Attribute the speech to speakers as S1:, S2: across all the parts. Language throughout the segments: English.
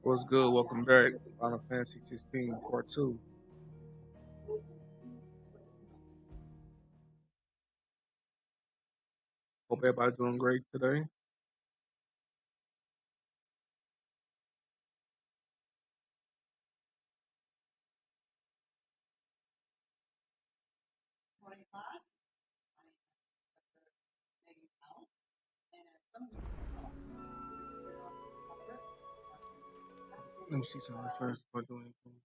S1: What's good? Welcome back. Final Fantasy 16 Part 2. Hope everybody's doing great today. Let me see something first before doing anything.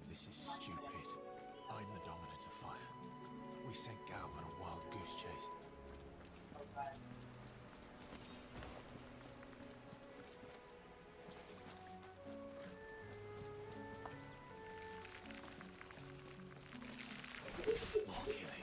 S2: This is stupid. I'm the dominant of fire. We sent Galv on a wild goose chase. More killing.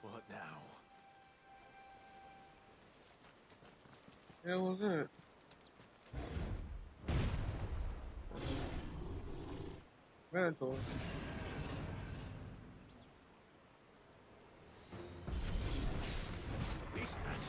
S2: What now?
S1: Yeah, what was it? Mandatory.
S2: Beastman!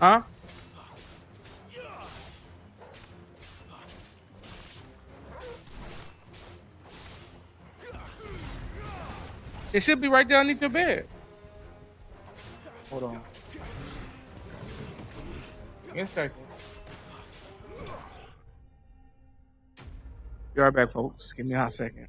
S1: Huh? It should be right there underneath your bed. Hold on. Give me a second. Be right back, folks. Give me a hot second.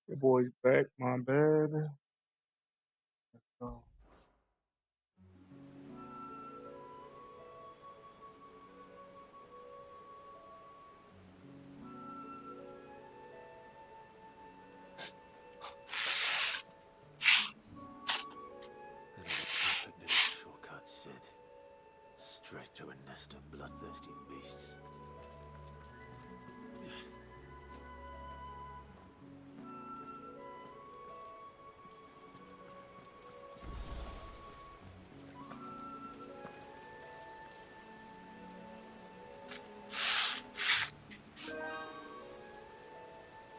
S1: Your boy's back. My bad. Oh.
S2: That is a perfect little shortcut, Sid. Straight to a nest of bloodthirsty beasts.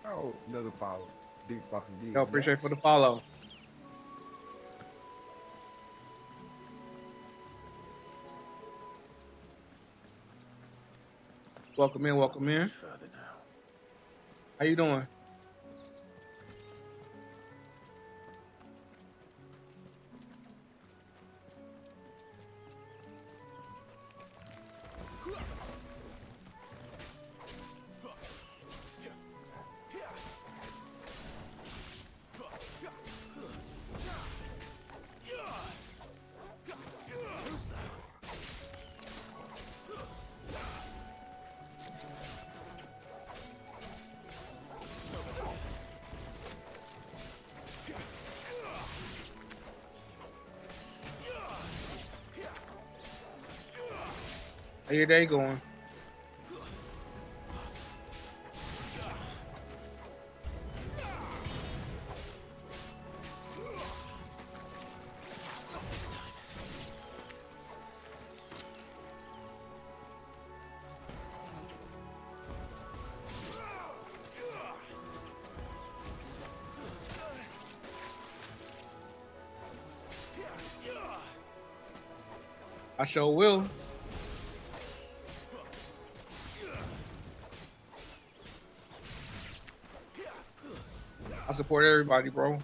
S3: Oh, another follow. Big fucking
S1: Yo,
S3: deal.
S1: appreciate for
S3: Next.
S1: the follow. Welcome in, welcome
S2: Much
S1: in.
S2: further now.
S1: How you doing? How your day going? I sure will. I support everybody, bro.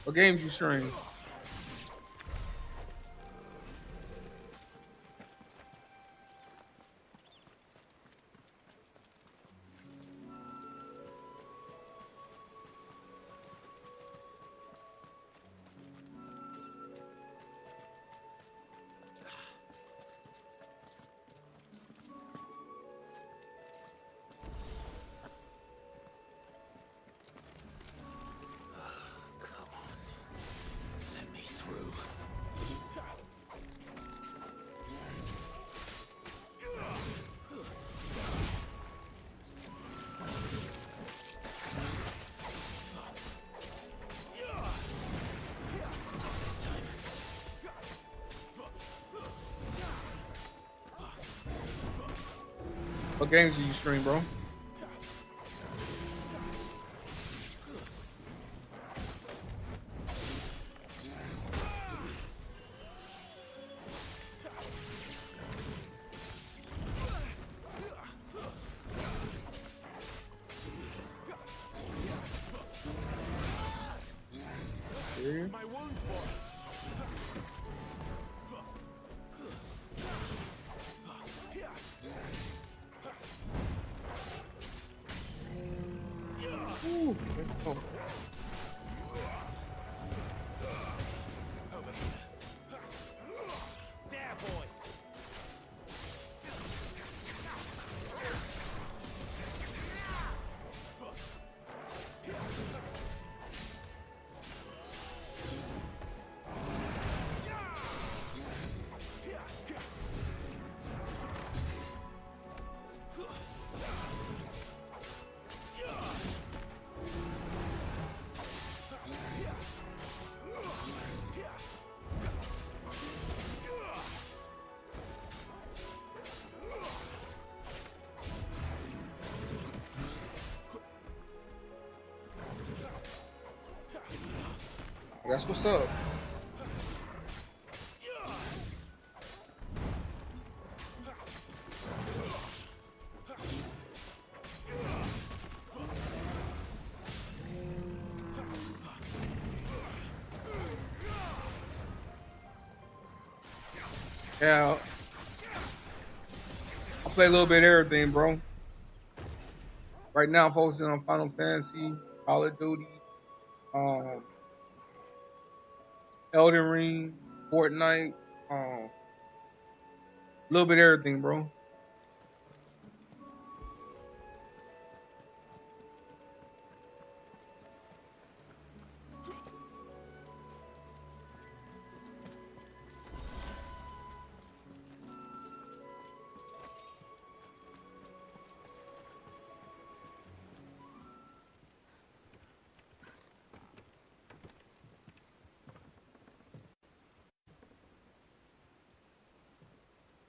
S1: What games you stream? What games do you stream, bro? Here.
S2: My wounds, boy.
S1: Ooh, oh.
S2: There, boy.
S1: That's what's up. Yeah, I play a little bit of everything, bro. Right now, I'm focusing on Final Fantasy, Call of Duty, um, Elden Ring, Fortnite, a little bit of everything, bro.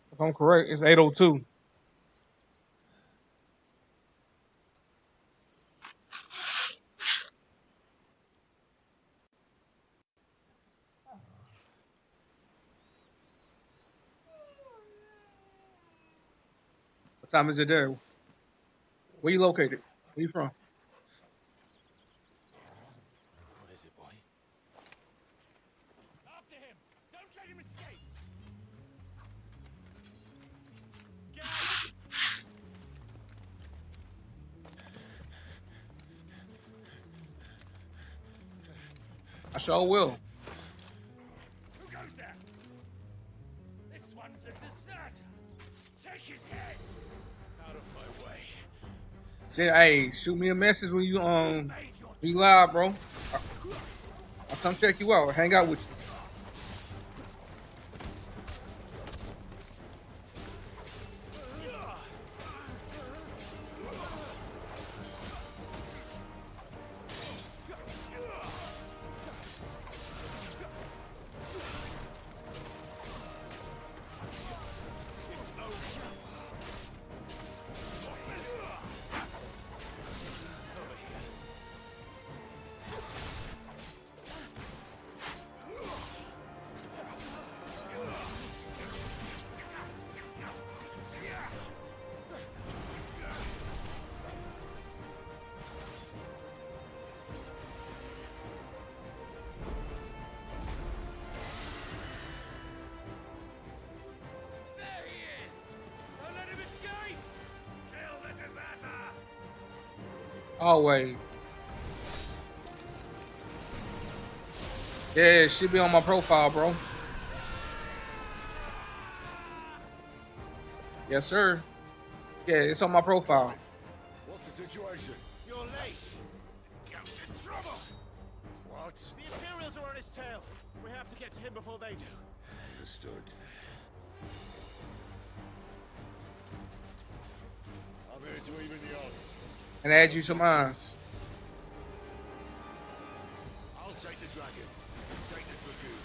S1: If I'm correct, it's 8:02. What time is it there? Where you located? Where you from?
S2: What is it, boy?
S4: After him! Don't let him escape!
S1: I sure will.
S4: Who goes there? This one's a deserter! Take his head! Out of my way.
S1: Say, hey, shoot me a message when you
S4: Made your
S1: be live, bro. I'll come check you out. Hang out with you.
S4: There he is! Don't let him escape! Kill the deserter!
S1: Always. Yeah, it should be on my profile, bro. Yes, sir. Yeah, it's on my profile.
S3: What's the situation?
S4: You're late! Ghost in trouble!
S3: What?
S4: The Imperials are on his tail! We have to get to him before they do.
S3: Understood. I'm here to even the odds.
S1: And add you some eyes.
S3: I'll take the dragon. You take the dragoon.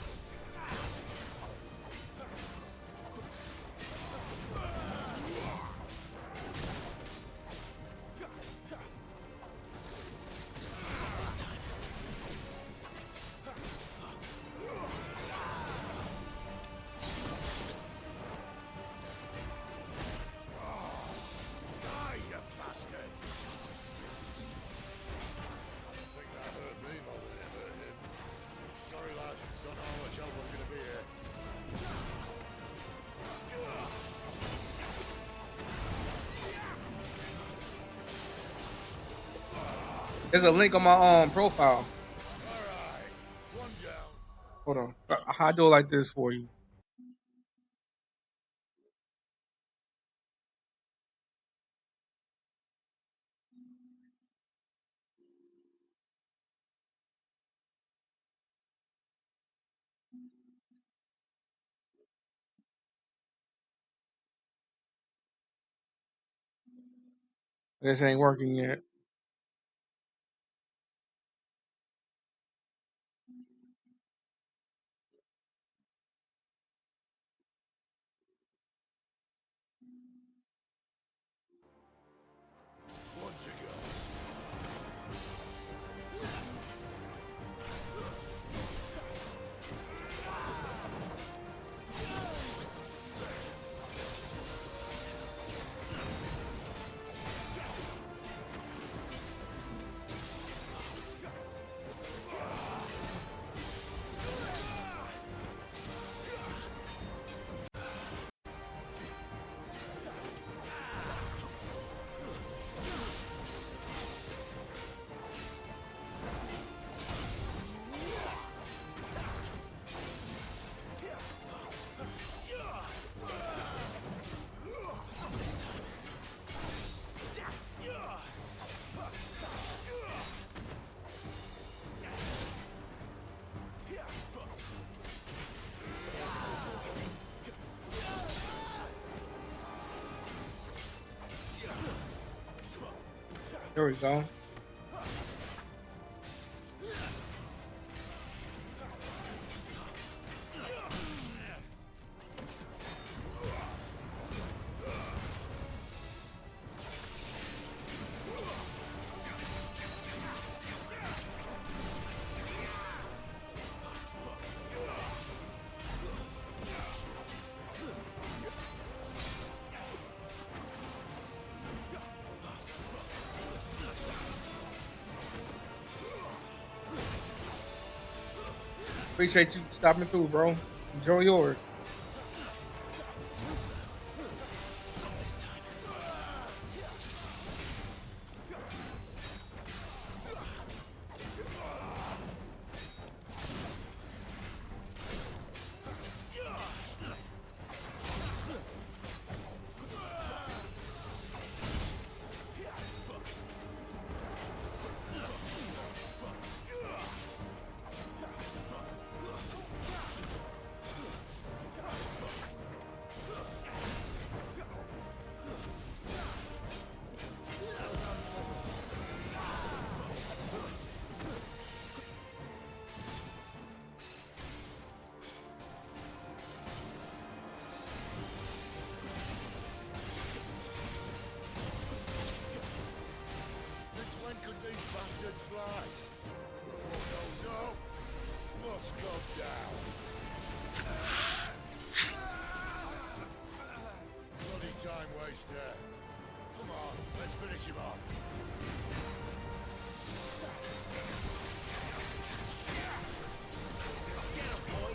S1: There's a link on my profile.
S3: Alright, one down.
S1: Hold on. How do it like this for you? This ain't working yet.
S3: One to go.
S1: There we go. Appreciate you stopping through, bro. Enjoy yours.
S3: Since when could these bastards fly? Oh, no, no. Must go down. Bloody time waster. Come on, let's finish him off. Get him, boy.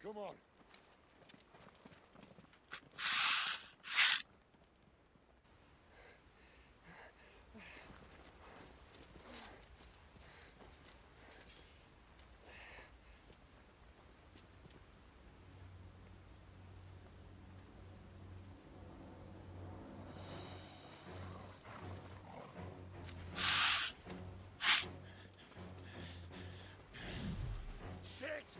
S3: Come on. it!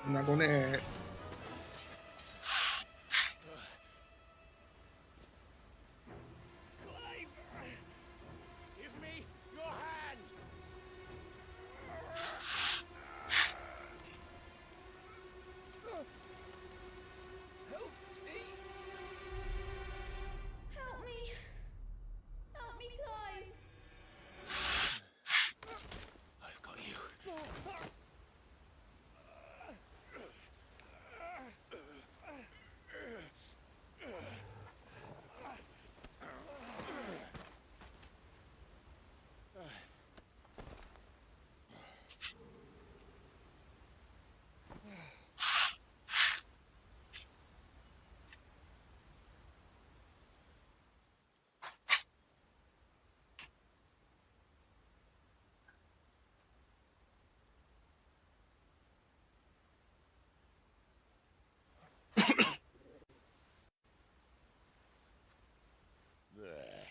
S1: I'm not gonna add.
S4: Clive! Give me your hand! Help me!
S5: Help me! Help me, Clive!
S2: I've got you.
S3: There.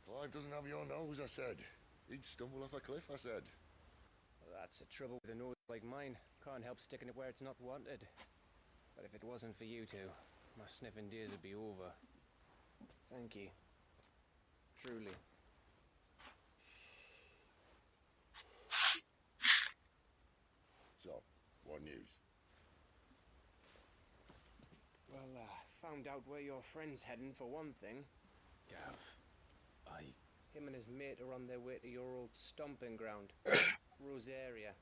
S3: Clive doesn't have your nose, I said. He'd stumble off a cliff, I said.
S6: Well, that's the trouble with a nose like mine. Can't help sticking it where it's not wanted. But if it wasn't for you two, my sniffing days would be over. Thank you. Truly.
S3: So, what news?
S6: Well, found out where your friend's heading for one thing.
S2: Gav,
S6: Him and his mate are on their way to your old stomping ground, Rosaria.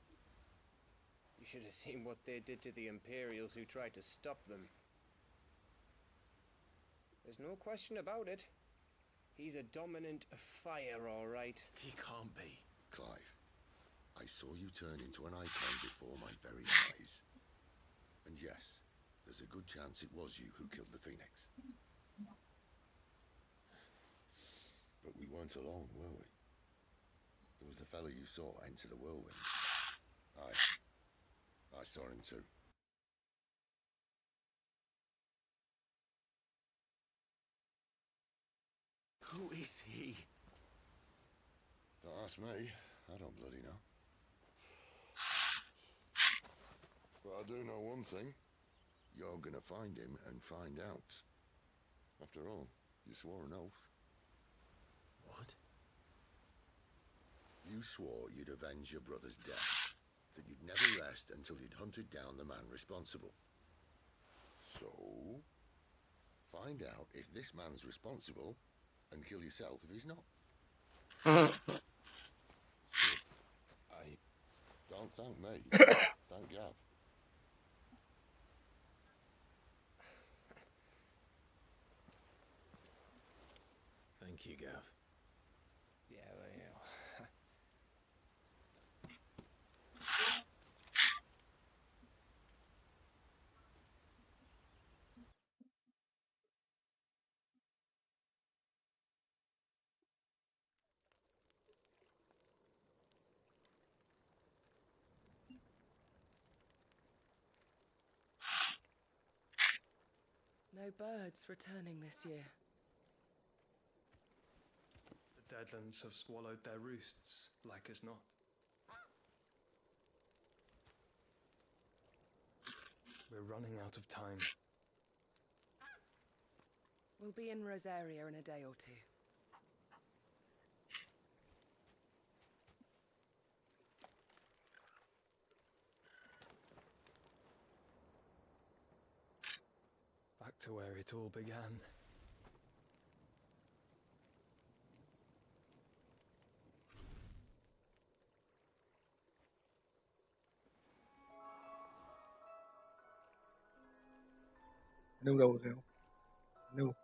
S6: You should have seen what they did to the Imperials who tried to stop them. There's no question about it. He's a dominant fire, all right.
S2: he can't be.
S3: Clive, I saw you turn into an icon before my very eyes. And yes, there's a good chance it was you who killed the Phoenix. But we weren't alone, were we? There was the fellow you saw enter the whirlwind. I saw him too.
S2: Who is he?
S3: Don't ask me. I don't bloody know. But I do know one thing. You're gonna find him and find out. After all, you swore an oath.
S2: What?
S3: You swore you'd avenge your brother's death. That you'd never rest until you'd hunted down the man responsible. So, find out if this man's responsible and kill yourself if he's not.
S2: Sid, I...
S3: Don't thank me. Thank Gav.
S2: Thank you, Gav.
S6: Yeah, well, yeah.
S7: No birds returning this year.
S8: The Deadlands have swallowed their roosts, like as not. We're running out of time.
S7: We'll be in Rosaria in a day or two.
S8: Back to where it all began.
S1: I knew that was him. I knew.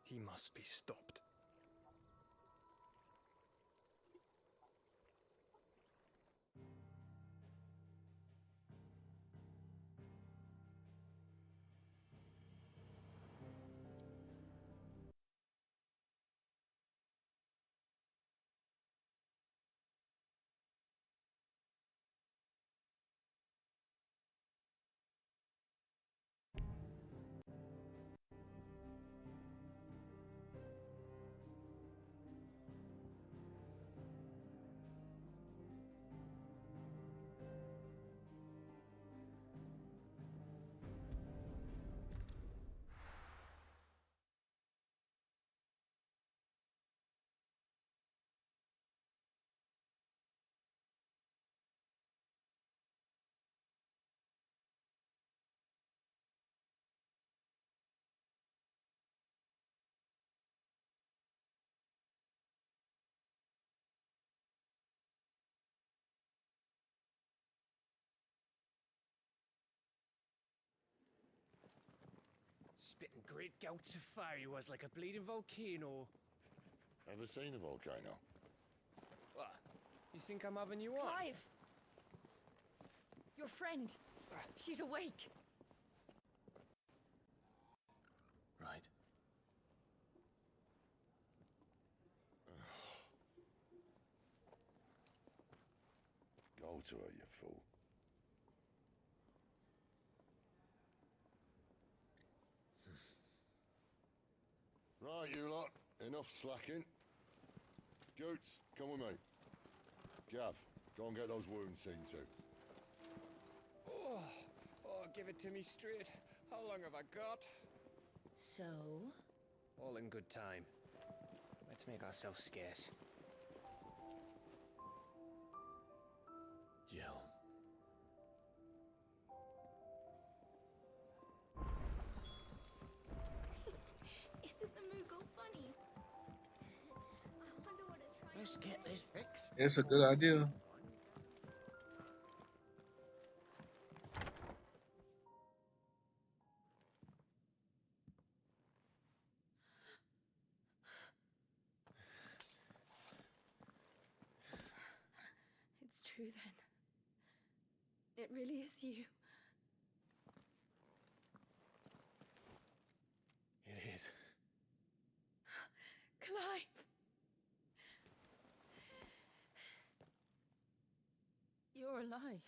S8: He must be stopped.
S6: spitting great gouts of fire he was, like a bleeding volcano.
S3: Ever seen a volcano?
S6: What? You think I'm having you on?
S9: Clive! Your friend. She's awake.
S2: Right.
S3: Go to her, you fool. Right, you lot. Enough slacking. Goots, come with me. Gav, go and get those wounds seen to.
S6: Oh, give it to me straight. How long have I got?
S9: So?
S6: All in good time. Let's make ourselves scarce.
S2: Jill.
S5: Isn't the Moogle funny? I wonder what it's trying
S2: Let's
S5: to
S2: get
S5: say.
S2: this fixed.
S1: It's a good idea.
S9: It's true then. It really is you.
S2: It is.
S9: Clive! You're alive.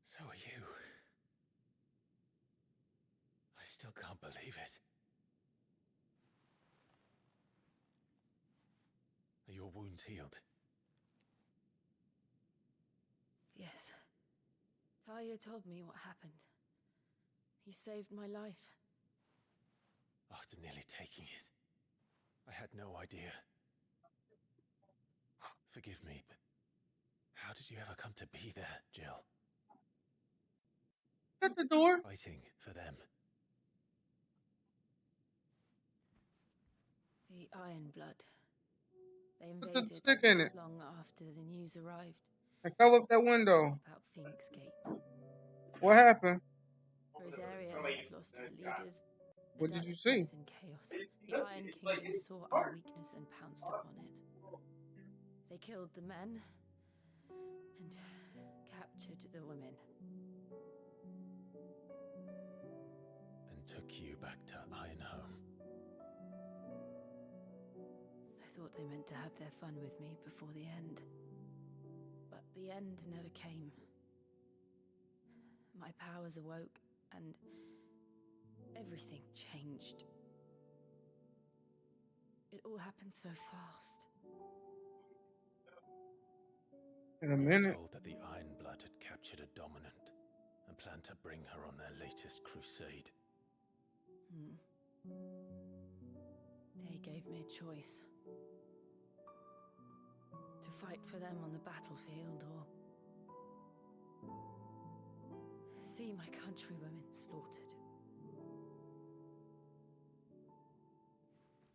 S2: So are you. I still can't believe it. Are your wounds healed?
S9: Yes. Talia told me what happened. You saved my life.
S2: After nearly taking it, I had no idea. Forgive me, but how did you ever come to be there, Jill?
S1: At the door.
S2: Fighting for them.
S9: The Iron Blood. They
S1: Put the
S9: invaded
S1: stick in it
S9: long after the news arrived
S1: and cover up that window.
S9: about Phoenix Gate.
S1: What happened?
S9: Rosaria had lost her leaders. The
S1: What did
S9: Dutch
S1: you see?
S9: was in chaos. The Iron Kingdom saw our weakness and pounced upon it. They killed the men and captured the women.
S2: And took you back to Ironhome.
S9: I thought they meant to have their fun with me before the end. But the end never came. My powers awoke, and everything changed. It all happened so fast.
S1: In a
S2: We were
S1: minute.
S2: told that the Iron Blood had captured a dominant and planned to bring her on their latest crusade.
S9: They gave me a choice. To fight for them on the battlefield, or see my countrywomen slaughtered.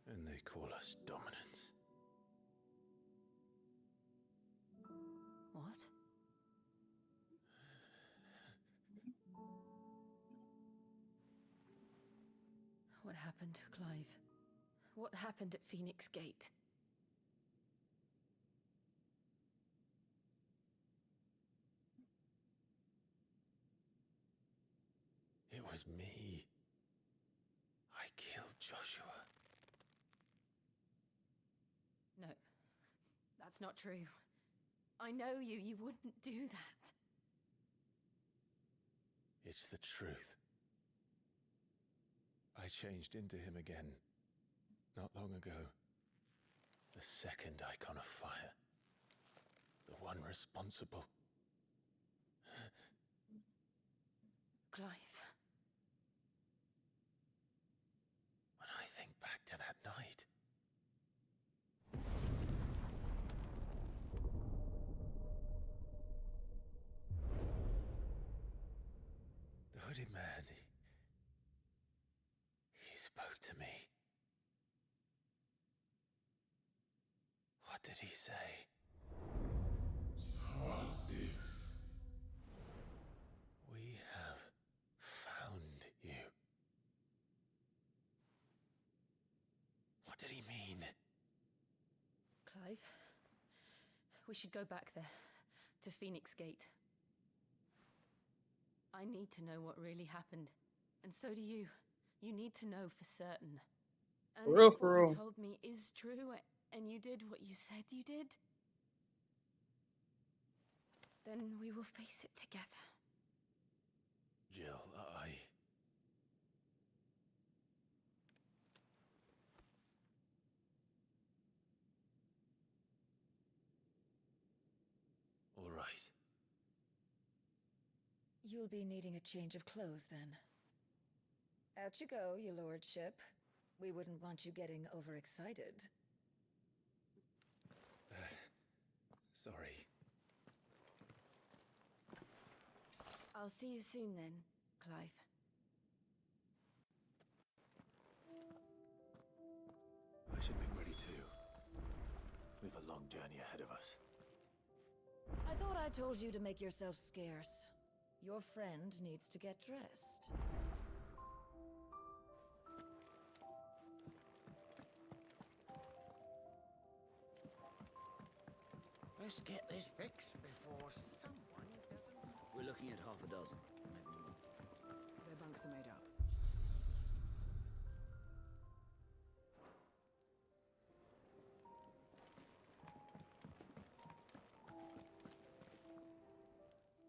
S2: And they call us dominants.
S9: What? What happened to Clive? What happened at Phoenix Gate?
S2: It was me. I killed Joshua.
S9: No, that's not true. I know you. You wouldn't do that.
S2: It's the truth. I changed into him again, not long ago. The second icon of fire. The one responsible.
S9: Clive.
S2: When I think back to that night, the hooded man, he spoke to me. What did he say? We
S9: Clive. We should go back there, to Phoenix Gate. I need to know what really happened. And so do you. You need to know for certain. And
S1: For real,
S9: if
S1: for
S9: what
S1: real.
S9: you told me is true, and you did what you said you did, then we will face it together.
S2: Jill, All right.
S7: You'll be needing a change of clothes then. Out you go, your lordship. We wouldn't want you getting overexcited.
S2: Sorry.
S9: I'll see you soon then, Clive.
S2: I should make ready too. We've a long journey ahead of us.
S7: I thought I told you to make yourself scarce. Your friend needs to get dressed.
S10: Let's get this fixed before someone doesn't... We're looking at half a dozen, maybe more.
S7: Their bunks are made up.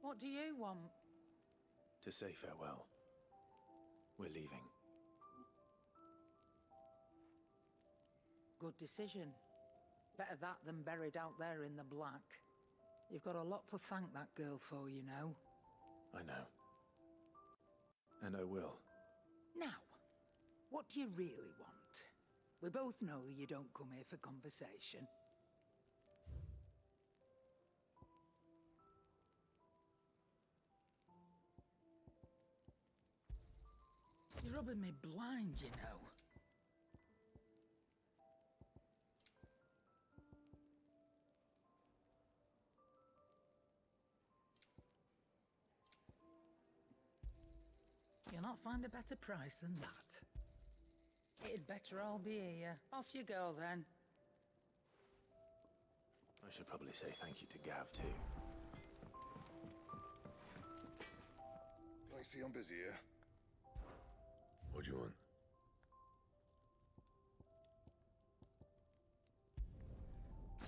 S10: What do you want?
S2: To say farewell. We're leaving.
S10: Good decision. Better that than buried out there in the black. You've got a lot to thank that girl for, you know.
S2: I know. And I will.
S10: Now, what do you really want? We both know you don't come here for conversation. You're rubbing me blind, you know. You'll not find a better price than that. It'd better all be here. Off you go, then.
S2: I should probably say thank you to Gav, too.
S3: I see I'm busy here. What do you want?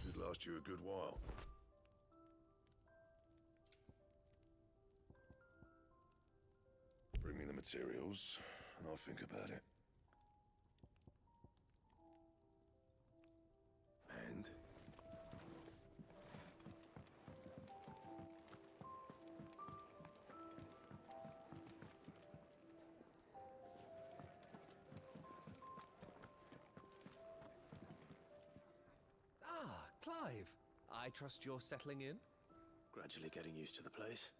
S3: Should last you a good while. Bring me the materials, and I'll think about it. And?
S11: Ah, Clive. I trust you're settling in?
S2: Gradually getting used to the place.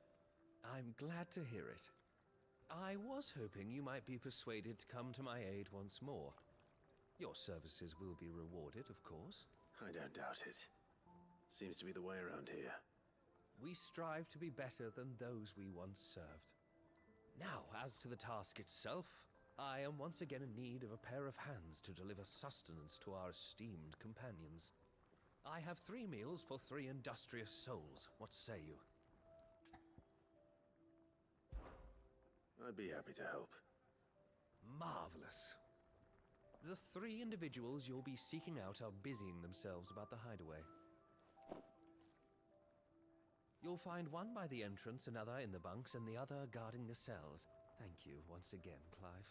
S11: I'm glad to hear it. I was hoping you might be persuaded to come to my aid once more. Your services will be rewarded, of course.
S2: I don't doubt it. Seems to be the way around here.
S11: We strive to be better than those we once served. Now, as to the task itself, I am once again in need of a pair of hands to deliver sustenance to our esteemed companions. I have 3 meals for 3 industrious souls. What say you?
S2: I'd be happy to help.
S11: Marvelous. The 3 individuals you'll be seeking out are busying themselves about the hideaway. You'll find one by the entrance, another in the bunks, and the other guarding the cells. Thank you once again, Clive.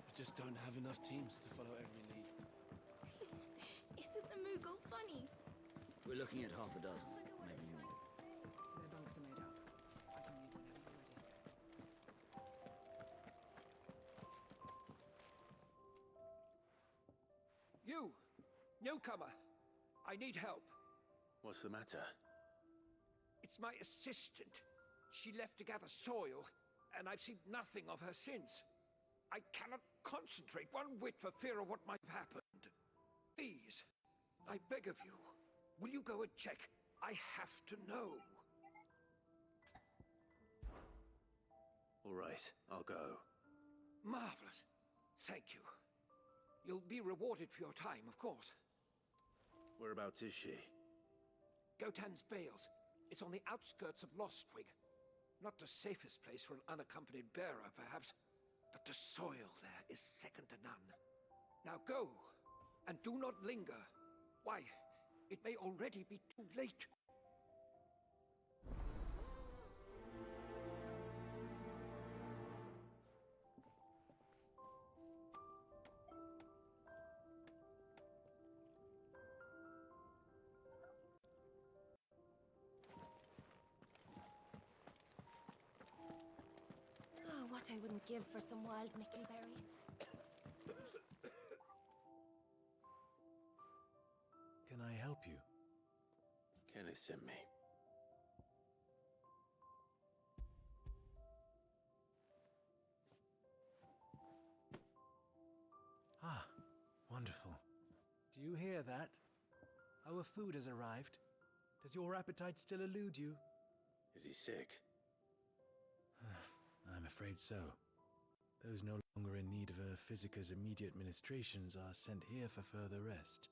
S6: We just don't have enough teams to follow every lead.
S5: Isn't the Moogle funny?
S10: We're looking at half a dozen, maybe more.
S7: Their bunks are made up. I can leave whenever you're ready.
S12: You! Newcomer! I need help.
S2: What's the matter?
S12: It's my assistant. She left to gather soil, and I've seen nothing of her since. I cannot concentrate one whit for fear of what might have happened. Please, I beg of you, will you go and check? I have to know.
S4: All right, I'll go.
S12: Marvelous. Thank you. You'll be rewarded for your time, of course.
S4: Whereabouts is she?
S12: Gotan's Bales. It's on the outskirts of Lostwig. Not the safest place for an unaccompanied bearer, perhaps, but the soil there is second to none. Now go, and do not linger. Why, it may already be too late.
S9: Oh, what I wouldn't give for some wild mickleberries.
S13: Can I help you?
S4: Kenneth sent me.
S13: Ah, wonderful. Do you hear that? Our food has arrived. Does your appetite still elude you?
S4: Is he sick?
S13: I'm afraid so. Those no longer in need of a Physica's immediate ministrations are sent here for further rest.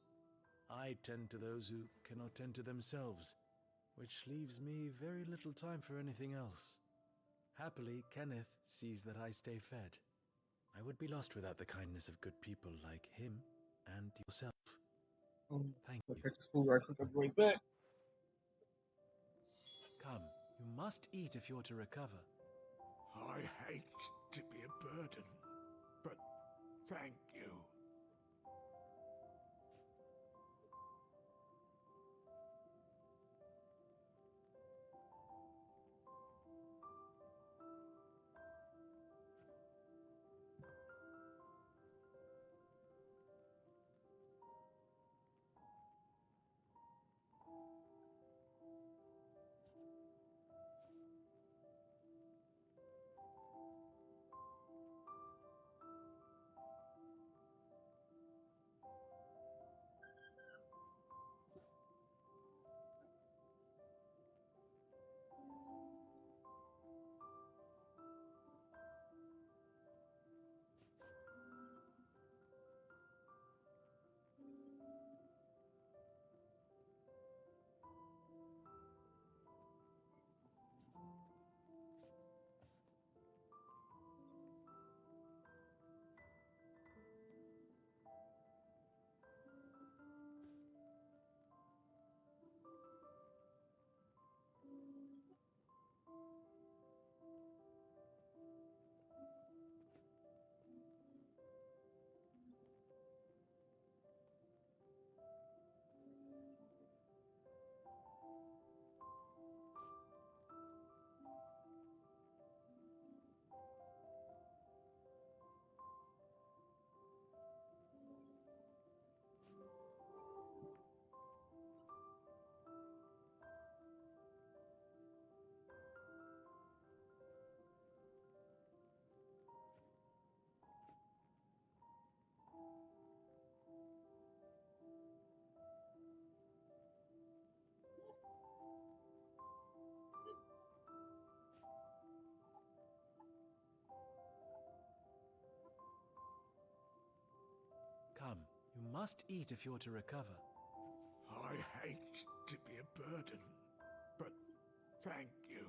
S13: I tend to those who cannot tend to themselves, which leaves me very little time for anything else. Happily, Kenneth sees that I stay fed. I would be lost without the kindness of good people like him and yourself. Thank you.
S1: Take this food right quick. I'll be right back.
S13: Come, you must eat if you're to recover.
S12: I hate to be a burden, but thank you.
S13: Come, you must eat if you're to recover.
S12: I hate to be a burden, but thank you.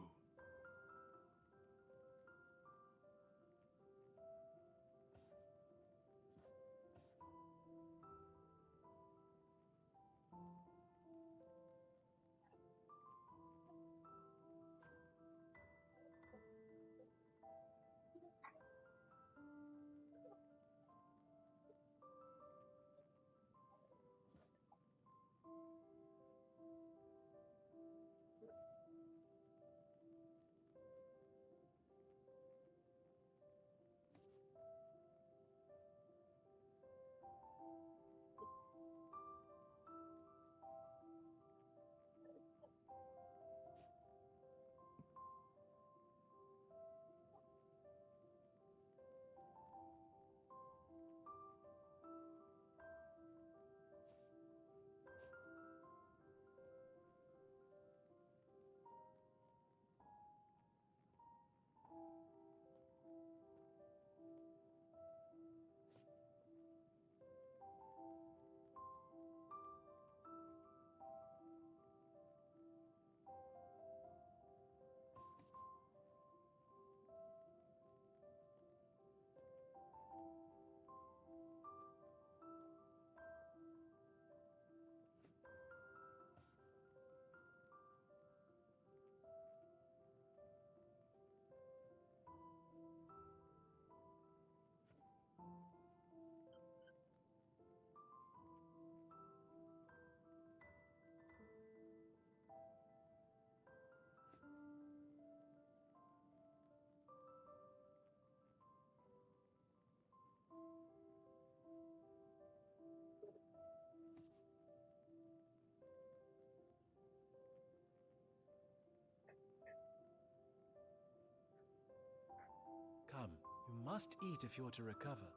S13: must eat if you're to recover.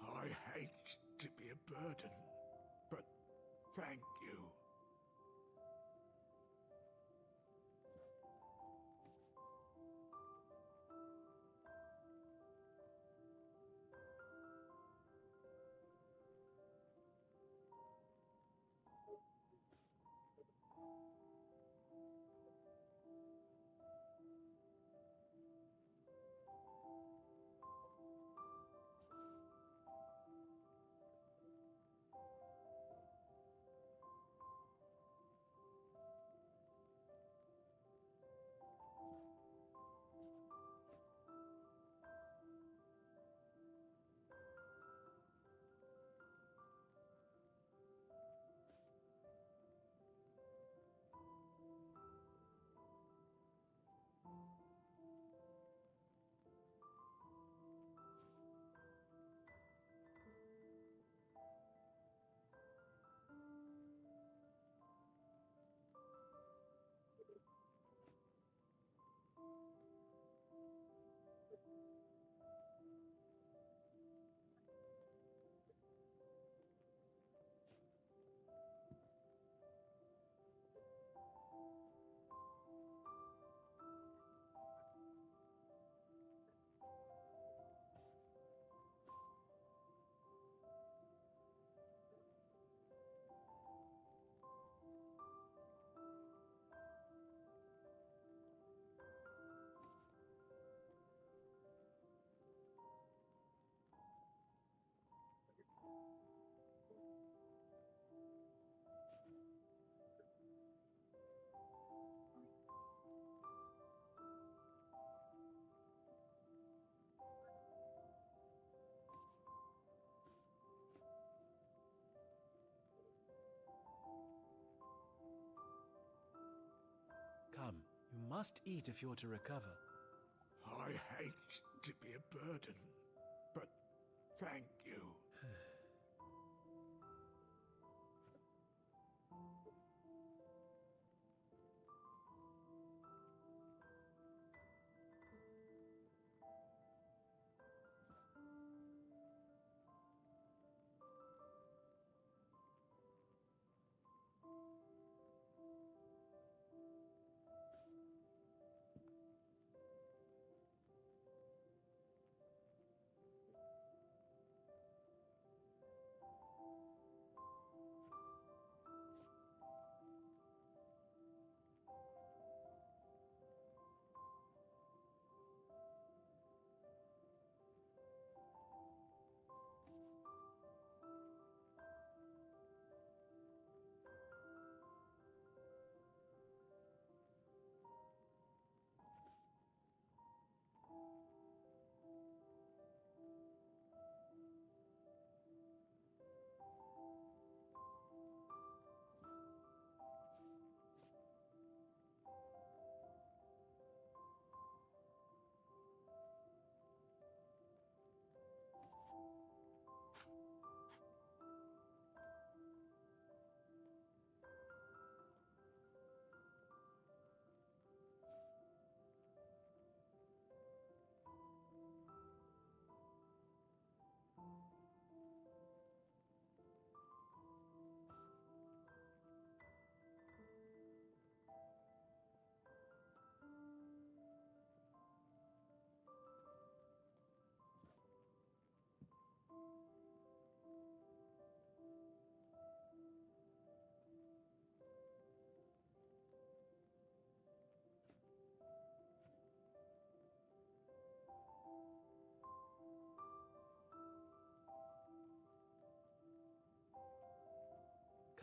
S12: I hate to be a burden, but thank you.
S13: Come, you must eat if you're to recover.
S12: I hate to be a burden, but thank you.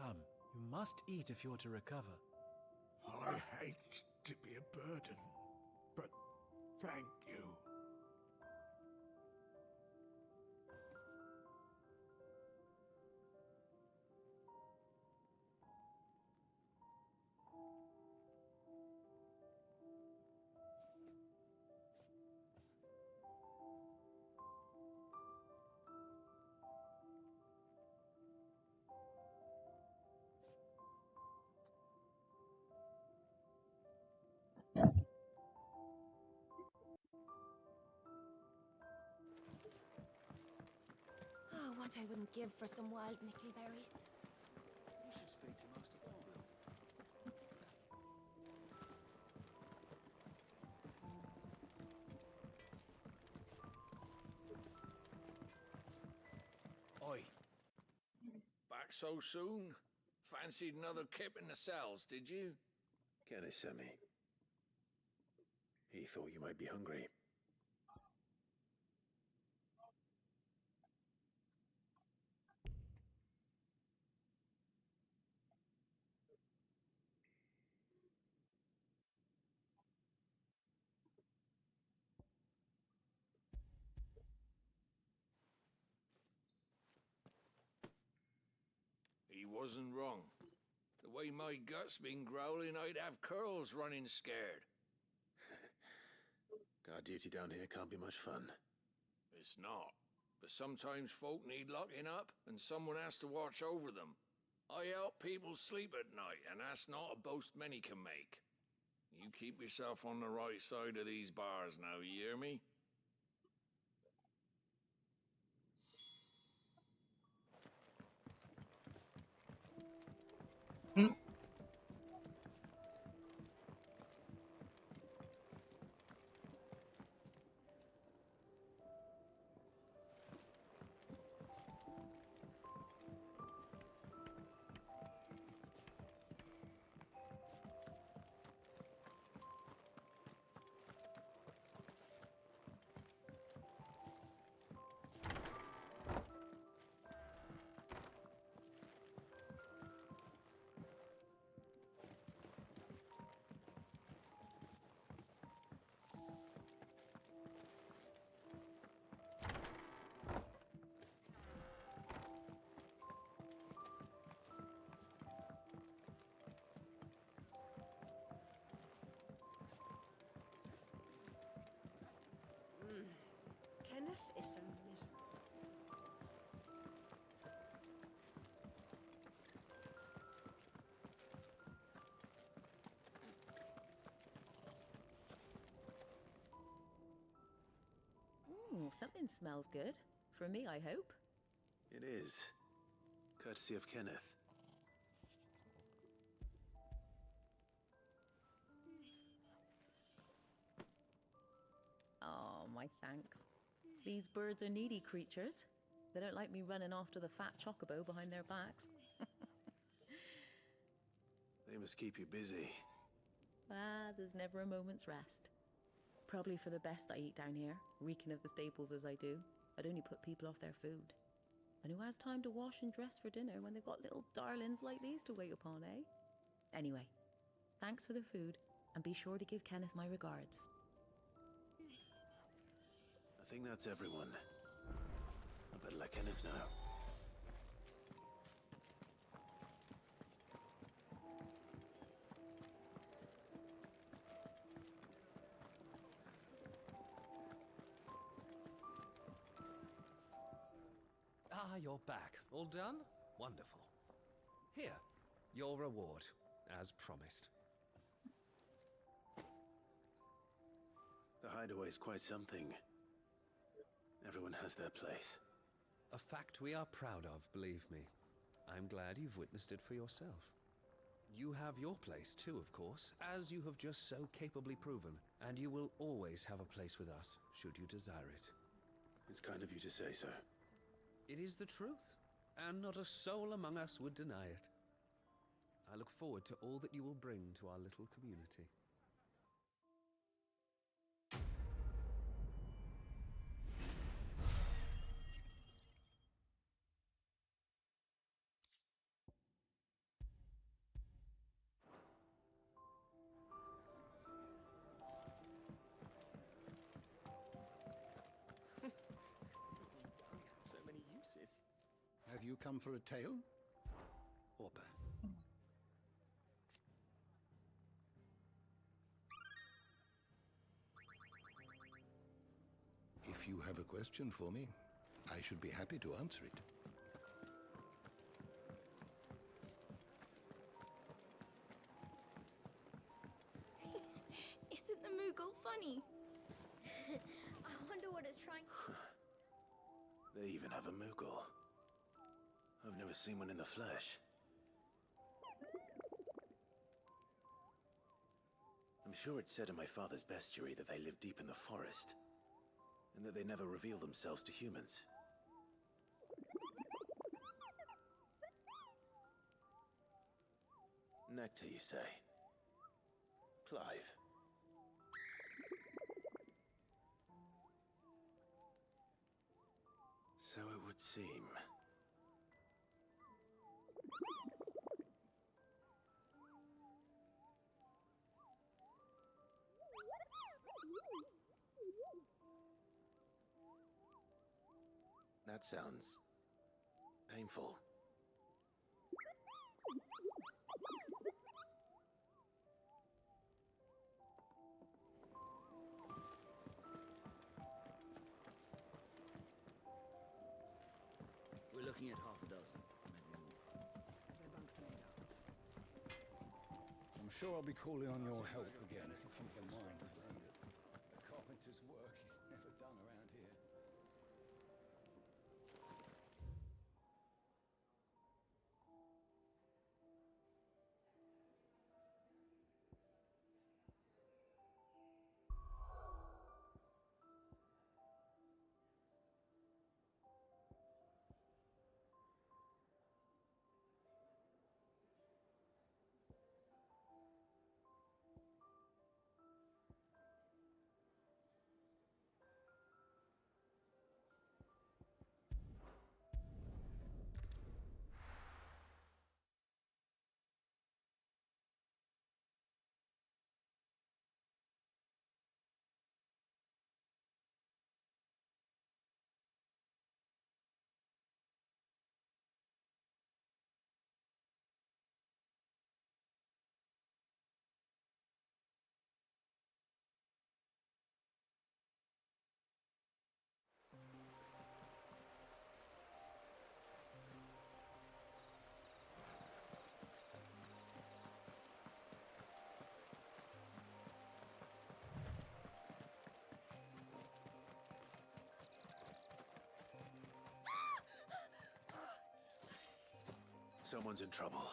S13: Come, you must eat if you're to recover.
S12: I hate to be a burden, but thank you.
S9: what I wouldn't give for some wild mickleberries.
S12: You should speak to Master Orwell.
S4: Oi. Back so soon? Fancied another kip in the cells, did you?
S2: Kenneth sent me. He thought you might be hungry.
S4: He wasn't wrong. The way my gut's been growling, I'd have curls running scared.
S2: Guard duty down here can't be much fun.
S4: It's not. But sometimes folk need locking up, and someone has to watch over them. I help people sleep at night, and that's not a boast many can make. You keep yourself on the right side of these bars now, you hear me?
S14: Kenneth is a miracle.
S15: Something smells good. For me, I hope.
S2: It is. Courtesy of Kenneth.
S15: Oh, my thanks. These birds are needy creatures. They don't like me running after the fat chocobo behind their backs.
S2: They must keep you busy.
S15: There's never a moment's rest. Probably for the best I eat down here, reeking of the staples as I do. I'd only put people off their food. And who has time to wash and dress for dinner when they've got little darlings like these to wait upon, eh? Anyway, thanks for the food, and be sure to give Kenneth my regards.
S2: I think that's everyone. I better let Kenneth know.
S11: Ah, you're back. All done? Wonderful. Here, your reward, as promised.
S2: The hideaway's quite something. Everyone has their place.
S11: A fact we are proud of, believe me. I'm glad you've witnessed it for yourself. You have your place too, of course, as you have just so capably proven, and you will always have a place with us, should you desire it.
S2: It's kind of you to say so.
S11: It is the truth, and not a soul among us would deny it. I look forward to all that you will bring to our little community.
S6: So many uses.
S3: Have you come for a tale? Or both? If you have a question for me, I should be happy to answer it.
S5: Isn't the Moogle funny? I wonder what it's trying.
S2: They even have a Moogle. I've never seen one in the flesh. I'm sure it said in my father's bestiary that they live deep in the forest, and that they never reveal themselves to humans. Nectar, you say? Clive. So it would seem. That sounds painful.
S16: We're looking at half a dozen, maybe more.
S10: Their bunks are made up.
S17: I'm sure I'll be calling on your help again if you've a mind to lend it. A carpenter's work is never done around here.
S2: Someone's in trouble.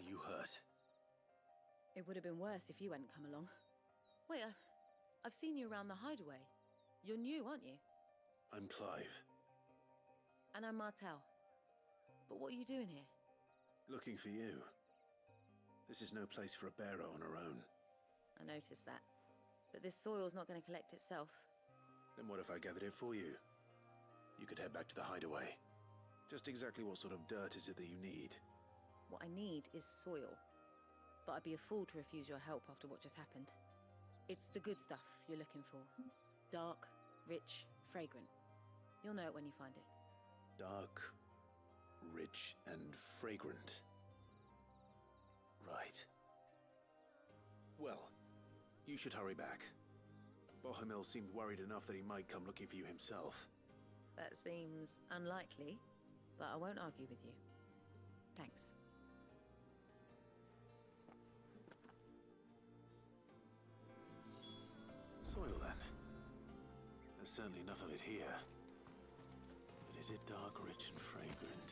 S2: You hurt?
S15: It would have been worse if you hadn't come along. Wait, I've seen you around the hideaway. You're new, aren't you?
S2: I'm Clive.
S15: And I'm Martel. But what are you doing here?
S2: Looking for you. This is no place for a bearer on her own.
S15: I noticed that. But this soil's not going to collect itself.
S2: Then what if I gathered it for you? You could head back to the hideaway. Just exactly what sort of dirt is it that you need?
S15: What I need is soil. But I'd be a fool to refuse your help after what just happened. It's the good stuff you're looking for. Dark, rich, fragrant. You'll know it when you find it.
S2: Dark, rich, and fragrant. Right. Well, you should hurry back. Bohemil seemed worried enough that he might come looking for you himself.
S15: That seems unlikely, but I won't argue with you. Thanks.
S2: Soil, then. There's certainly enough of it here. But is it dark, rich, and fragrant?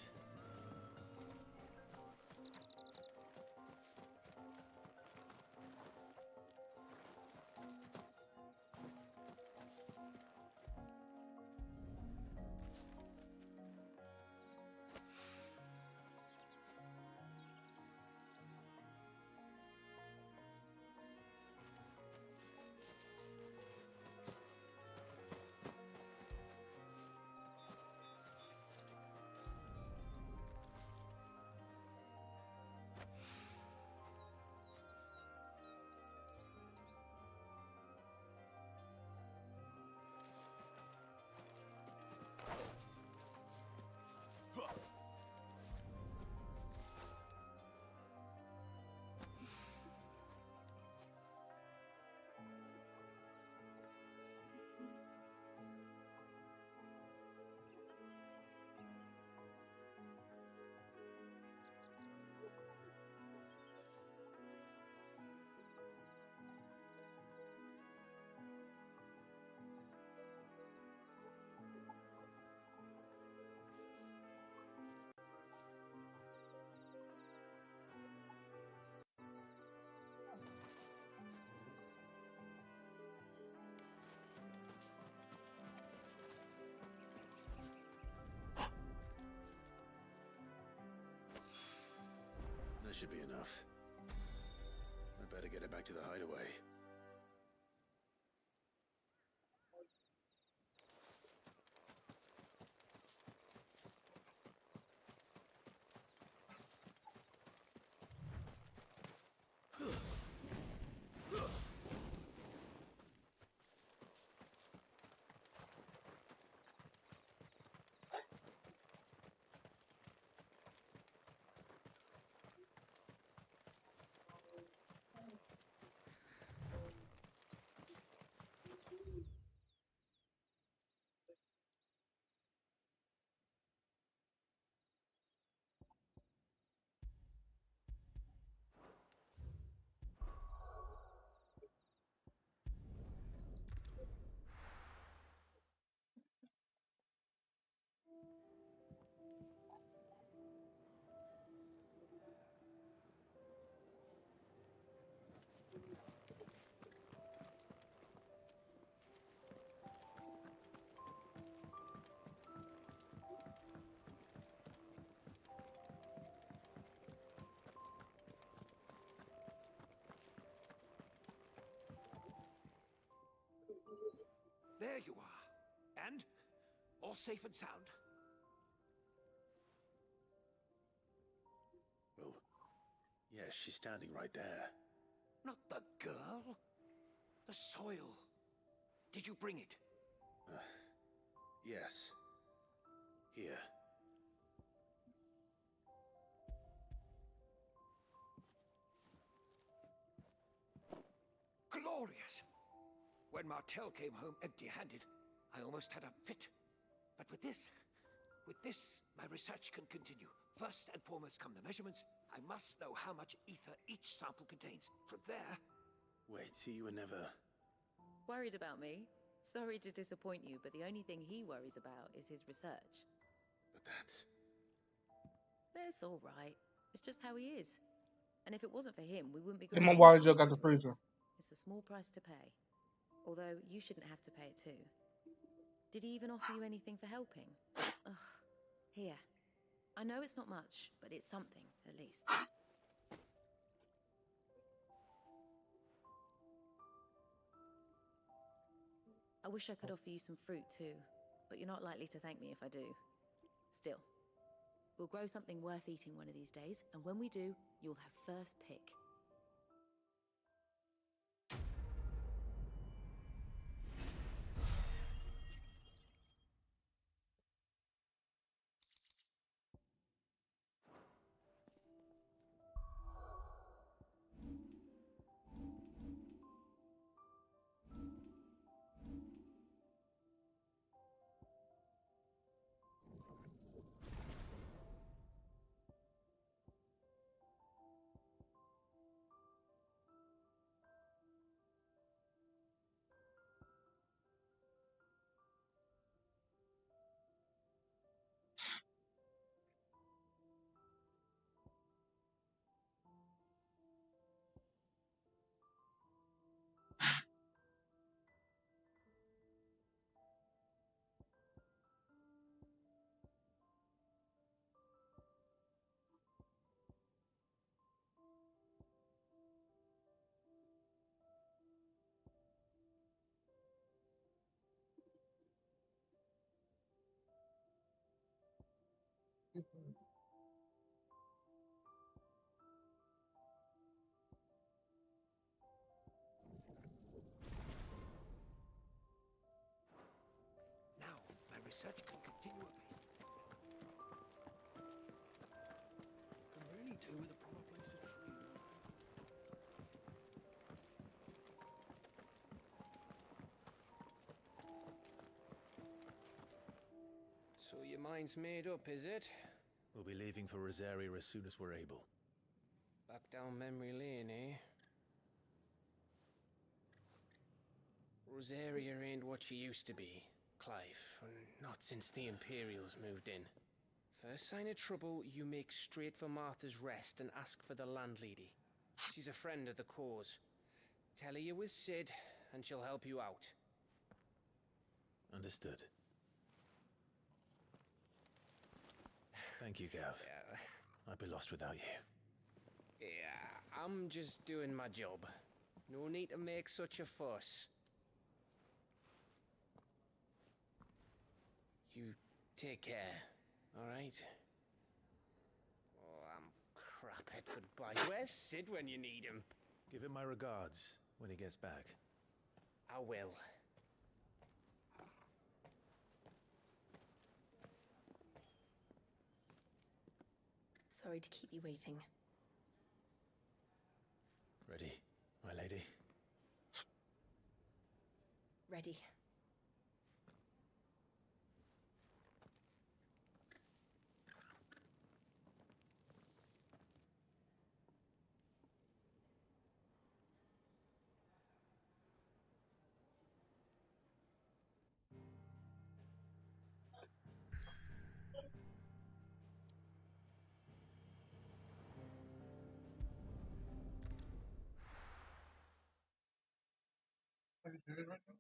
S2: That should be enough. I better get it back to the hideaway.
S12: There you are. And? All safe and sound?
S2: Well, yes, she's standing right there.
S12: Not the girl. The soil. Did you bring it?
S2: Yes. Here.
S12: Glorious! When Martel came home empty-handed, I almost had a fit. But with this, my research can continue. First and foremost come the measurements. I must know how much ether each sample contains. From there...
S2: Wait, so you were never...
S15: Worried about me? Sorry to disappoint you, but the only thing he worries about is his research.
S2: But that's...
S15: It's all right. It's just how he is. And if it wasn't for him, we wouldn't be
S1: Yeah,
S15: growing
S1: my
S15: any
S1: water jug got the
S15: Christmas.
S1: freezer.
S15: It's a small price to pay. Although you shouldn't have to pay it too. Did he even offer you anything for helping? Ugh. Here. I know it's not much, but it's something, at least. I wish I could offer you some fruit too, but you're not likely to thank me if I do. Still, we'll grow something worth eating one of these days, and when we do, you'll have first pick.
S12: Now, my research can continue apace.
S2: Can really do with a proper place to train.
S6: So your mind's made up, is it?
S2: We'll be leaving for Rosaria as soon as we're able.
S6: Back down memory lane, eh? Rosaria ain't what she used to be, Clive. Not since the Imperials moved in. First sign of trouble, you make straight for Martha's Rest and ask for the landlady. She's a friend of the cause. Tell her you was Sid, and she'll help you out.
S2: Understood. Thank you, Gav. I'd be lost without you.
S6: Yeah, I'm just doing my job. No need to make such a fuss. You take care, alright? Oh, I'm crap at goodbye. Where's Sid when you need him?
S2: Give him my regards when he gets back.
S6: I will.
S14: Sorry to keep you waiting.
S2: Ready, my lady?
S14: Ready.
S1: Are you doing it right now?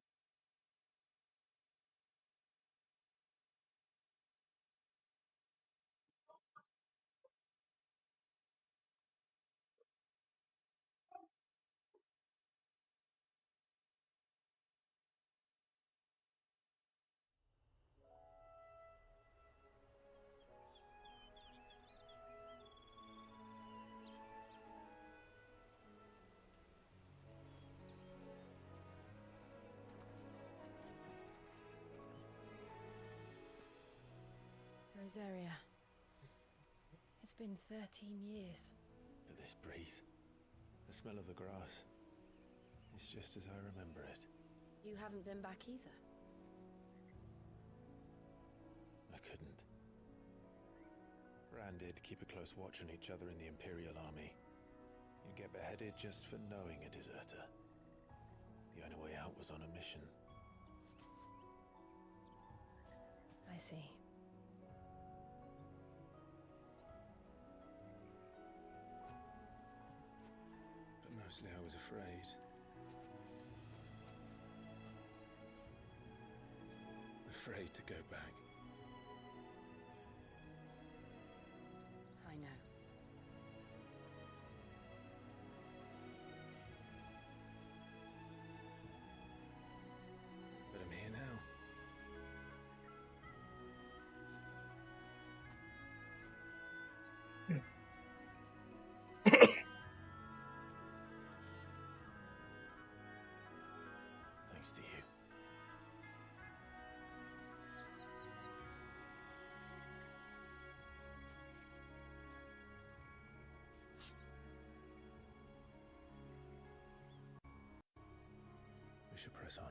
S9: Rosaria. It's been 13 years.
S2: But this breeze, the smell of the grass, it's just as I remember it.
S14: You haven't been back either.
S2: I couldn't. Bran did keep a close watch on each other in the Imperial Army. You'd get beheaded just for knowing a deserter. The only way out was on a mission.
S9: I see.
S2: But mostly I was afraid. Afraid to go back.
S14: I know.
S2: But I'm here now. Thanks to you. We should press on.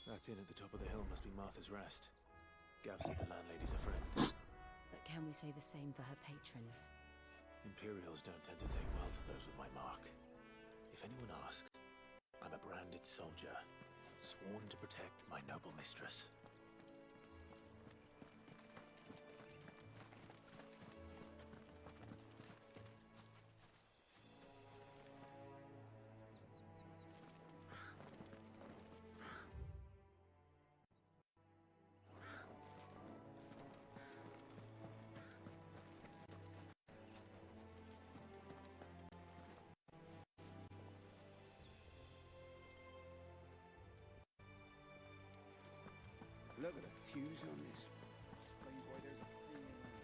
S2: That inn at the top of the hill must be Martha's Rest. Gav said the landlady's a friend.
S14: But can we say the same for her patrons?
S2: Imperials don't tend to take well to those with my mark. If anyone asks, I'm a branded soldier, sworn to protect my noble mistress.
S17: Look at the fuse on this. Explains why there's a premium on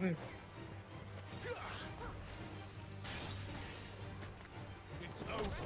S17: it. It's over.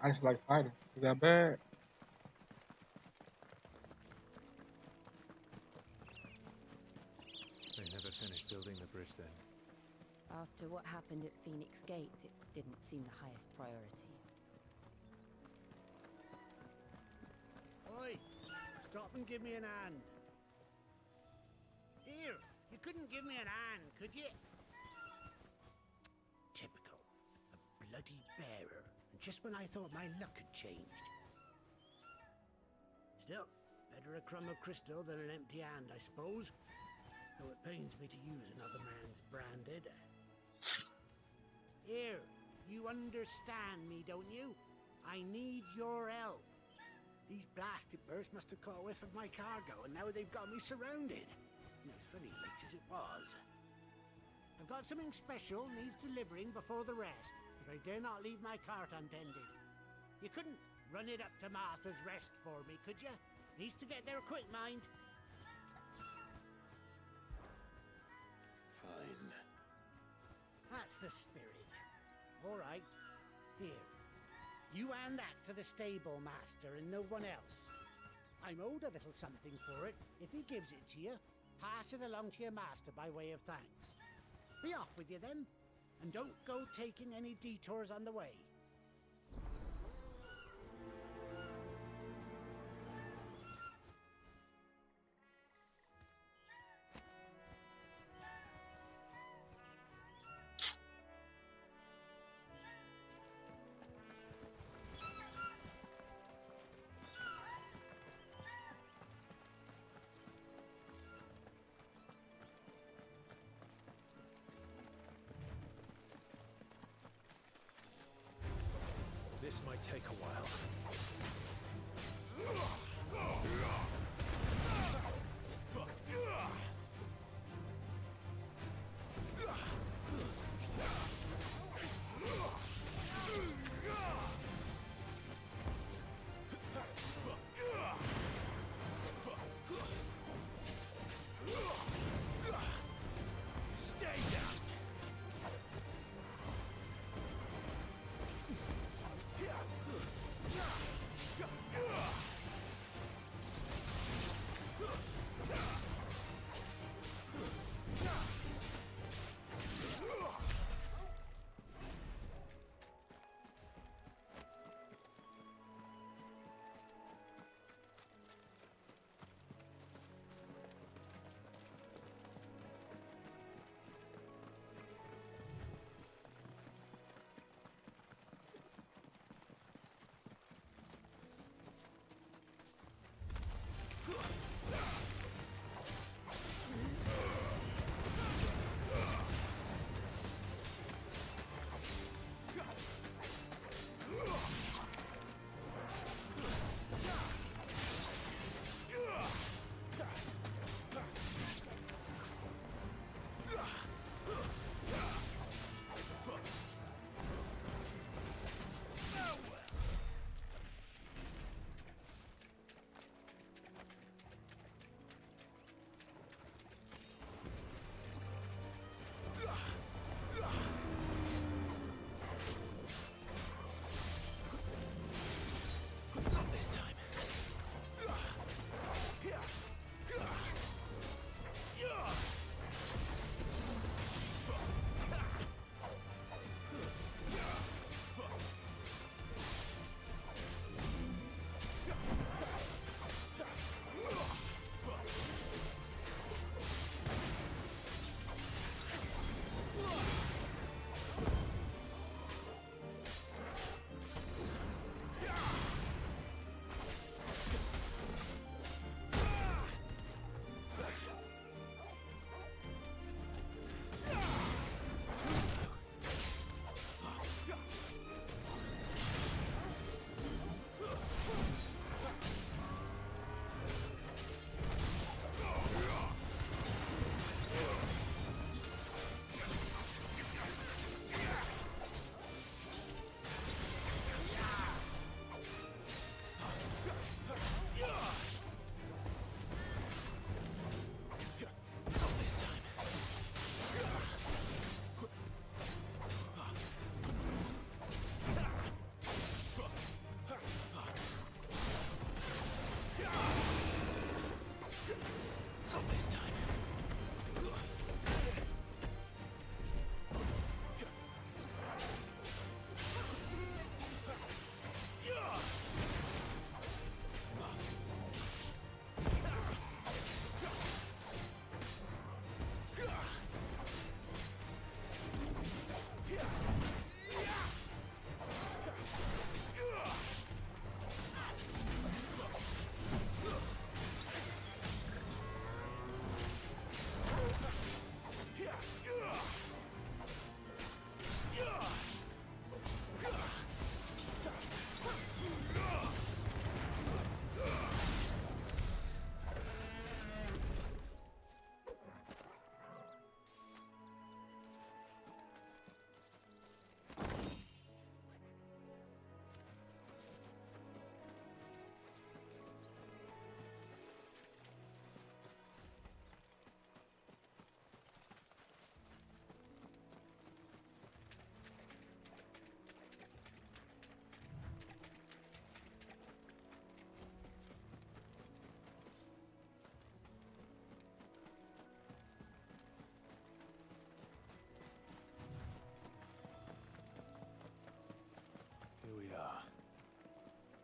S1: I just like fighting. Is that bad?
S8: They never finished building the bridge then.
S14: After what happened at Phoenix Gate, it didn't seem the highest priority.
S18: Oi! Stop and give me an hand. Here, you couldn't give me an hand, could you? Typical. A bloody bearer. And just when I thought my luck had changed. Still, better a crumb of crystal than an empty hand, I suppose. Though it pains me to use another man's branded. Here, you understand me, don't you? I need your help. These blasted birds must have caught a whiff of my cargo, and now they've got me surrounded. And it's funny, late as it was. I've got something special needs delivering before the rest, but I dare not leave my cart untended. You couldn't run it up to Martha's Rest for me, could you? Needs to get there quick, mind.
S2: Fine.
S18: That's the spirit. All right. Here. You hand that to the stable master and no one else. I'm owed a little something for it. If he gives it to you, pass it along to your master by way of thanks. Be off with you then, and don't go taking any detours on the way.
S2: This might take a while.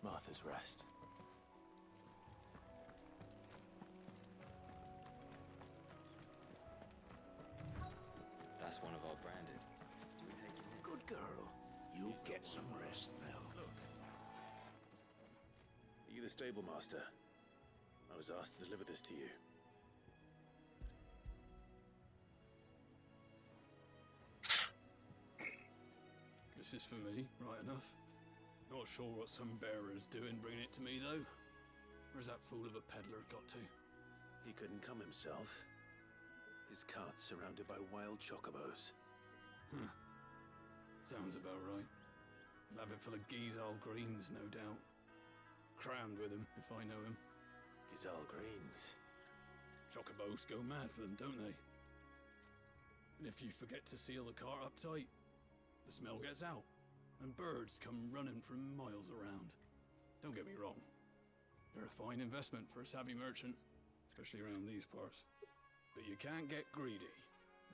S2: Martha's Rest.
S6: That's one of our branded. Do we take it?
S18: Good girl. You get some rest now.
S2: Look. Are you the stable master? I was asked to deliver this to you.
S19: This is for me, right enough. Not sure what some bearer's doing bringing it to me, though. Where's that fool of a peddler got to?
S2: He couldn't come himself. His cart's surrounded by wild chocobos.
S19: Huh. Sounds about right. He'll have it full of Gizal greens, no doubt. Crammed with him, if I know him.
S2: Gizal greens?
S19: Chocobos go mad for them, don't they? And if you forget to seal the cart up tight, the smell gets out, and birds come running from miles around. Don't get me wrong. They're a fine investment for a savvy merchant, especially around these parts. But you can't get greedy,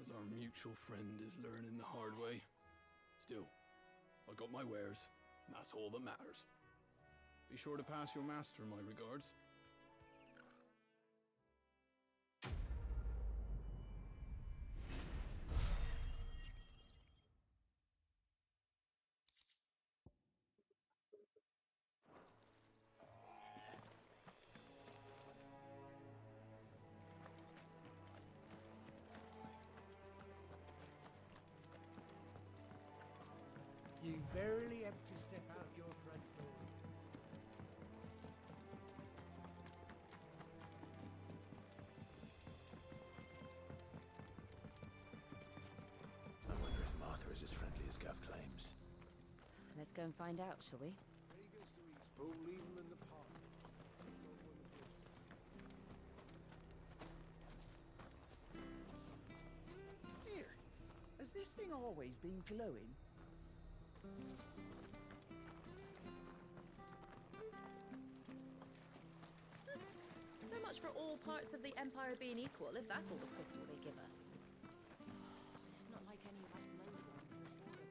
S19: as our mutual friend is learning the hard way. Still, I got my wares, and that's all that matters. Be sure to pass your master my regards.
S18: You barely have to step out your front door.
S2: I wonder if Martha is as friendly as Gav claims.
S14: Let's go and find out, shall we?
S18: There he goes to East Bull, leave him in the park.
S20: Here, has this thing always been glowing?
S15: So much for all parts of the Empire being equal, if that's all the crystal they give us.
S9: It's not like any of us know one before a bearer.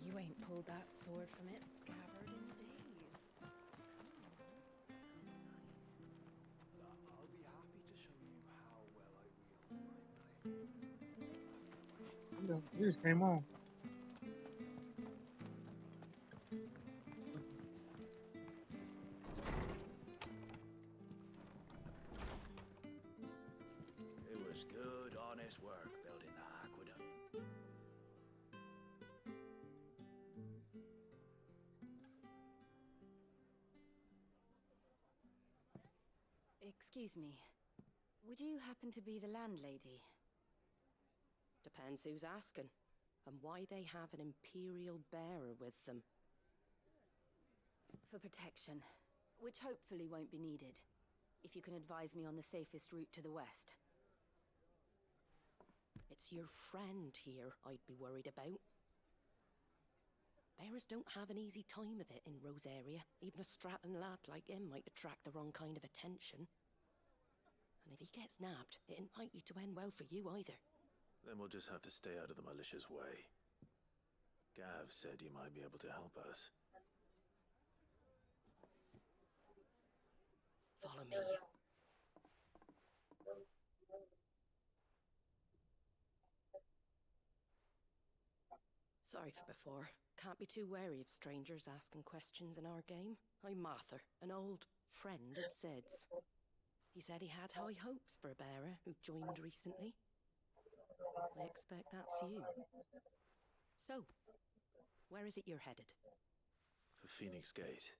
S15: You ain't pulled that sword from its scabbard in days.
S17: I'll be happy to show you how well I wield my blade.
S1: You just came on.
S2: It was good, honest work building the aqueduct.
S14: Excuse me. Would you happen to be the landlady?
S21: Depends who's asking, and why they have an Imperial bearer with them.
S14: For protection, which hopefully won't be needed. If you can advise me on the safest route to the west.
S21: It's your friend here I'd be worried about. Bearers don't have an easy time of it in Rosaria. Even a Stratton lad like him might attract the wrong kind of attention. And if he gets nabbed, it ain't likely to end well for you either.
S2: Then we'll just have to stay out of the malicious way. Gav said you might be able to help us.
S21: Follow me. Sorry for before. Can't be too wary of strangers asking questions in our game. I'm Martha, an old friend of Sid's. He said he had high hopes for a bearer who joined recently. I expect that's you. So, where is it you're headed?
S2: For Phoenix Gate.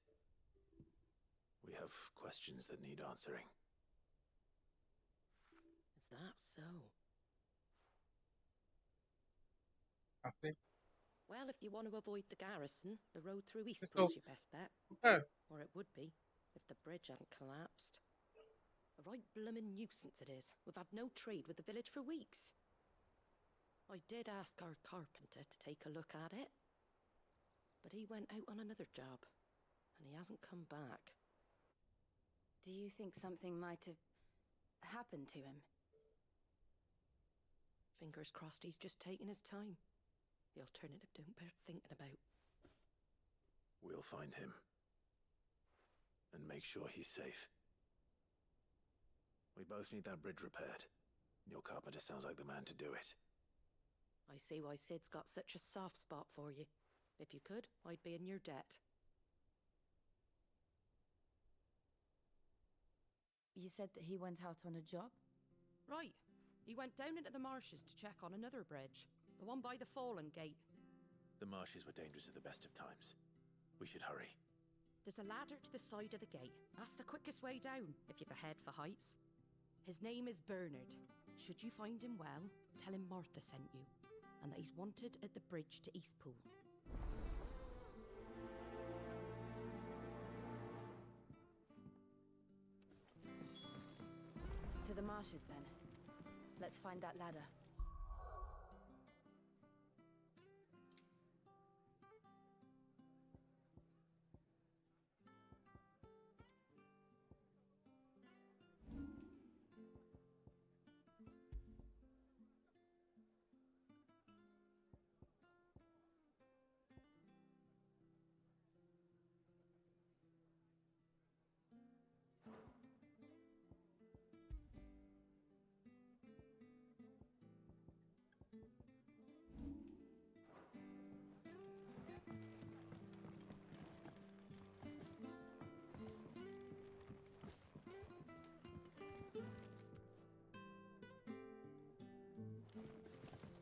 S2: We have questions that need answering.
S21: Is that so?
S1: I think.
S21: Well, if you want to avoid the garrison, the road through
S1: Let's
S21: Eastpool's
S1: go.
S21: your best bet.
S1: Okay.
S21: Or it would be, if the bridge hadn't collapsed. A right bloomin' nuisance it is. We've had no trade with the village for weeks. I did ask our carpenter to take a look at it. But he went out on another job, and he hasn't come back.
S14: Do you think something might have happened to him?
S21: Fingers crossed he's just taking his time. The alternative don't bear thinking about.
S2: We'll find him. And make sure he's safe. We both need that bridge repaired. Your carpenter sounds like the man to do it.
S21: I see why Sid's got such a soft spot for you. If you could, I'd be in your debt.
S14: You said that he went out on a job?
S21: Right. He went down into the marshes to check on another bridge. The one by the Fallen Gate.
S2: The marshes were dangerous at the best of times. We should hurry.
S21: There's a ladder to the side of the gate. That's the quickest way down, if you've a head for heights. His name is Bernard. Should you find him well, tell him Martha sent you, and that he's wanted at the bridge to Eastpool.
S14: To the marshes, then. Let's find that ladder.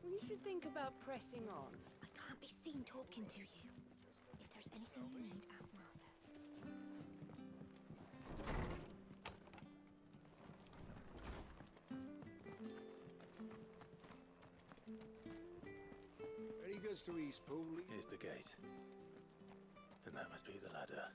S21: You should think about pressing on.
S5: I can't be seen talking to you. If there's anything you need, ask Martha.
S17: Where he goes to Eastpool.
S2: Here's the gate. And that must be the ladder.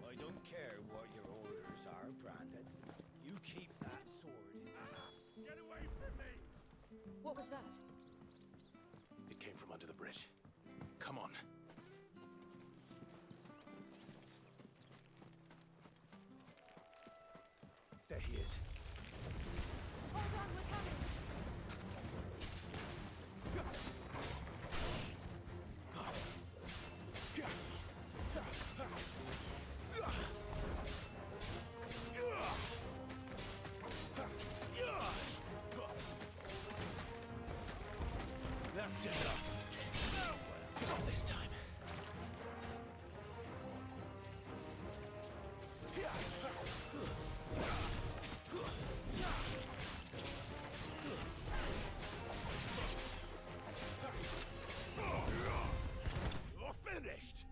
S17: I don't care what your orders are, Brandon. You keep that sword in your hand.
S4: Get away from me!
S21: What was that?
S2: It came from under the bridge. Come on. There he is.
S21: Hold on, we're coming!
S2: That's enough. Not this time.
S17: You're finished!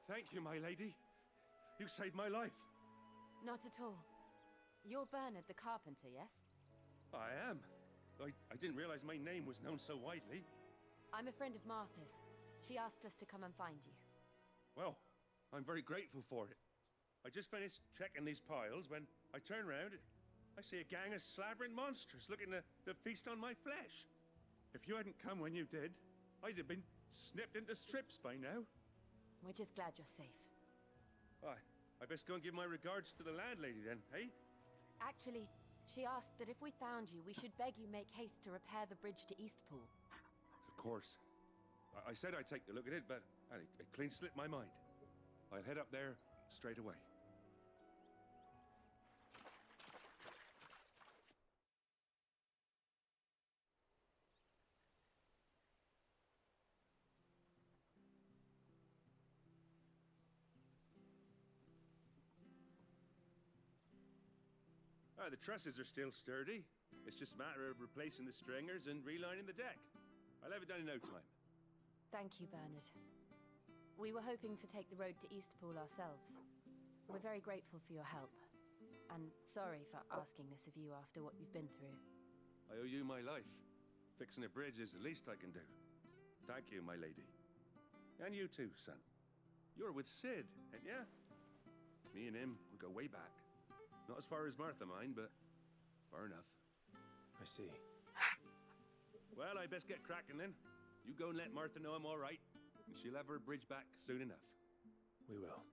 S4: Thank you, my lady. You saved my life.
S14: Not at all. You're Bernard the carpenter, yes?
S4: I am. I didn't realize my name was known so widely.
S14: I'm a friend of Martha's. She asked us to come and find you.
S4: Well, I'm very grateful for it. I just finished checking these piles when I turn around. I see a gang of slavering monsters looking to feast on my flesh. If you hadn't come when you did, I'd have been snipped into strips by now.
S14: We're just glad you're safe.
S4: I best go and give my regards to the landlady then, eh?
S14: Actually, she asked that if we found you, we should beg you make haste to repair the bridge to Eastpool.
S4: Of course. I said I'd take a look at it, but it clean slipped my mind. I'll head up there straight away. The trusses are still sturdy. It's just a matter of replacing the stringers and relining the deck. I'll have it done in no time.
S14: Thank you, Bernard. We were hoping to take the road to Eastpool ourselves. We're very grateful for your help. And sorry for asking this of you after what you've been through.
S7: I owe you my life. Fixing a bridge is the least I can do. Thank you, my lady. And you too, son. You're with Sid, ain't ya? Me and him, we go way back. Not as far as Martha, mind, but far enough.
S6: I see.
S7: Well, I best get cracking then. You go and let Martha know I'm all right, and she'll have her bridge back soon enough.
S6: We will.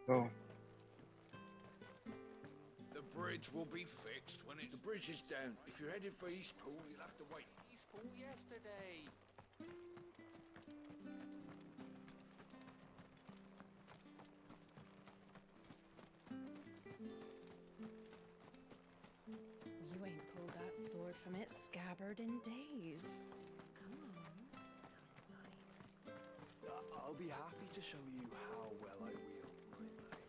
S1: Go.
S4: The bridge will be fixed when the bridge is down. If you're headed for Eastpool, you'll have to wait.
S6: Eastpool yesterday.
S21: You ain't pulled that sword from its scabbard in days. Come on, come inside.
S17: I'll be happy to show you how well I wield my blade.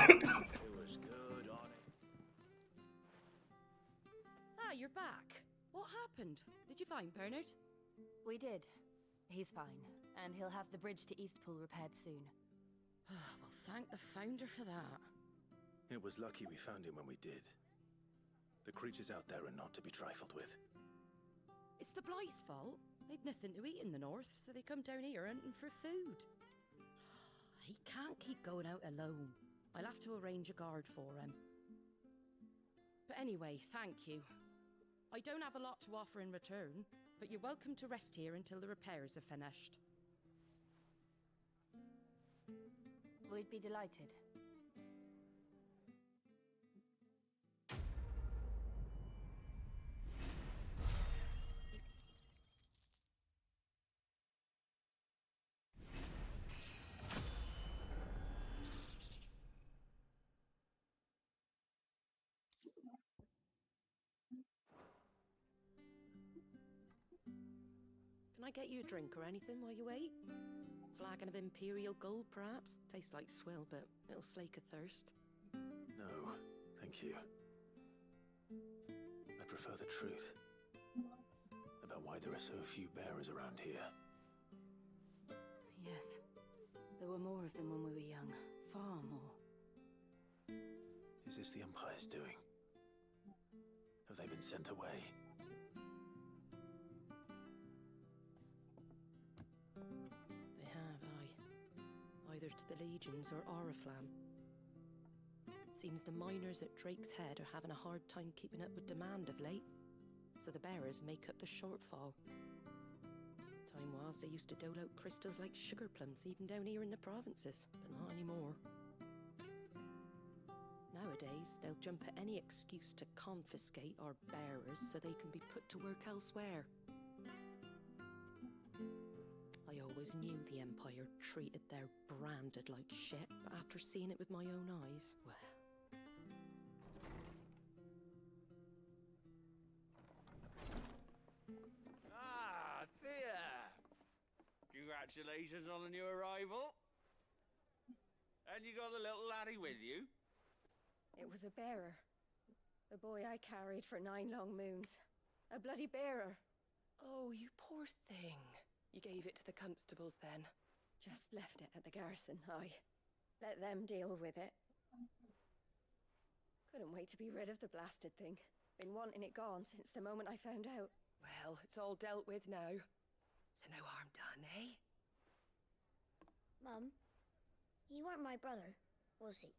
S2: It was good on it.
S21: Ah, you're back. What happened? Did you find Bernard?
S14: We did. He's fine, and he'll have the bridge to Eastpool repaired soon.
S21: Well, thank the Founder for that.
S2: It was lucky we found him when we did. The creatures out there are not to be trifled with.
S21: It's the Blight's fault. They'd nothing to eat in the north, so they come down here hunting for food. He can't keep going out alone. I'll have to arrange a guard for him. But anyway, thank you. I don't have a lot to offer in return, but you're welcome to rest here until the repairs are finished.
S14: We'd be delighted.
S21: Can I get you a drink or anything while you wait? Flagon of Imperial Gold, perhaps? Tastes like swill, but it'll slake a thirst.
S2: No, thank you. I prefer the truth. About why there are so few bearers around here.
S14: Yes. There were more of them when we were young. Far more.
S2: Is this the Empire's doing? Have they been sent away?
S21: They have, aye. Either either to the Legions or Oriflamme. Seems the miners at Drake's Head are having a hard time keeping up with demand of late, so the bearers make up the shortfall. Time was they used to dole out crystals like sugar plums even down here in the provinces, but not anymore. Nowadays, they'll jump at any excuse to confiscate our bearers so they can be put to work elsewhere. I always knew the Empire treated their branded like shit, but after seeing it with my own eyes, well...
S13: Ah, Thea! Congratulations on the new arrival. And you got the little laddie with you?
S22: It was a bearer. The boy I carried for 9 long moons. A bloody bearer.
S21: Oh, you poor thing. You gave it to the constables then?
S22: Just left it at the garrison, I let them deal with it. Couldn't wait to be rid of the blasted thing. Been wanting it gone since the moment I found out.
S21: Well, it's all dealt with now. So no harm done, eh?
S5: Mum, he weren't my brother, was he?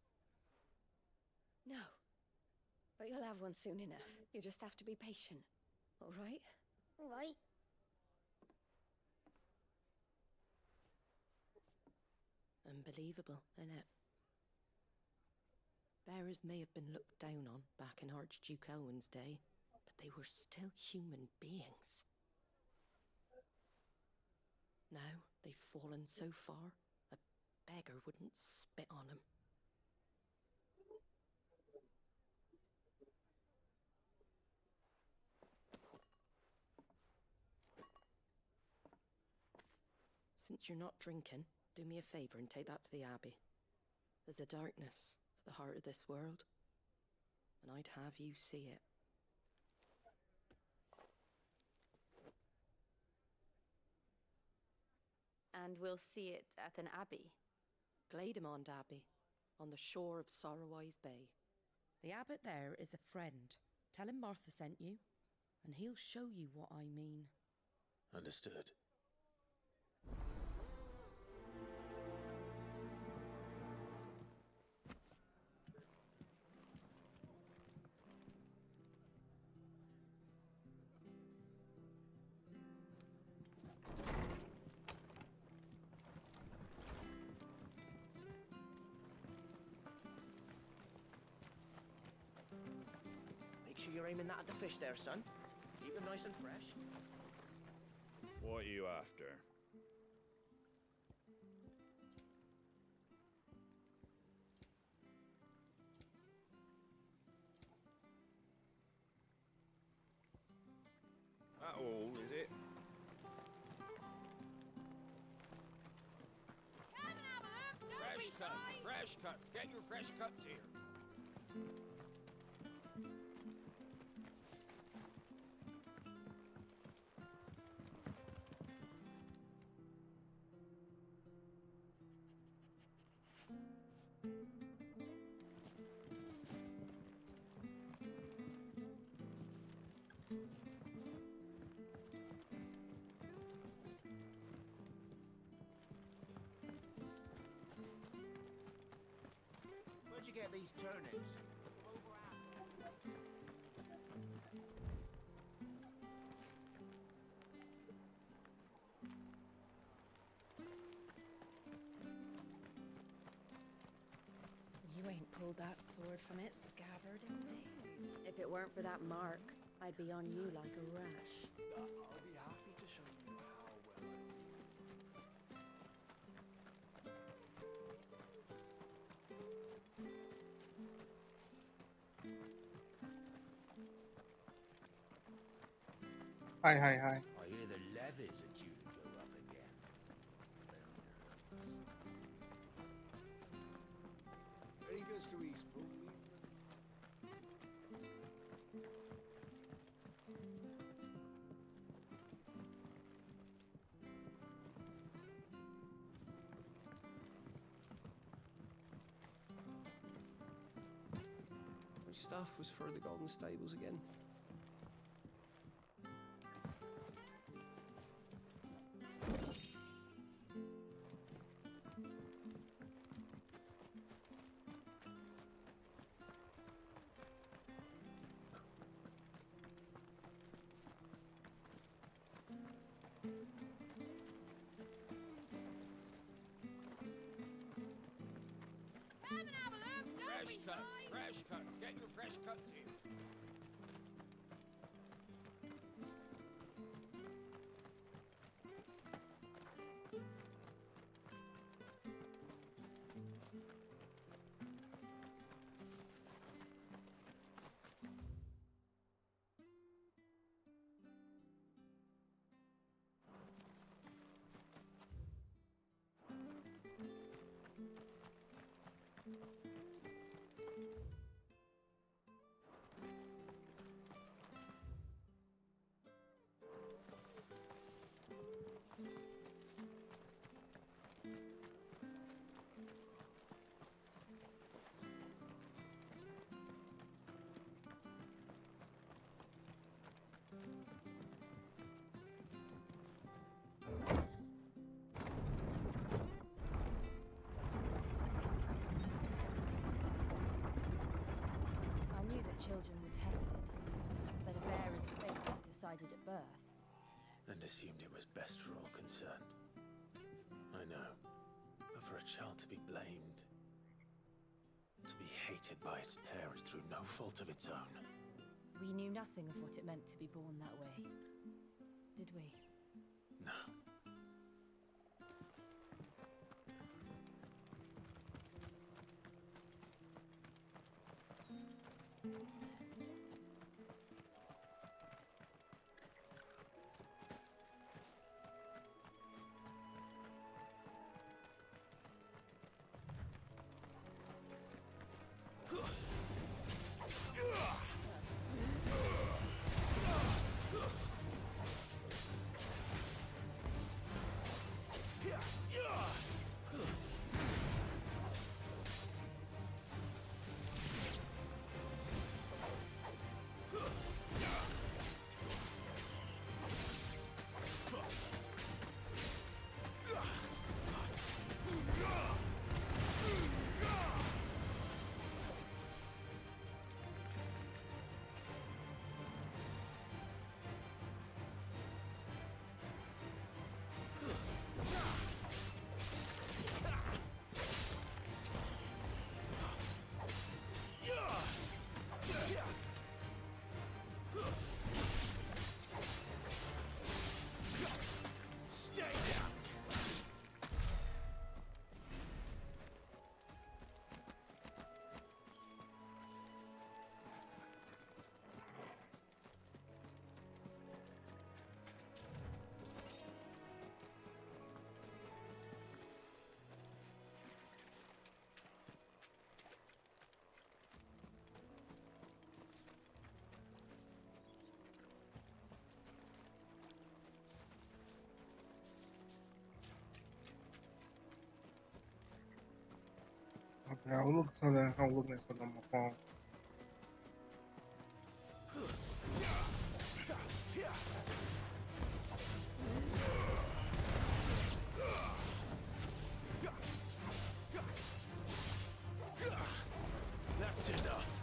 S22: No. But you'll have one soon enough. You just have to be patient. All right?
S5: All right.
S21: Unbelievable, innit? Bearers may have been looked down on back in Archduke Elwin's day, but they were still human beings. Now they've fallen so far, a beggar wouldn't spit on them. Since you're not drinking, do me a favour and take that to the Abbey. There's a darkness at the heart of this world, and I'd have you see it.
S14: And we'll see it at an abbey?
S21: Glademond Abbey, on the shore of Sorrowwise Bay. The abbot there is a friend. Tell him Martha sent you, and he'll show you what I mean.
S2: Understood.
S6: Make sure you're aiming that at the fish there, son. Keep them nice and fresh.
S4: What are you after? That all, is it? Fresh cuts, fresh cuts. Get your fresh cuts here.
S18: Where'd you get these turnips?
S21: You ain't pulled that sword from its scabbard in days.
S22: If it weren't for that mark, I'd be on you like a rash.
S18: I'll be happy to show you how well
S1: Hi.
S13: I hear the levies are due to go up again.
S18: Very good to Eastpool.
S6: Which stuff was for the Golden Stables again?
S13: Fresh cuts, fresh cuts. Get your fresh cuts here.
S14: I knew that children were tested, that a bearer's fate was decided at birth.
S2: And assumed it was best for all concerned. I know. But for a child to be blamed, to be hated by its parents through no fault of its own.
S14: We knew nothing of what it meant to be born that way, did we?
S2: No.
S1: Okay, I was looking at something. I'm looking at something on my phone.
S2: That's enough.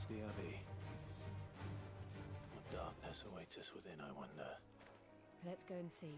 S2: reach the Abbey, what darkness awaits us within, I wonder.
S14: Let's go and see.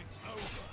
S19: It's over.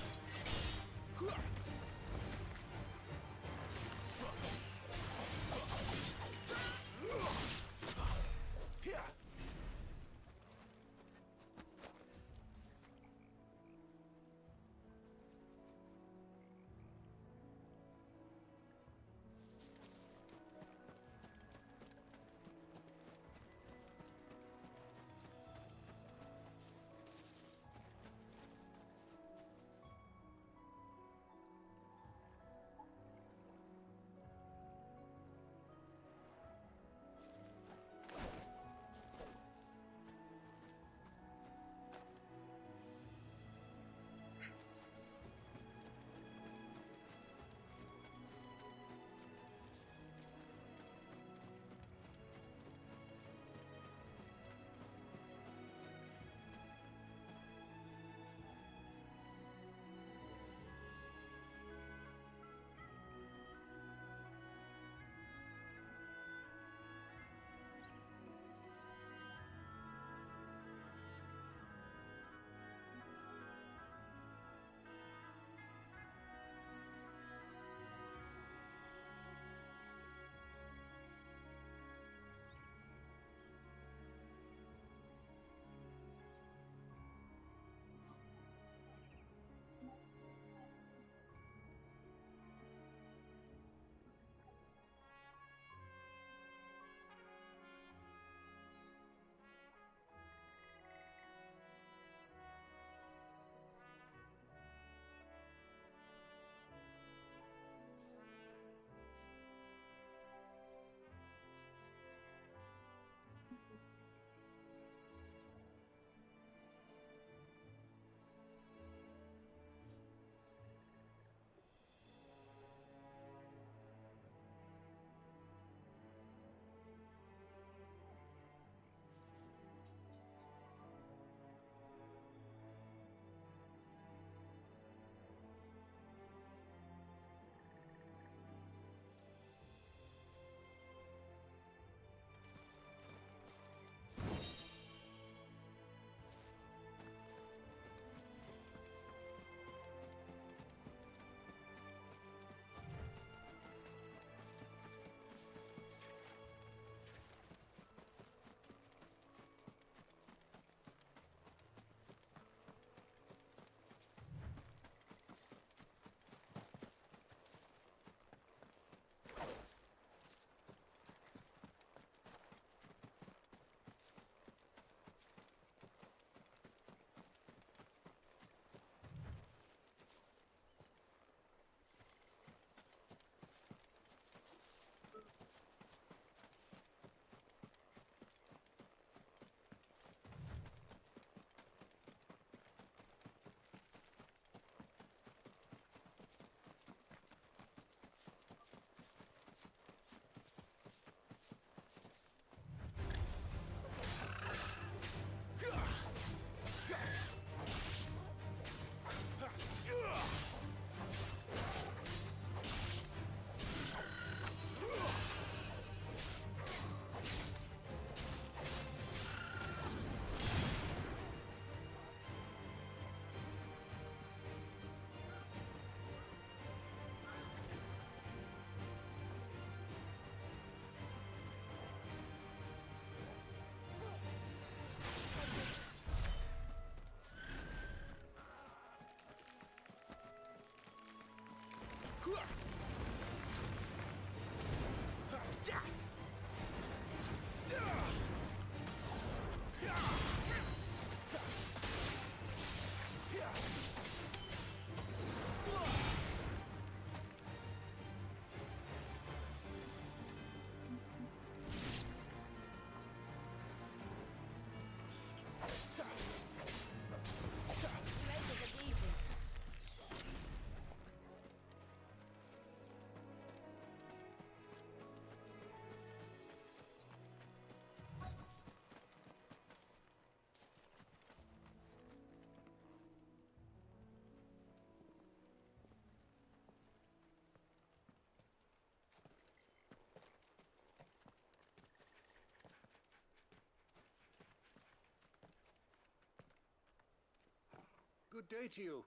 S3: Good day to you.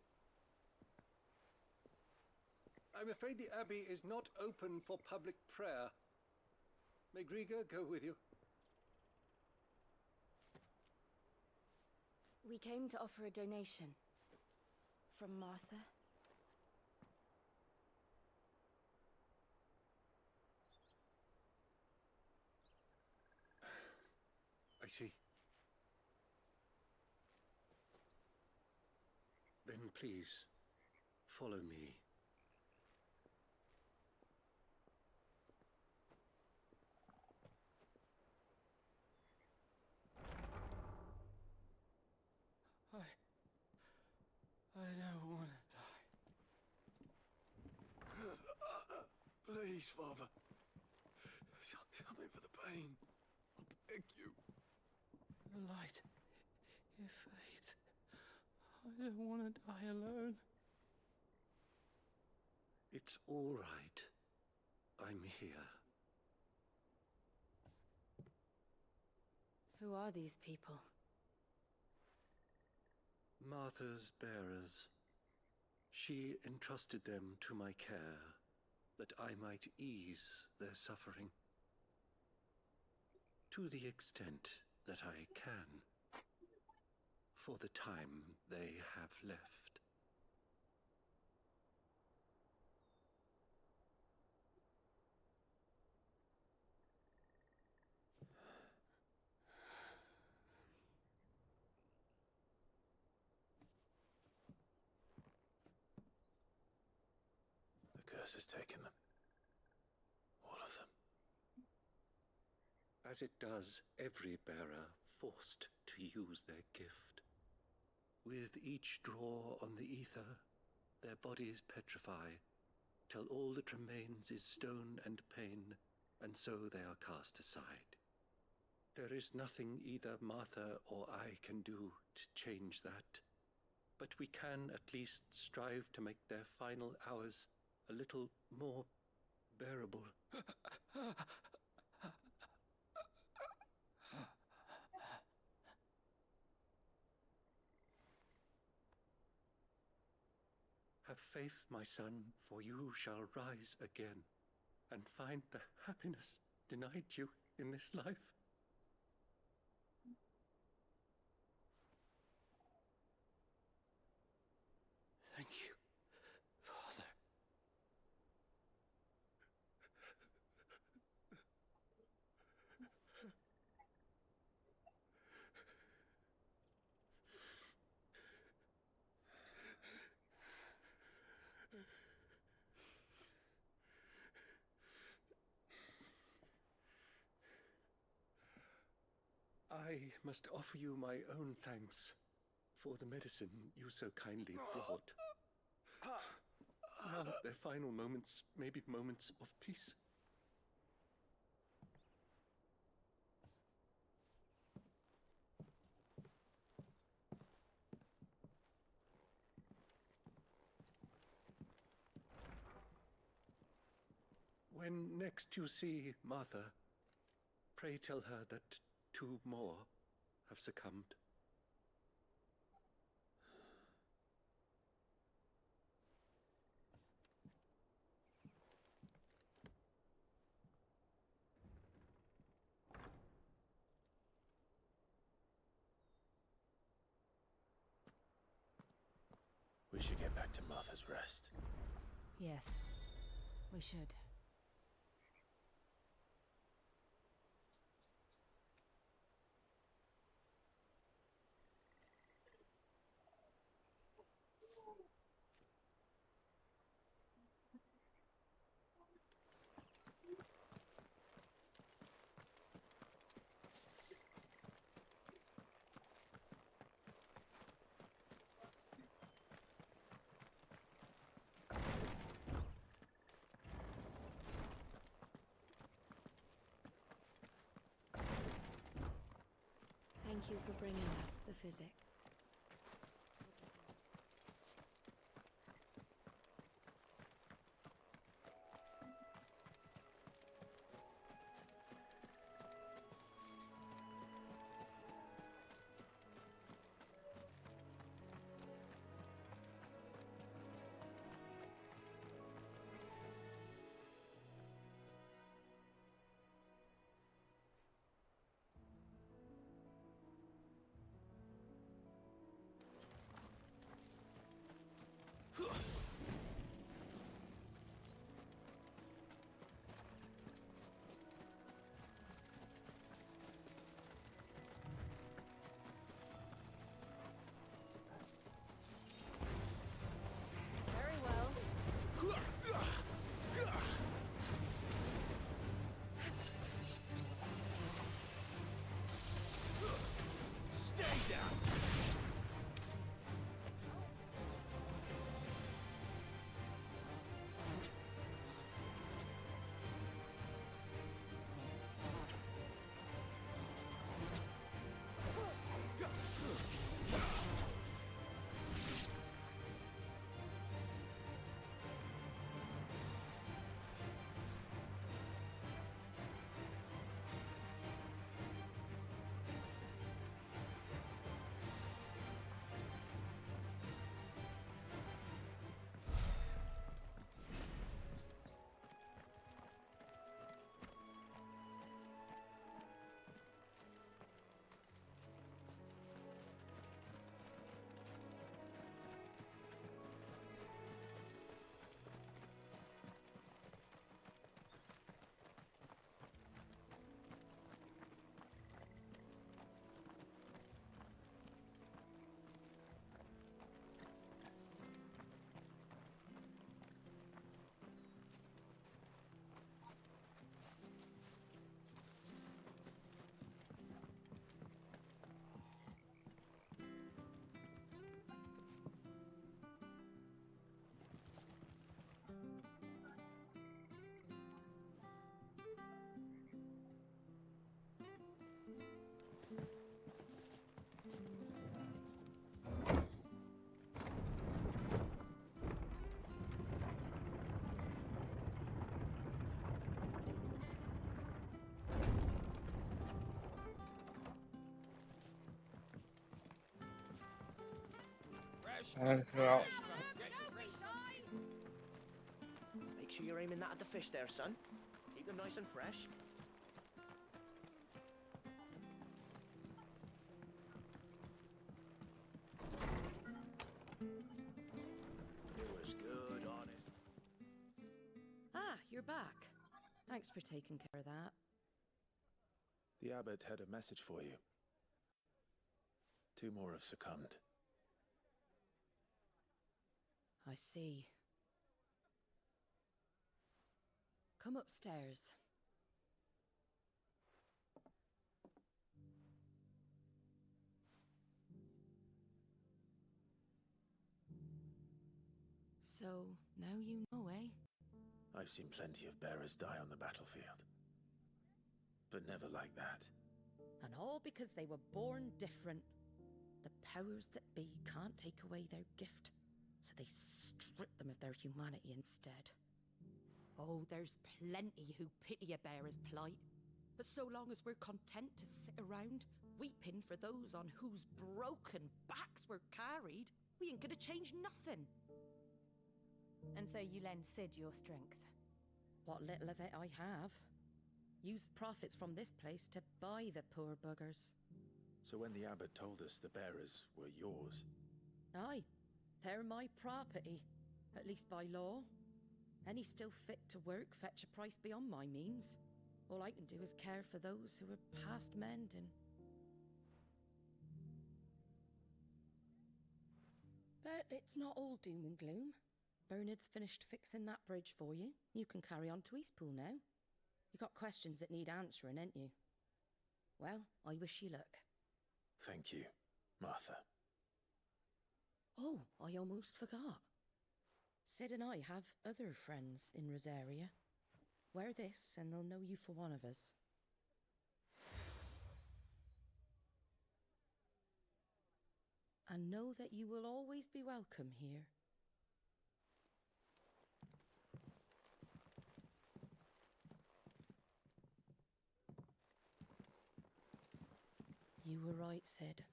S3: I'm afraid the Abbey is not open for public prayer. May Griga go with you?
S14: We came to offer a donation. From Martha.
S3: I see. Then please, follow me.
S13: I don't want to die. Please, Father. Something for the pain. I beg you. The light. It fades. I don't want to die alone.
S3: It's all right. I'm here.
S14: Who are these people?
S3: Martha's bearers. She entrusted them to my care, that I might ease their suffering. To the extent that I can, for the time they have left.
S2: The curse has taken them. All of them.
S3: As it does every bearer forced to use their gift. With each draw on the ether, their bodies petrify, till all that remains is stone and pain, and so they are cast aside. There is nothing either Martha or I can do to change that, but we can at least strive to make their final hours a little more bearable. Have faith, my son, for you shall rise again, and find the happiness denied you in this life.
S13: Thank you, Father.
S3: I must offer you my own thanks for the medicine you so kindly brought. Now their final moments may be moments of peace. When next you see Martha, pray tell her that 2 more have succumbed.
S2: We should get back to Martha's Rest.
S14: Yes, we should.
S22: Thank you for bringing us the physic.
S1: Out.
S11: Make sure you're aiming that at the fish there, son. Keep them nice and fresh.
S12: It was good, honest.
S21: Ah, you're back. Thanks for taking care of that.
S2: The abbot had a message for you. 2 more have succumbed.
S21: I see. Come upstairs. So, now you know, eh?
S2: I've seen plenty of bearers die on the battlefield. But never like that.
S21: And all because they were born different. The powers that be can't take away their gift, so they strip them of their humanity instead. Oh, there's plenty who pity a bearer's plight. But so long as we're content to sit around, weeping for those on whose broken backs we're carried, we ain't gonna change nothing.
S14: And so you lend Sid your strength?
S21: What little of it I have. Used profits from this place to buy the poor buggers.
S2: So when the abbot told us the bearers were yours...
S21: Aye, they're my property, at least by law. Any still fit to work fetch a price beyond my means. All I can do is care for those who are past mending. But it's not all doom and gloom. Bernard's finished fixing that bridge for you. You can carry on to Eastpool now. You got questions that need answering, ain't you? Well, I wish you luck.
S2: Thank you, Martha.
S21: Oh, I almost forgot. Sid and I have other friends in Rosaria. Wear this and they'll know you for one of us. And know that you will always be welcome here. You were right, Sid.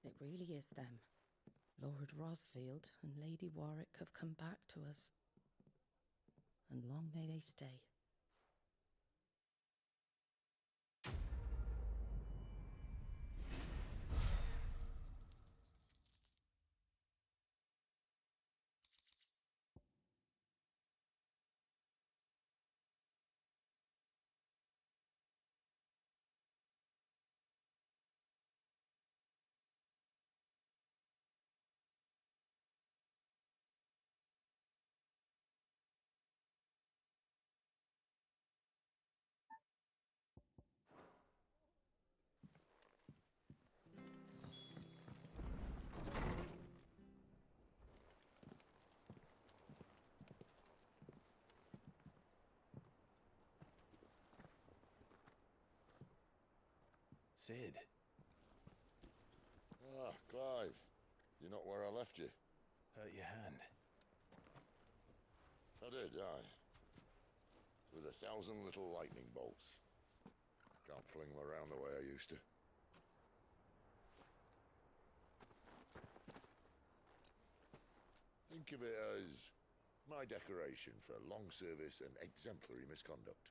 S21: It really is them. Lord Rosfield and Lady Warwick have come back to us. And long may they stay.
S2: Sid.
S16: Ah, Clive. You're not where I left you.
S2: Hurt your hand.
S16: I did, aye. With 1,000 little lightning bolts. Can't fling them around the way I used to. Think of it as my decoration for long service and exemplary misconduct.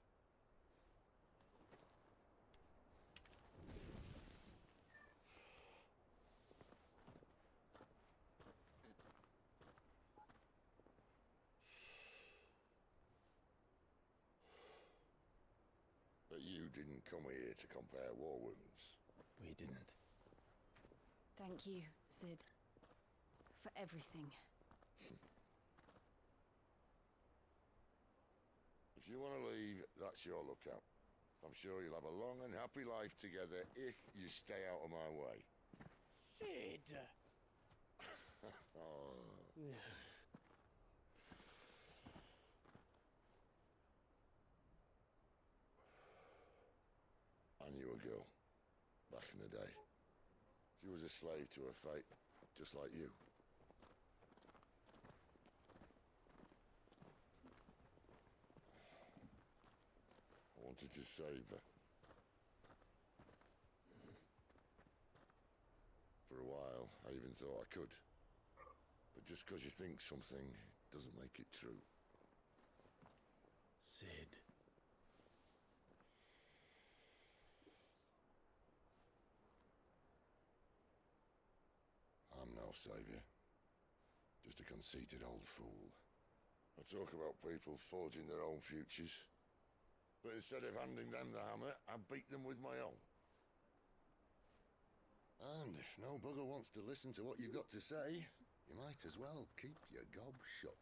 S16: But you didn't come here to compare war wounds.
S2: We didn't.
S14: Thank you, Sid. For everything.
S16: If you want to leave, that's your lookout. I'm sure you'll have a long and happy life together if you stay out of my way.
S11: Sid!
S16: Oh. I knew a girl, back in the day. She was a slave to her fate, just like you. I wanted to save her. For a while, I even thought I could. just because you think something doesn't make it true.
S2: Sid.
S16: I'm no savior. Just a conceited old fool. I talk about people forging their own futures. But instead of handing them the hammer, I beat them with my own. And if no bugger wants to listen to what you've got to say, you might as well keep your gob shut.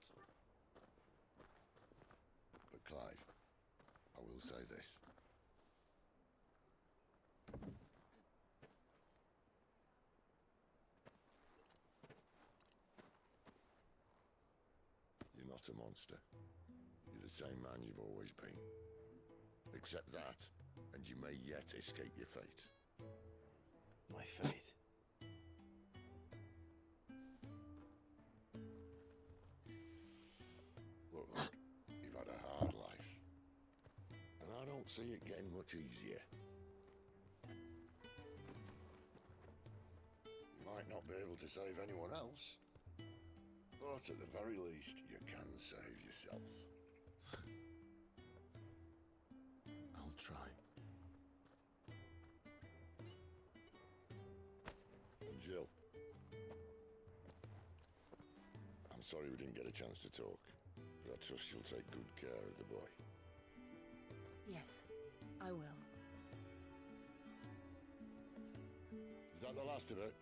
S16: But Clive, I will say this. You're not a monster. You're the same man you've always been. Accept that, and you may yet escape your fate.
S2: My fate?
S16: Look, you've had a hard life. And I don't see it getting much easier. You might not be able to save anyone else, but at the very least, you can save yourself.
S2: I'll try.
S16: And Jill. I'm sorry we didn't get a chance to talk, but I trust you'll take good care of the boy.
S14: Yes, I will.
S16: Is that the last of it?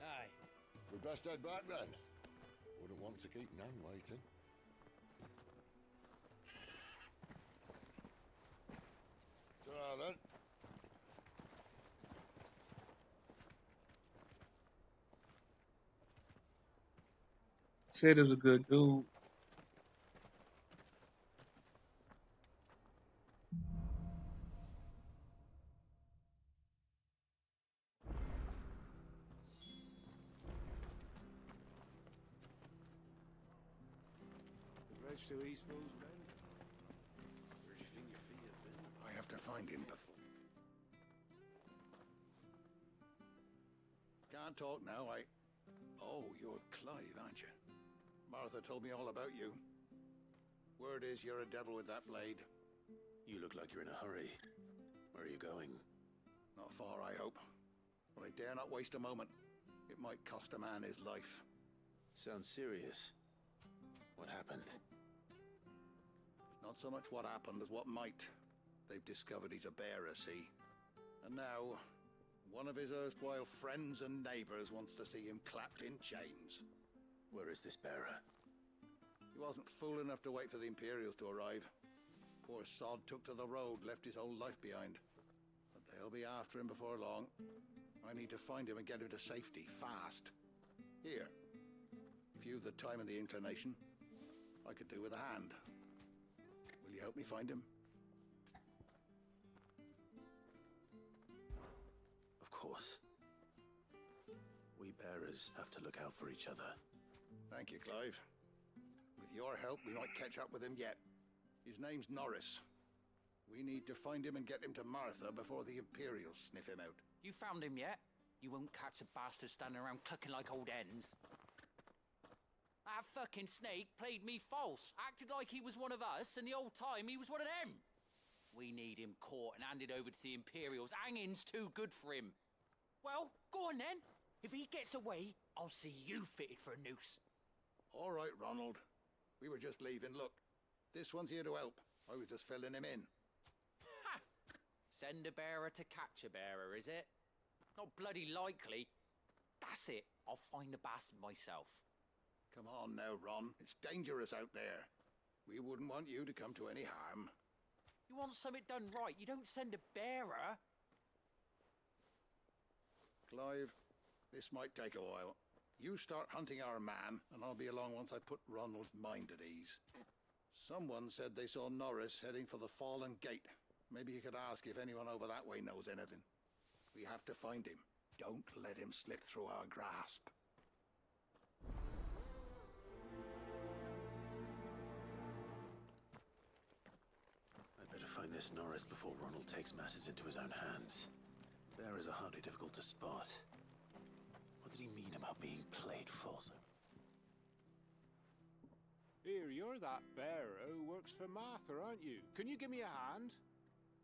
S6: Aye.
S16: We best head back then. Wouldn't want to keep Nan waiting. Ta-ra then.
S1: Sid is a good dude.
S17: The bridge to East Bulls Bend?
S3: Where do you think your feet have been?
S16: I have to find him before.
S8: Can't talk now, Oh, you're Clive, aren't you? Martha told me all about you. Word is you're a devil with that blade.
S2: You look like you're in a hurry. Where are you going?
S8: Not far, I hope. But I dare not waste a moment. It might cost a man his life.
S2: Sounds serious. What happened?
S8: It's not so much what happened as what might. They've discovered he's a bearer, see? And now, one of his erstwhile friends and neighbors wants to see him clapped in chains.
S2: Where is this bearer?
S8: He wasn't fool enough to wait for the Imperials to arrive. Poor sod took to the road, left his whole life behind. But they'll be after him before long. I need to find him and get him to safety, fast. Here, if you've the time and the inclination, I could do with a hand. Will you help me find him?
S2: Of course. We bearers have to look out for each other.
S8: Thank you, Clive. With your help, we might catch up with him yet. His name's Norris. We need to find him and get him to Martha before the Imperials sniff him out.
S10: You found him yet? You won't catch a bastard standing around clucking like old hens. That fucking snake played me false, acted like he was one of us, and the whole time he was one of them. We need him caught and handed over to the Imperials. Hanging's too good for him. Well, go on then. If he gets away, I'll see you fitted for a noose.
S8: All right, Ronald. We were just leaving. Look, this one's here to help. I was just filling him in.
S10: Ha! Send a bearer to catch a bearer, is it? Not bloody likely. That's it. I'll find the bastard myself.
S8: Come on now, Ron. It's dangerous out there. We wouldn't want you to come to any harm.
S10: You want something done right, you don't send a bearer.
S8: Clive, this might take a while. You start hunting our man, and I'll be along once I put Ronald's mind at ease. Someone said they saw Norris heading for the Fallen Gate. Maybe you could ask if anyone over that way knows anything. We have to find him. Don't let him slip through our grasp.
S2: I'd better find this Norris before Ronald takes matters into his own hands. Bearers are hardly difficult to spot. What did he mean about being played false?
S9: you're that bearer who works for Martha, aren't you? Can you give me a hand?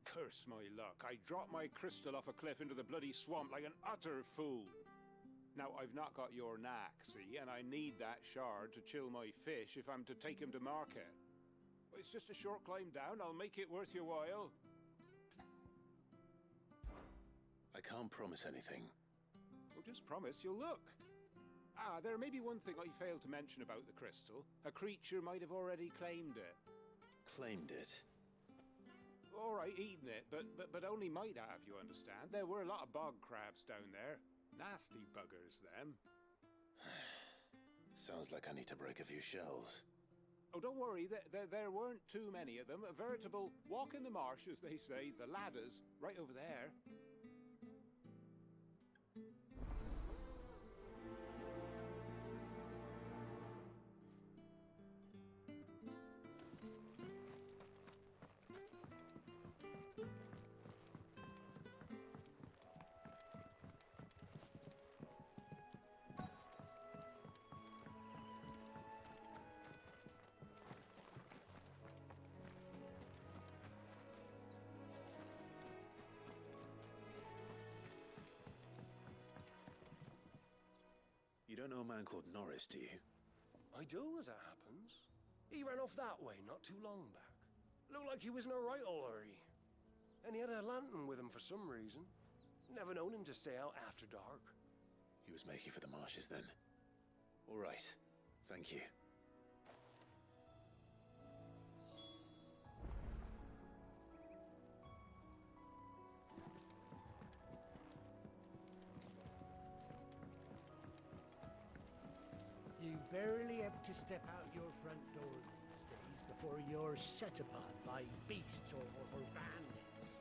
S9: Curse my luck, I dropped my crystal off a cliff into the bloody swamp like an utter fool. Now, I've not got your knack, see, and I need that shard to chill my fish if I'm to take him to market. It's just a short climb down, I'll make it worth your while.
S2: I can't promise anything.
S9: Well, just promise you'll look. Ah, there may be one thing I failed to mention about the crystal. A creature might have already claimed it.
S2: Claimed it?
S9: All right, eaten it, but only might have, you understand. There were a lot of bog crabs down there. Nasty buggers, them.
S2: Sounds like I need to break a few shells.
S9: Oh, don't worry, there weren't too many of them. A veritable walk in the marsh, as they say, the ladders, right over there.
S2: You don't know a man called Norris, do you?
S20: I do, as it happens. He ran off that way not too long back. Looked like he was in a right old hurry. And he had a lantern with him for some reason. Never known him to stay out after dark.
S2: He was making for the marshes then. All right. Thank you.
S18: You barely have to step out your front door these days before you're set upon by beasts or bandits.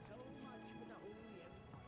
S18: So much for the Holy Empire.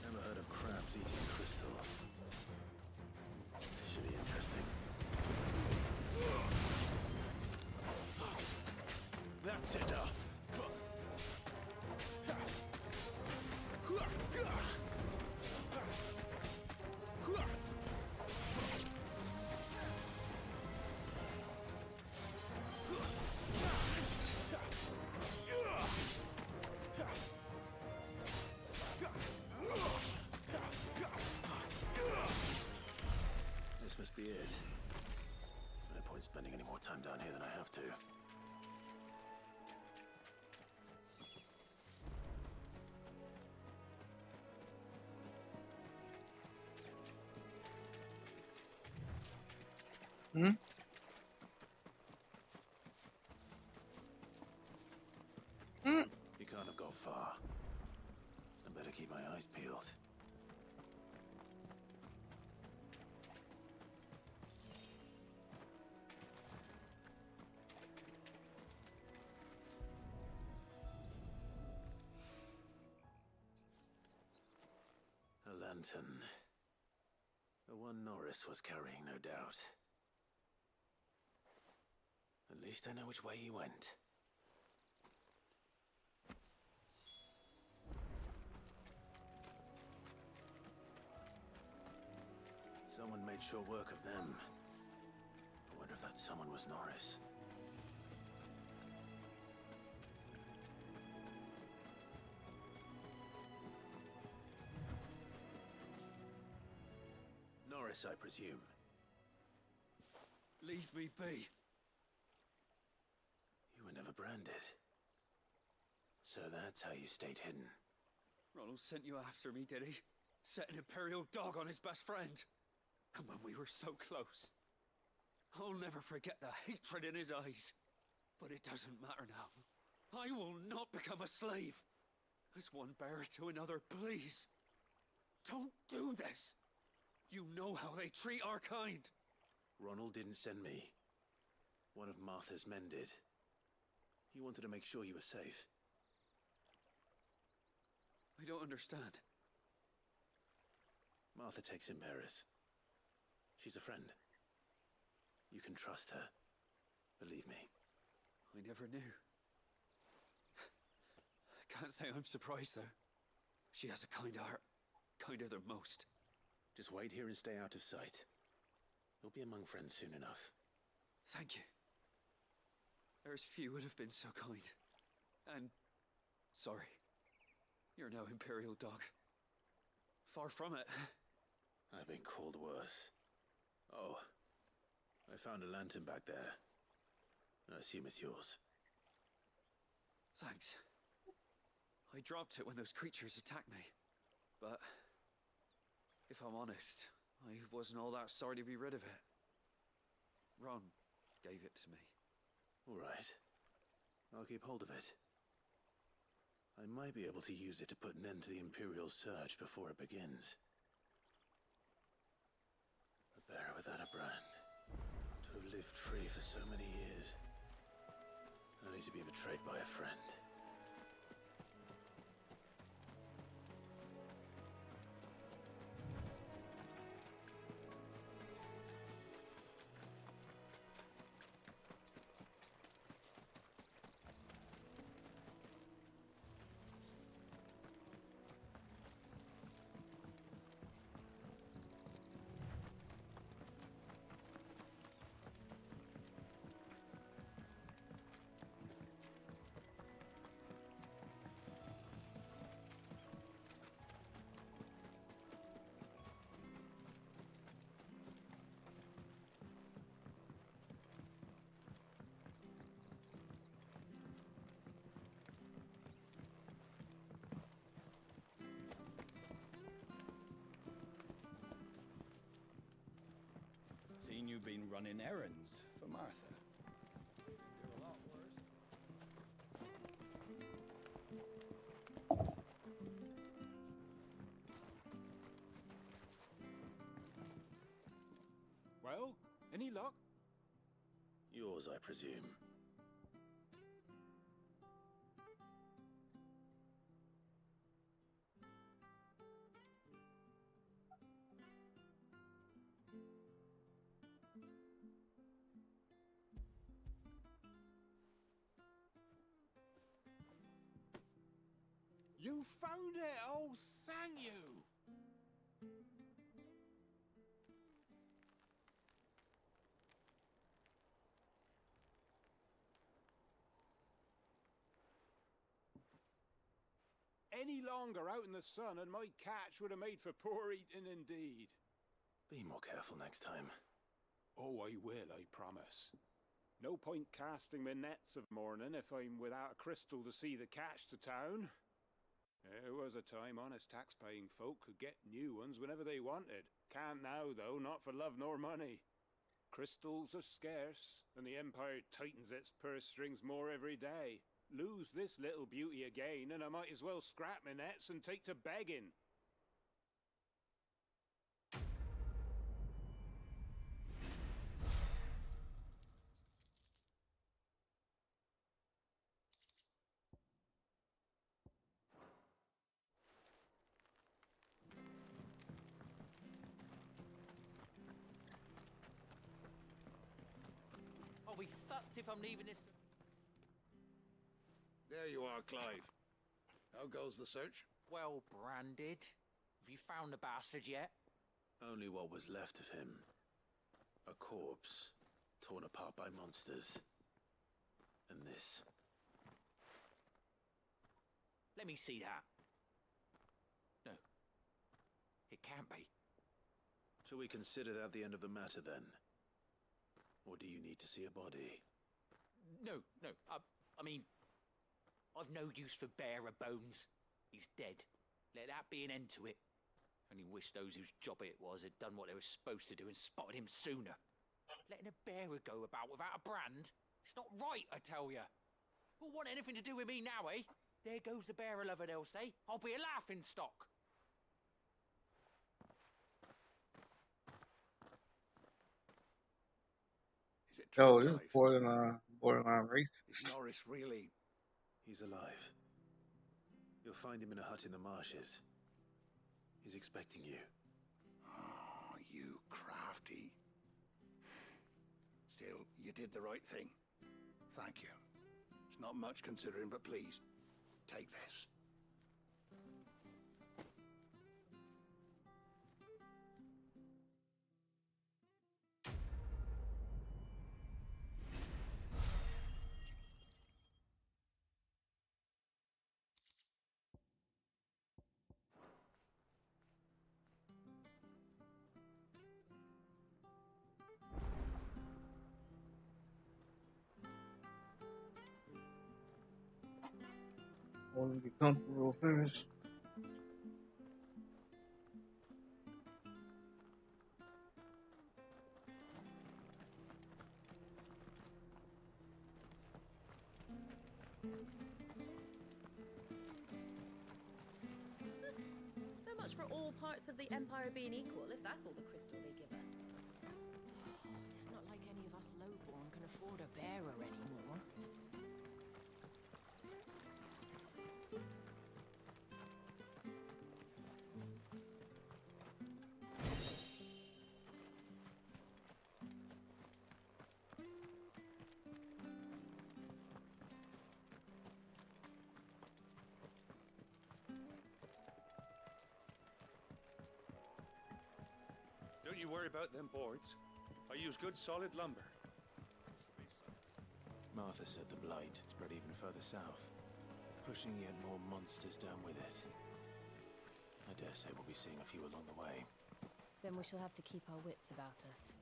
S2: Never heard of crabs eating crystal. This should be interesting. That's enough. This must be it. No point spending any more time down here than I have to.
S1: Hmm?
S2: You can't can't have gone far. I better keep my eyes peeled. A lantern. The one Norris was carrying, no doubt. At least I know which way he went. Someone made sure work of them. I wonder if that someone was Norris. Norris, I presume.
S13: Leave me be.
S2: You were never branded. So that's how you stayed hidden.
S13: Ronald sent you after me, did he? Set an Imperial dog on his best friend. And when we were so close. I'll never forget the hatred in his eyes. But it doesn't matter now. I will not become a slave. As one bearer to another, please. Don't do this. You know how they treat our kind.
S2: Ronald didn't send me. One of Martha's men did. He wanted to make sure you were safe.
S13: I don't understand.
S2: Martha takes in bearers. She's a friend. You can trust her. Believe me.
S13: I never knew. I can't say I'm surprised, though. She has a kind heart. Kinder than most.
S2: Just wait here and stay out of sight. You'll be among friends soon enough.
S13: Thank you. There's few would have been so kind. And sorry. You're no Imperial dog. Far from it.
S2: I've been called worse. Oh, I found a lantern back there. I assume it's yours.
S13: Thanks. I dropped it when those creatures attacked me. But if I'm honest, I wasn't all that sorry to be rid of it. Ron gave it to me.
S2: All right. I'll keep hold of it. I might be able to use it to put an end to the Imperial surge before it begins. A bearer without a brand. To have lived free for so many years. Only to be betrayed by a friend.
S17: Seen you've been running errands for Martha. Can do a lot worse.
S9: Well, any luck?
S2: Yours, I presume.
S9: You found it! Oh, thank you! Any longer out in the sun and my catch would have made for poor eating indeed.
S2: Be more careful next time.
S9: Oh, I will, I promise. No point casting my nets of morning if I'm without a crystal to see the catch to town. There was a time honest tax-paying folk could get new ones whenever they wanted. Can't now, though, not for love nor money. Crystals are scarce, and the Empire tightens its purse strings more every day. lose this little beauty again, and I might as well scrap my nets and take to begging.
S10: I'll be fucked if I'm leaving this.
S8: There you are, Clive. How goes the search?
S10: Well branded. Have you found the bastard yet?
S2: Only what was left of him. A corpse, torn apart by monsters. And this.
S10: Let me see that. No. It can't be.
S2: Shall we consider that the end of the matter, then? Or do you need to see a body?
S10: No. I mean, I've no use for bearer bones. He's dead. Let that be an end to it. Only wish those whose job it was had done what they were supposed to do and spotted him sooner. Letting a bearer go about without a brand? It's not right, I tell you. Who'll want anything to do with me now, eh? There goes the bearer lover, they'll say. I'll be a laughing stock.
S8: Is it true,
S1: Yo, this is
S8: Clive?
S1: borderline racist.
S8: Is Norris really...
S2: He's alive. You'll find him in a hut in the marshes. He's expecting you.
S8: Oh, you crafty. Still, you did the right thing. Thank you. It's not much considering, but please, take this.
S1: I want to be comfortable first.
S21: So much for all parts of the Empire being equal, if that's all the crystal they give us.
S14: It's not like any of us lowborn can afford a bearer anymore.
S3: Don't you worry about them boards. I use good solid lumber.
S2: Martha said the blight had spread even further south, pushing yet more monsters down with it. I dare say we'll be seeing a few along the way.
S14: Then we shall have to keep our wits about us.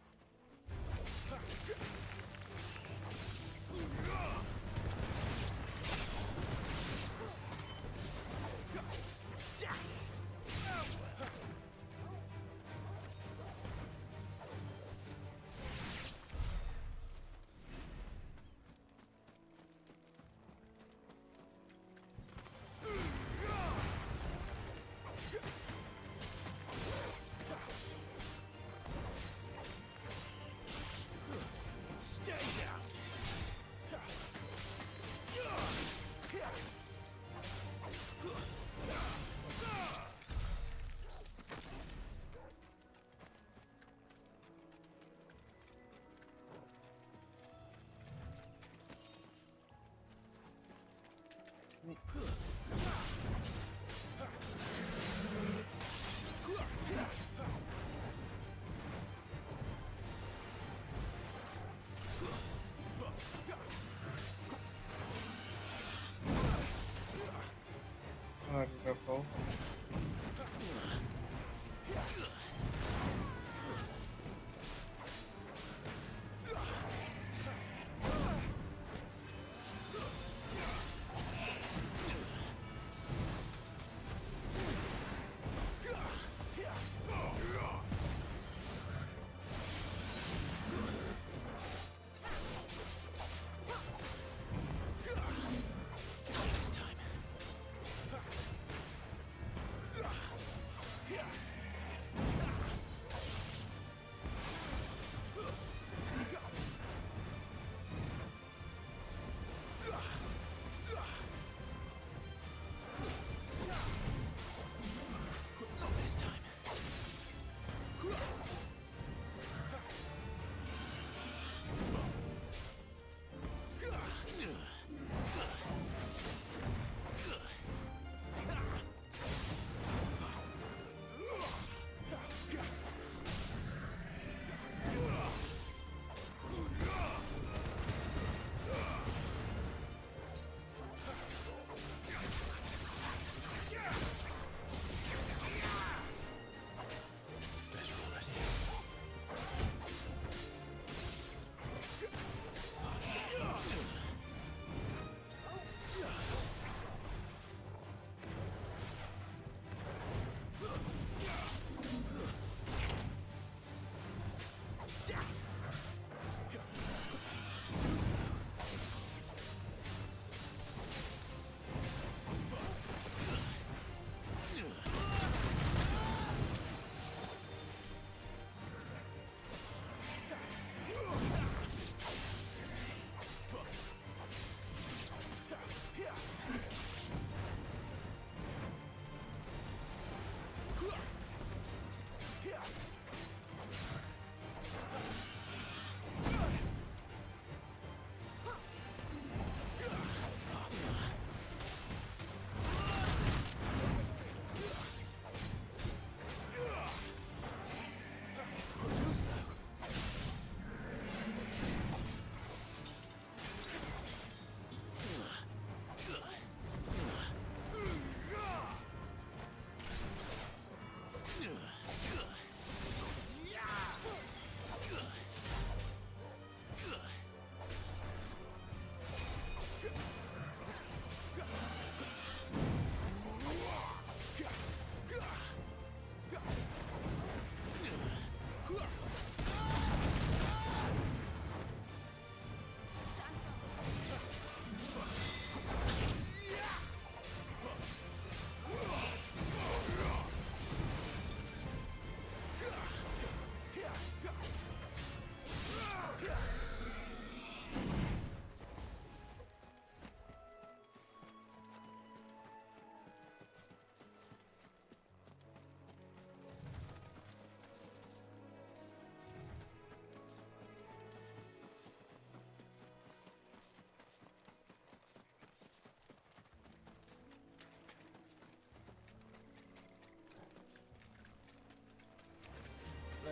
S1: Alright, careful.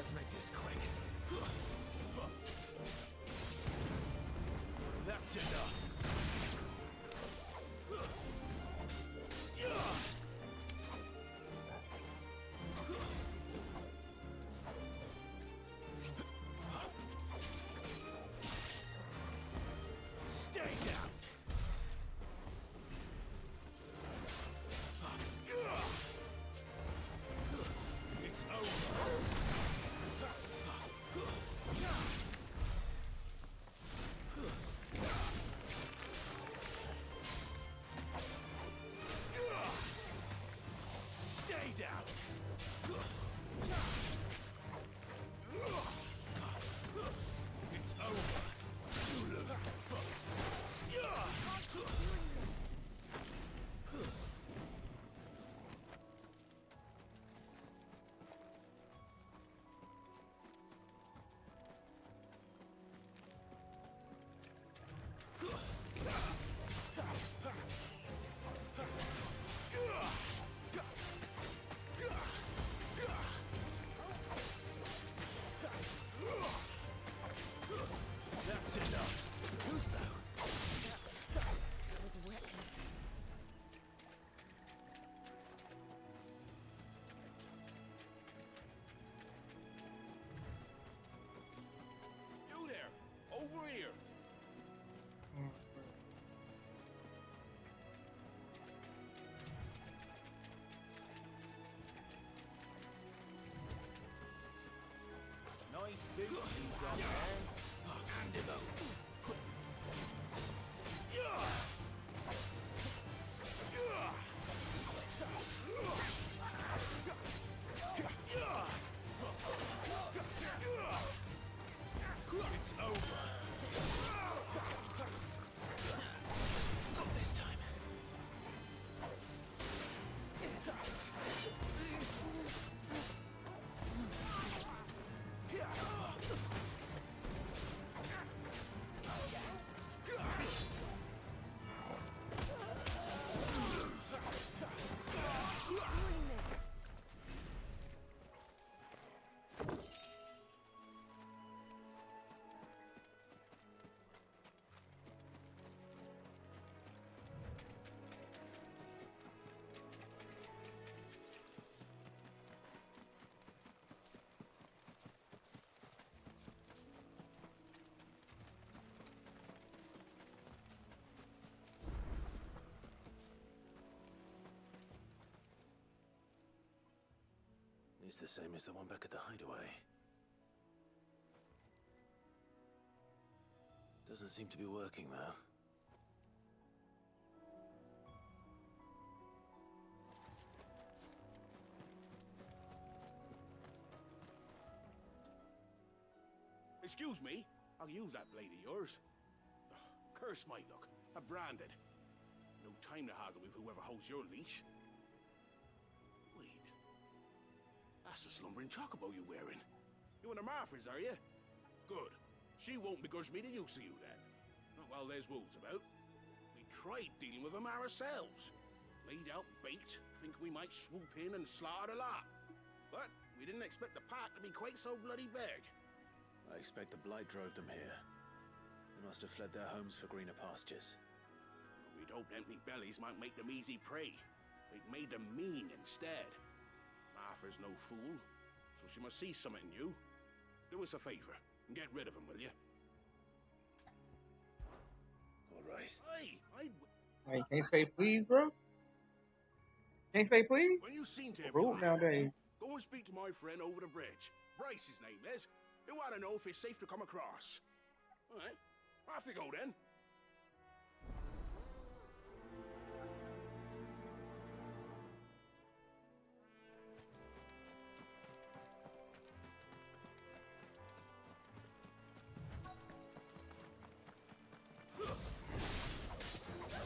S2: Let's make this quick. That's enough. Stay down. It's over. Stay down. It's over. That's enough. Who's that?
S21: That was reckless.
S4: You there! Over here!
S2: Nice big you got there. Hand him over.
S4: It's over.
S2: Not this time. It's the same as the one back at the hideaway. Doesn't seem to be working, though.
S9: Excuse me, I'll use that blade of yours. Ugh, curse my luck. I'm branded. No time to haggle with whoever holds your leash. Wait. That's the slumbering chocobo you're wearing. You one of Martha's, are you? Good. She won't begrudge me the use of you, then. Not while there's wolves about. We tried dealing with them ourselves. Laid out bait, think we might swoop in and slaughter the lot. But we didn't expect the pack to be quite so bloody big.
S2: I expect the blight drove them here. They must have fled their homes for greener pastures.
S9: We'd hoped empty bellies might make them easy prey. We'd made them mean instead. Martha's no fool, so she must see something in you. Do us a favor and get rid of them, will you?
S2: All right.
S9: Hey,
S1: Hey, can't say please, bro. Can't say please.
S9: When you seen to
S1: Rude nowadays.
S9: go and speak to my friend over the bridge. Bryce, his name is. He'll want to know if it's safe to come across. All right, off you go then.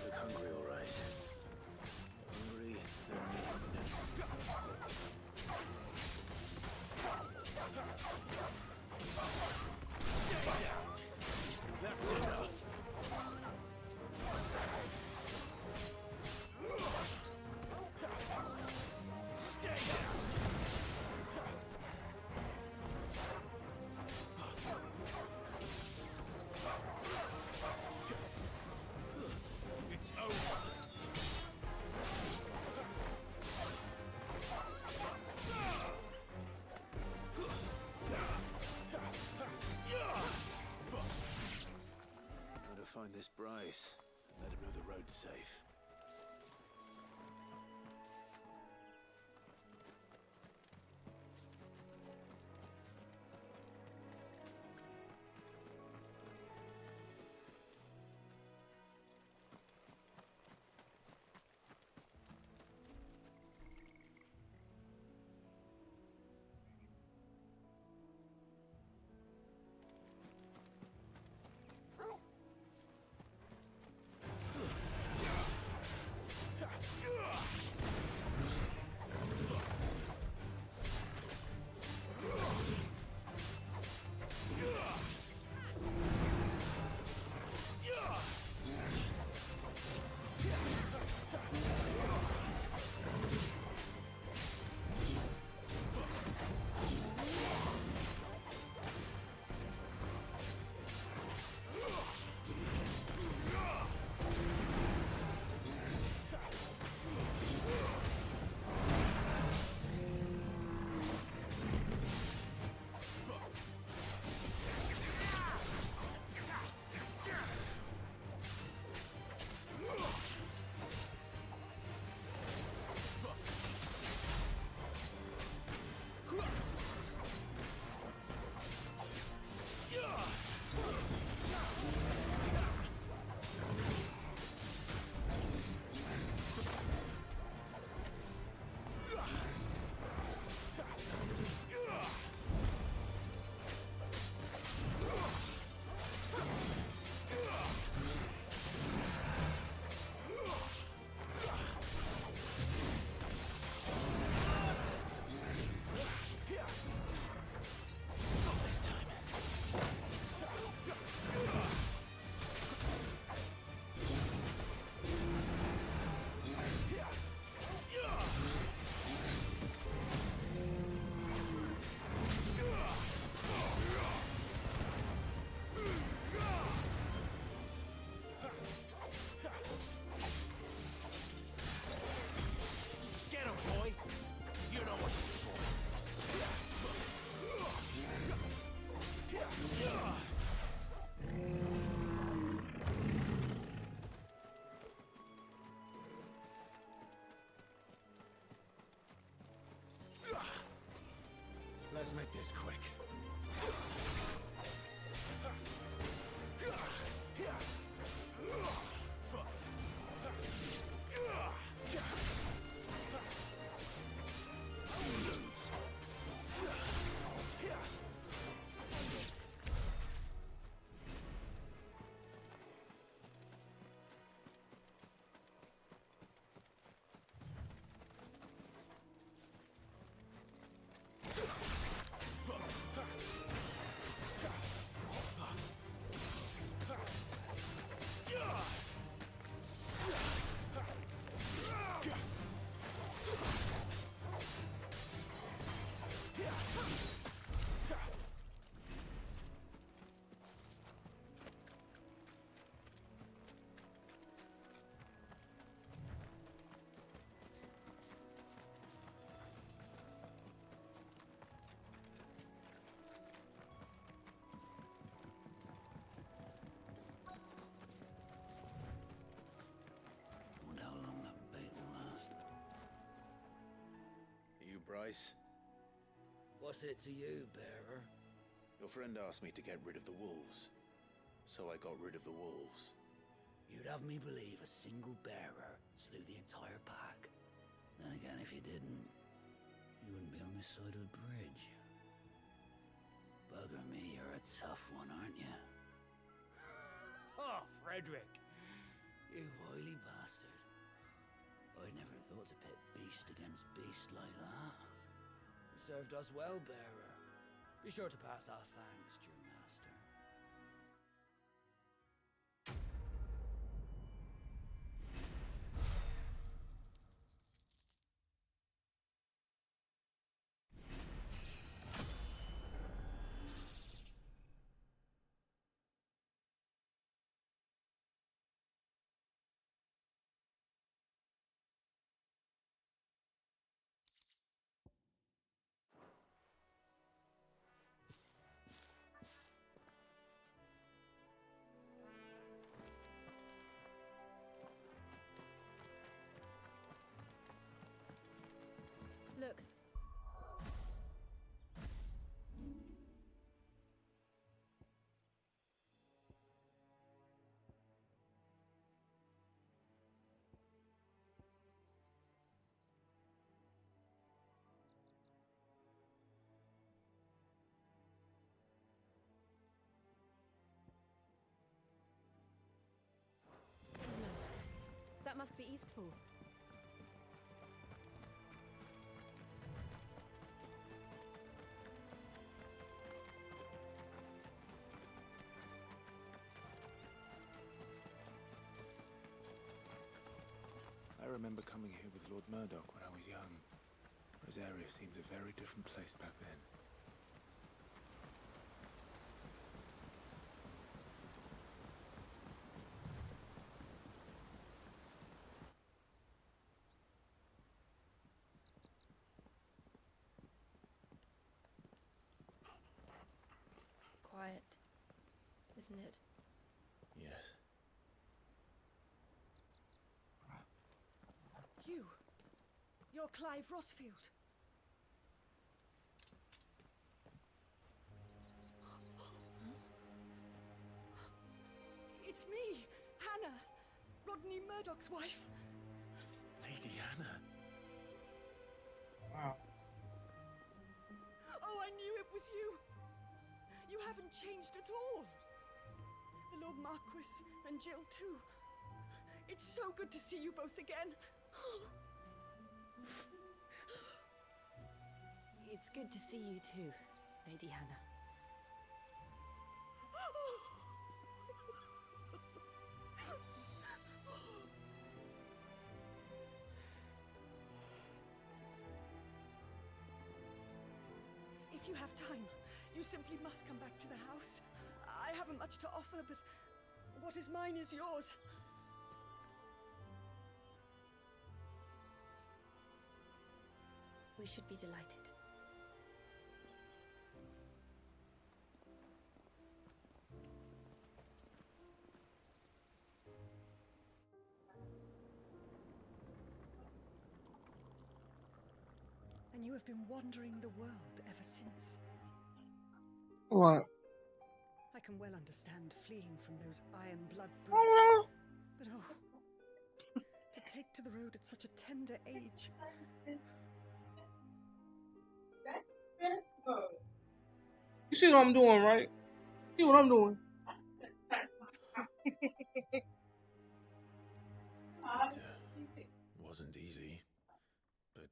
S2: Look hungry, all right. Hungry and mean. That's enough. safe.
S10: Let's make this quick.
S7: Wonder how long that bait will last.
S2: You, Bryce?
S7: What's it to you, bearer?
S2: Your friend asked me to get rid of the wolves. So I got rid of the wolves.
S7: You'd have me believe a single bearer slew the entire pack. Then again, if you didn't, you wouldn't be on this side of the bridge. Bugger me, you're a tough one, aren't you?
S11: Oh, Frederick!
S7: You wily bastard. I never thought to pit beast against beast like that. You served us well, bearer. Be sure to pass our thanks to your master.
S22: Look. Goodness. That must be Eastpool.
S2: I remember coming here with Lord Murdoch when I was young. Rosaria seemed a very different place back then.
S22: Quiet, isn't it?
S2: Yes.
S22: You're Clive Rossfield. It's me, Hannah, Rodney Murdoch's wife.
S2: Lady Hannah.
S1: Wow.
S22: Oh, I knew it was you. You haven't changed at all. The Lord Marquis and Jill too. It's so good to see you both again. It's good to see you too, Lady Hannah. If you have time, you simply must come back to the house. I haven't much to offer, but what is mine is yours. We should be delighted. And you have been wandering the world ever since.
S1: What?
S22: I can well understand fleeing from those iron blood brutes. But oh, to take to the road at such a tender age.
S1: You see what I'm doing, right? See what I'm doing?
S2: It wasn't easy, but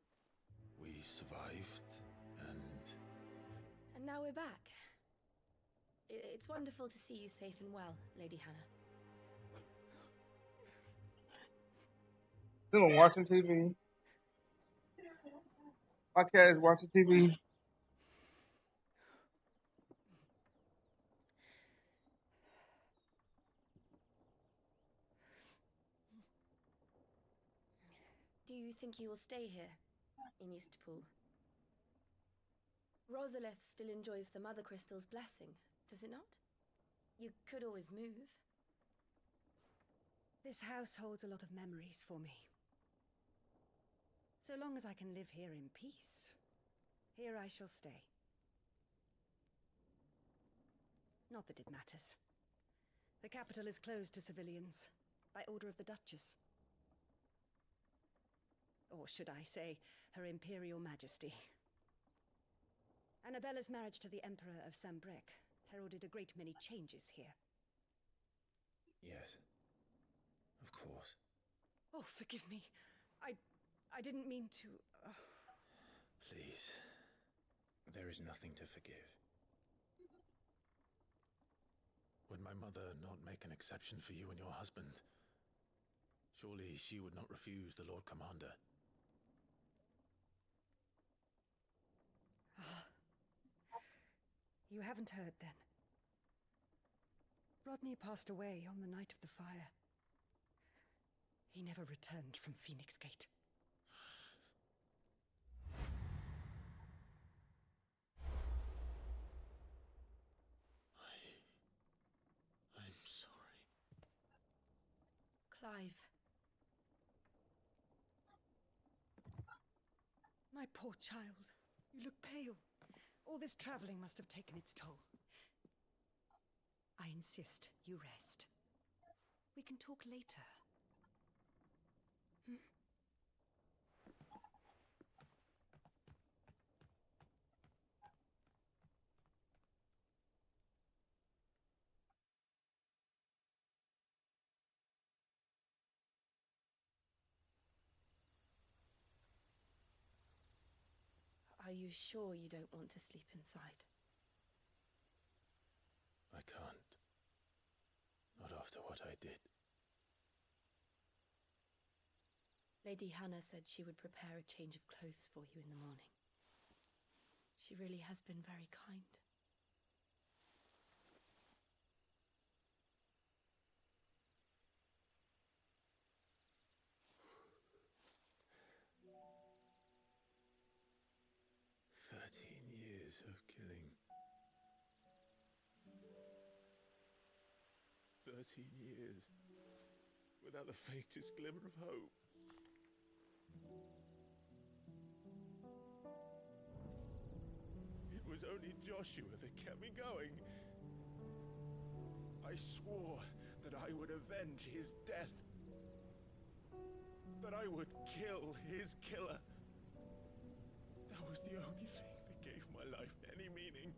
S2: we survived,
S22: And now we're back. It's wonderful to see you safe and well, Lady Hannah.
S1: Still watching TV. My cat is watching TV.
S22: Do you think you will stay here, in Eastpool? Rosalith still enjoys the Mother Crystal's blessing, does it not? You could always move. This house holds a lot of memories for me. So long as I can live here in peace, here I shall stay. Not that it matters. The capital is closed to civilians, by order of the Duchess. Or should I say, Her Imperial Majesty. Annabella's marriage to the Emperor of Sambrec heralded a great many changes here.
S2: yes, of course.
S22: Oh, forgive me. I didn't mean to...
S2: Please, there is nothing to forgive. Would my mother not make an exception for you and your husband? Surely she would not refuse the Lord Commander.
S22: You haven't heard, then. Rodney passed away on the night of the fire. He never returned from Phoenix Gate.
S2: I'm sorry.
S22: Clive. My poor child. You look pale. All this traveling must have taken its toll. I insist you rest. We can talk later. Hmm?
S14: Are you sure you don't want to sleep inside?
S2: I can't. Not after what I did.
S14: Lady Hannah said she would prepare a change of clothes for you in the morning. She really has been very kind.
S2: Years of killing. 13 years without the faintest glimmer of hope. It was only Joshua that kept me going. I swore that I would avenge his death. That I would kill his killer. That was the only thing that gave my life any meaning.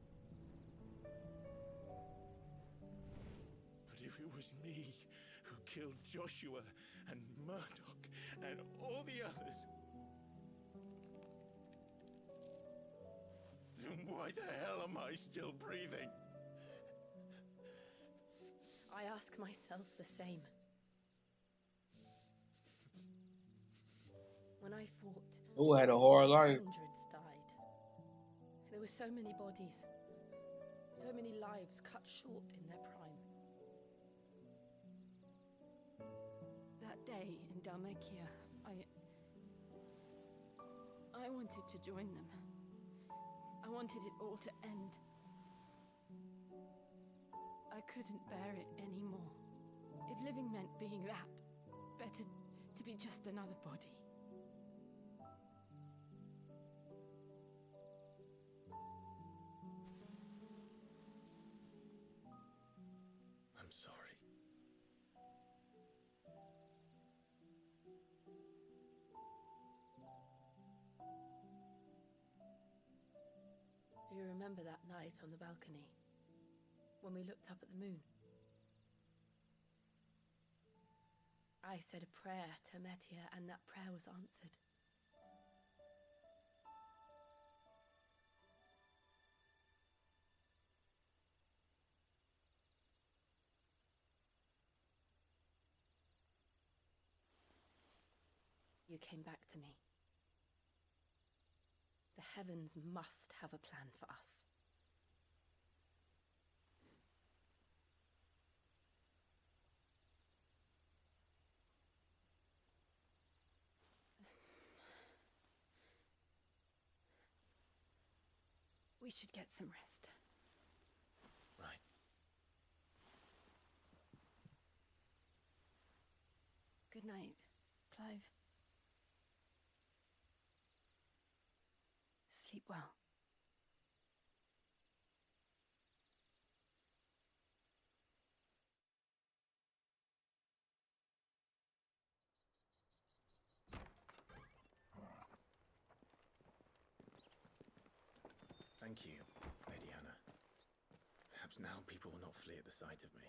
S2: But if it was me who killed Joshua and Murdoch and all the others, then why the hell am I still breathing?
S14: I ask myself the same. When I fought,
S1: Who had a hard life?
S14: hundreds died. There were so many bodies, so many lives cut short in their prime. That day in Dhalmekia, I wanted to join them. I wanted it all to end. I couldn't bear it anymore. If living meant being that, better to be just another body.
S2: I'm sorry.
S14: Do you remember that night on the balcony, when we looked up at the moon? I said a prayer to Metia, and that prayer was answered. You came back to me. The heavens must have a plan for us. We should get some rest.
S2: Right.
S14: Good night, Clive. Sleep well.
S2: Thank you, Lady Hannah. Perhaps now people will not flee at the sight of me.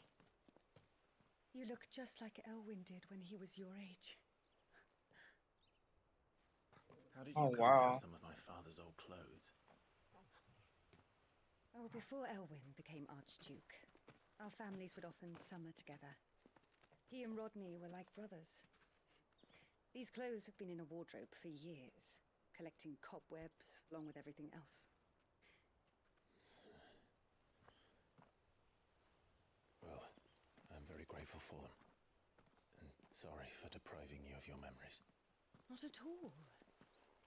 S22: You look just like Elwyn did when he was your age.
S2: How did you come to have some of my father's old clothes?
S22: Oh, before Elwyn became Archduke, our families would often summer together. He and Rodney were like brothers. These clothes have been in a wardrobe for years, collecting cobwebs along with everything else.
S2: Well, I'm very grateful for them. And sorry for depriving you of your memories.
S22: Not at all.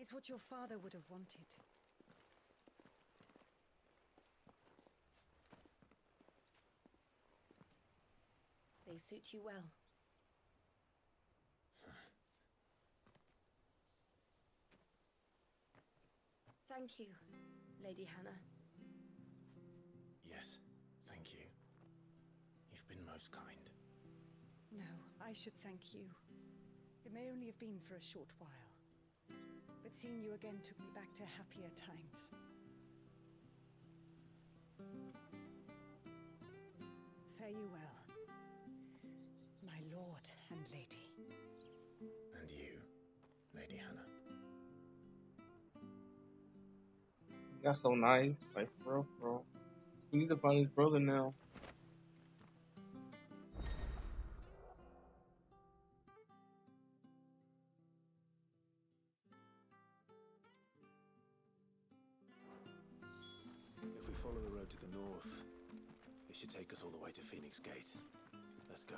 S22: It's what your father would have wanted.
S14: They suit you well. Thank you, Lady Hannah.
S2: Yes, thank you. You've been most kind.
S22: No, I should thank you. It may only have been for a short while, but seeing you again took me back to happier times. Fare you well, my lord and lady.
S2: And you, Lady Hannah.
S1: That's so nice. Like, bro, bro. We need to find his brother now.
S2: If we follow the road to the north, it should take us all the way to Phoenix Gate. Let's go.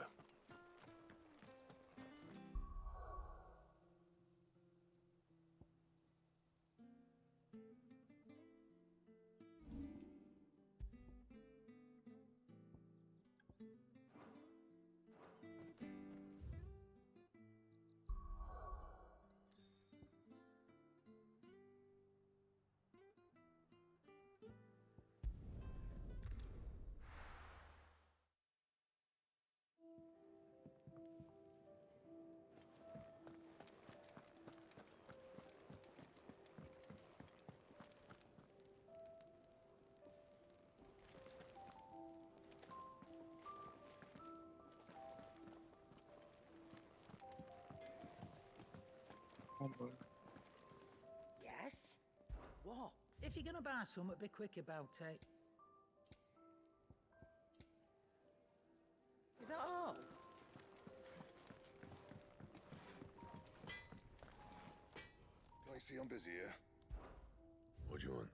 S18: Yes? What? If you're gonna buy something, be quick about it. Is that all?
S16: Casey, I'm busy here. What do you want?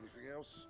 S16: Anything else?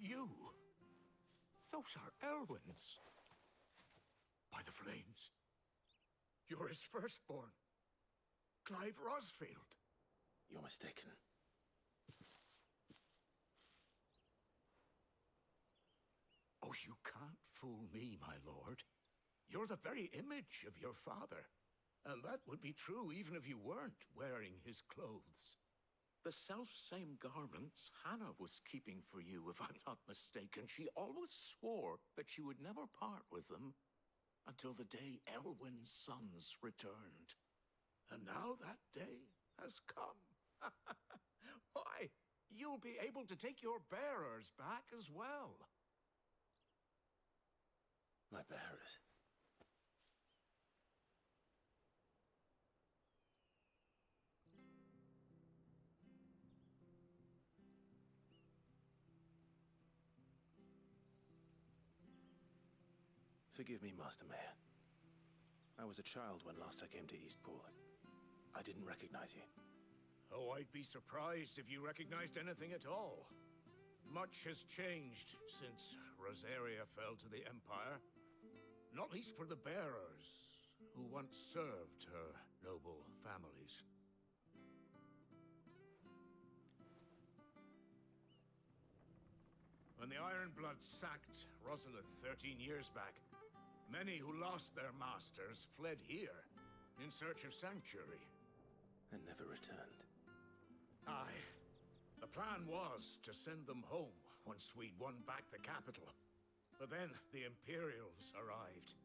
S5: You? Those are Elwyn's. By the flames. You're his firstborn. Clive Rosfield.
S2: You're mistaken.
S5: Oh, you can't fool me, my lord. You're the very image of your father. And that would be true even if you weren't wearing his clothes. The self-same garments Hannah was keeping for you, if I'm not mistaken. She always swore that she would never part with them until the day Elwyn's sons returned. And now that day has come. Why, you'll be able to take your bearers back as well.
S2: My bearers. Forgive me, Master Mayor. I was a child when last I came to Eastpool. I didn't recognize you.
S5: Oh, I'd be surprised if you recognized anything at all. Much has changed since Rosaria fell to the Empire. Not least for the bearers, who once served her noble families. When the Ironbloods sacked Rosalith 13 years back, many who lost their masters fled here in search of sanctuary.
S2: And never returned.
S5: Aye. The plan was to send them home once we'd won back the capital. But then the Imperials arrived.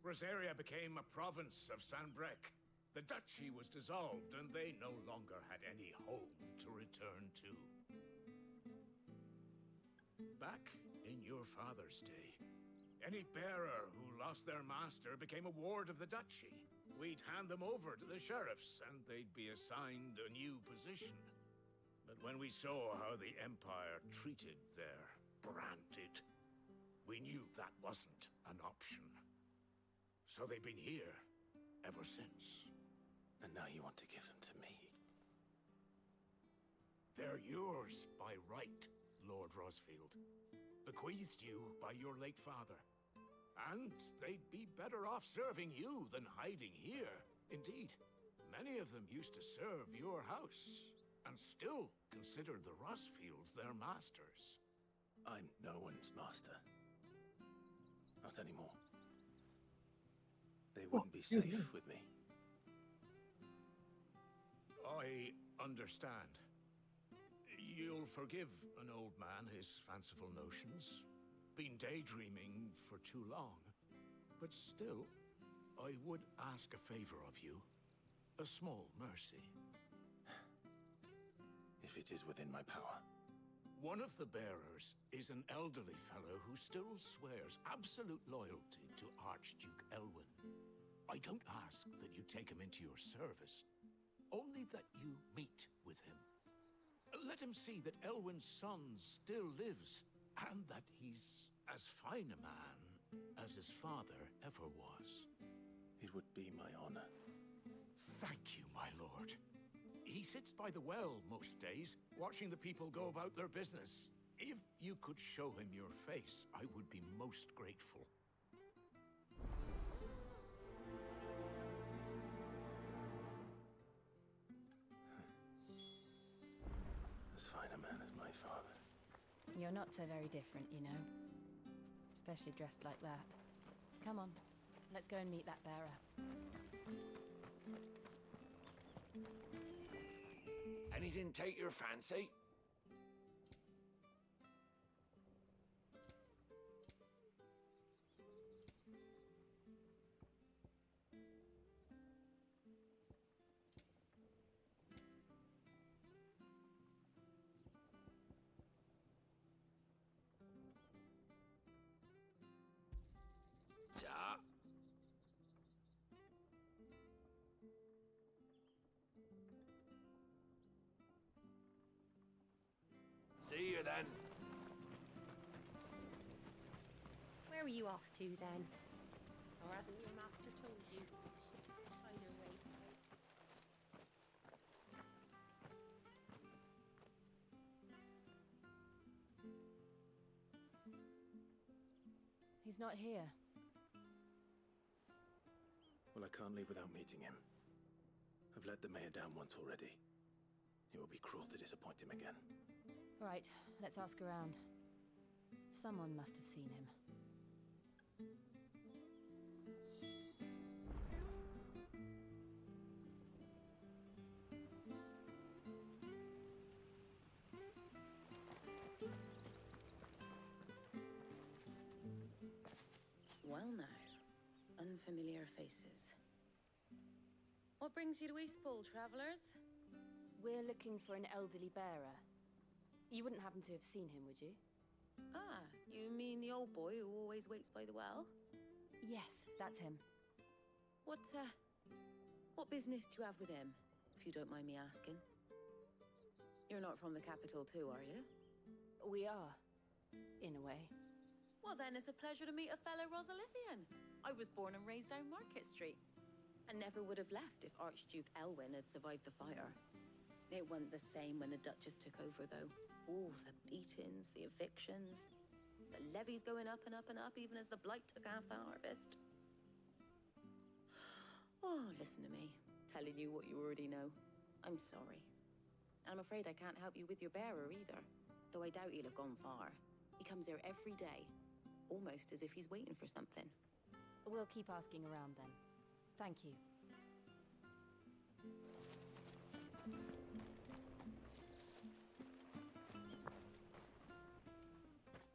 S5: Rosaria became a province of Sanbreque, The duchy was dissolved, and they no longer had any home to return to. Back in your father's day, any bearer who lost their master became a ward of the duchy. We'd hand them over to the sheriffs, and they'd be assigned a new position. But when we saw how the Empire treated their branded, we knew that wasn't an option. So they've been here ever since.
S2: And now you want to give them to me?
S5: They're yours by right, Lord Rosfield. Bequeathed you by your late father. And they'd be better off serving you than hiding here. Indeed, many of them used to serve your house, and still considered the Rosfields their masters.
S2: I'm no one's master. Not anymore. They wouldn't be safe with me.
S5: I understand. You'll forgive an old man his fanciful notions. Been daydreaming for too long. But still, I would ask a favor of you. A small mercy.
S2: If it is within my power.
S5: One of the bearers is an elderly fellow who still swears absolute loyalty to Archduke Elwyn. I don't ask that you take him into your service, only that you meet with him. Let him see that Elwyn's son still lives, and that he's as fine a man as his father ever was.
S2: It would be my honor.
S5: Thank you, my lord. He sits by the well most days, watching the people go about their business. If you could show him your face, I would be most grateful.
S2: As fine a man as my father.
S14: You're not so very different, you know. Especially dressed like that. Come on, let's go and meet that bearer.
S12: Anything take your fancy? Ja. See you then.
S21: Where are you off to then? Or hasn't your master told you? Find your way.
S14: He's not here.
S2: Well, I can't leave without meeting him. I've let the mayor down once already. It would be cruel to disappoint him again.
S14: Right, let's ask around. Someone must have seen him.
S21: Well now, unfamiliar faces. What brings you to Eastpool, travelers?
S14: We're looking for an elderly bearer. You wouldn't happen to have seen him, would you?
S21: Ah, you mean the old boy who always waits by the well?
S14: Yes, that's him.
S21: What business do you have with him, if you don't mind me asking? You're not from the capital too, are you?
S14: We are, in a way.
S21: Well then, it's a pleasure to meet a fellow Rosalifian. I was born and raised down Market Street, and never would have left if Archduke Elwyn had survived the fire. It wasn't the same when the Duchess took over, though. Oh, the beatings, the evictions, the levies going up and up and up, even as the blight took half the harvest. Oh, listen to me, telling you what you already know. I'm sorry. I'm afraid I can't help you with your bearer either, though I doubt he'll have gone far. He comes here every day, almost as if he's waiting for something.
S14: We'll keep asking around then. Thank you.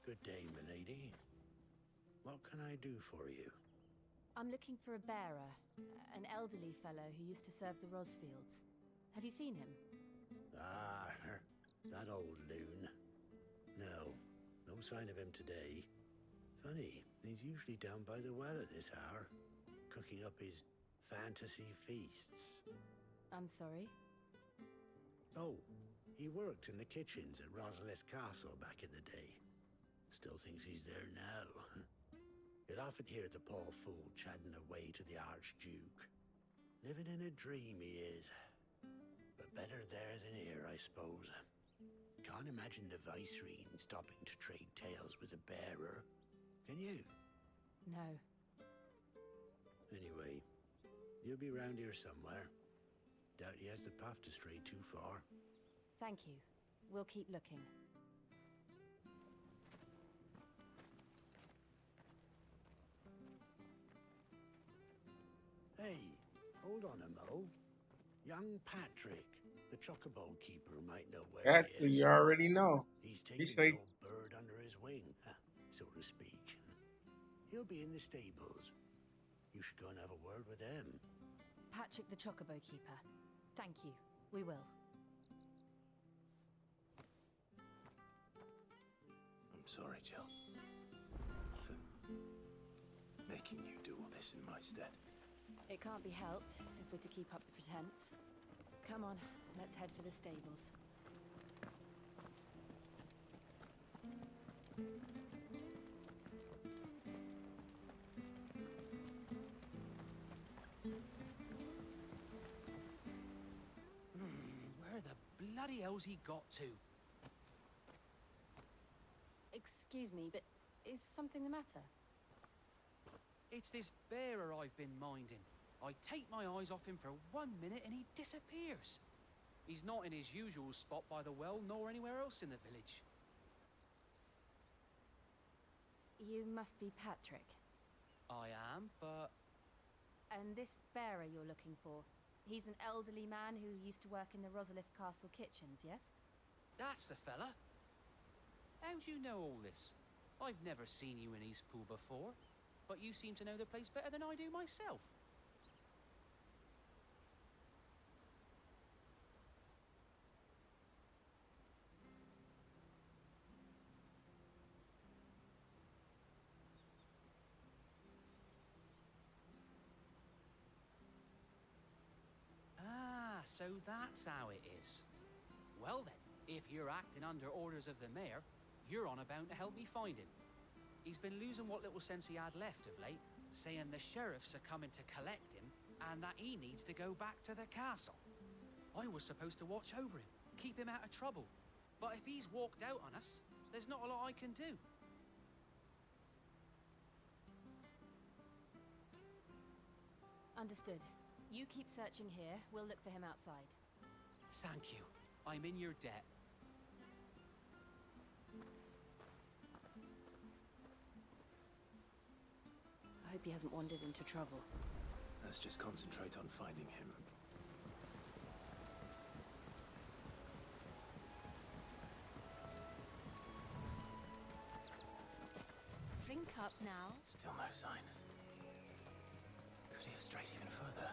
S15: Good day, milady. What can I do for you?
S14: I'm looking for a bearer, an elderly fellow who used to serve the Rosfields. Have you seen him?
S3: Ah, that old loon. No sign of him today. Funny, he's usually down by the well at this hour, cooking up his fantasy feasts.
S14: I'm sorry?
S3: Oh, he worked in the kitchens at Rosalith Castle back in the day. Still thinks he's there now. You'd often hear the poor fool chatting away to the Archduke. Living in a dream he is. But better there than here, I suppose. Can't imagine the Vicereine stopping to trade tales with a bearer. Can you?
S14: No.
S3: Anyway, he'll be round here somewhere. Doubt he has the path to stray too far.
S14: Thank you. We'll keep looking.
S3: Hey, hold on a mo. Young Patrick, the chocobo keeper, might know where
S1: That's
S3: he
S1: who
S3: is.
S1: you already know.
S3: He's
S1: He
S3: taken
S1: say,
S3: the old bird under his wing, so to speak. He'll be in the stables. You should go and have a word with them.
S14: Patrick the Chocobo Keeper. Thank you. We will.
S2: I'm sorry, Jill. For making you do all this in my stead.
S14: It can't be helped if we're to keep up the pretense. Come on, let's head for the stables.
S10: Where the bloody hell's he got to?
S14: Excuse me, but is something the matter?
S10: It's this bearer I've been minding. I take my eyes off him for 1 minute and he disappears. He's not in his usual spot by the well, nor anywhere else in the village.
S14: You must be Patrick.
S10: I am, but...
S14: And this bearer you're looking for, he's an elderly man who used to work in the Rosalith Castle kitchens, yes?
S10: That's the fella. How do you know all this? I've never seen you in Eastpool before, but you seem to know the place better than I do myself. Ah, so that's how it is. Well then, if you're acting under orders of the mayor, you're on about to help me find him. He's been losing what little sense he had left of late, saying the sheriffs are coming to collect him and that he needs to go back to the castle. I was supposed to watch over him, keep him out of trouble. But if he's walked out on us, there's not a lot I can do.
S14: Understood. You keep searching here, we'll look for him outside.
S10: Thank you. I'm in your debt.
S14: I hope he hasn't wandered into trouble.
S2: Let's just concentrate on finding him.
S14: Drink up now.
S2: Still no sign. Could he have strayed even further?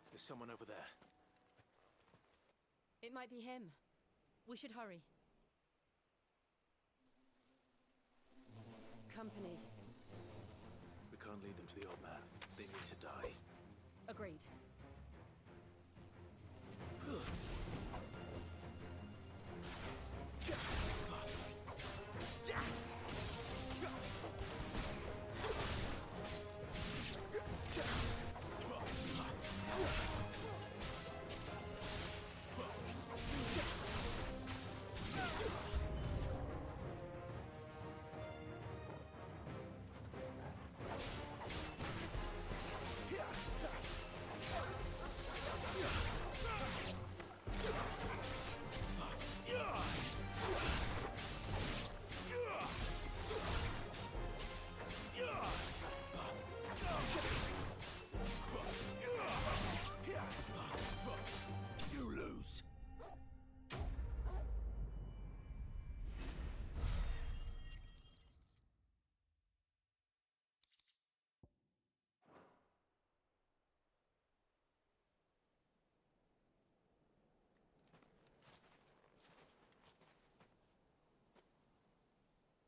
S2: There's someone over there.
S14: It might be him. We should hurry. Company.
S2: We can't lead them to the old man. They need to die.
S14: Agreed.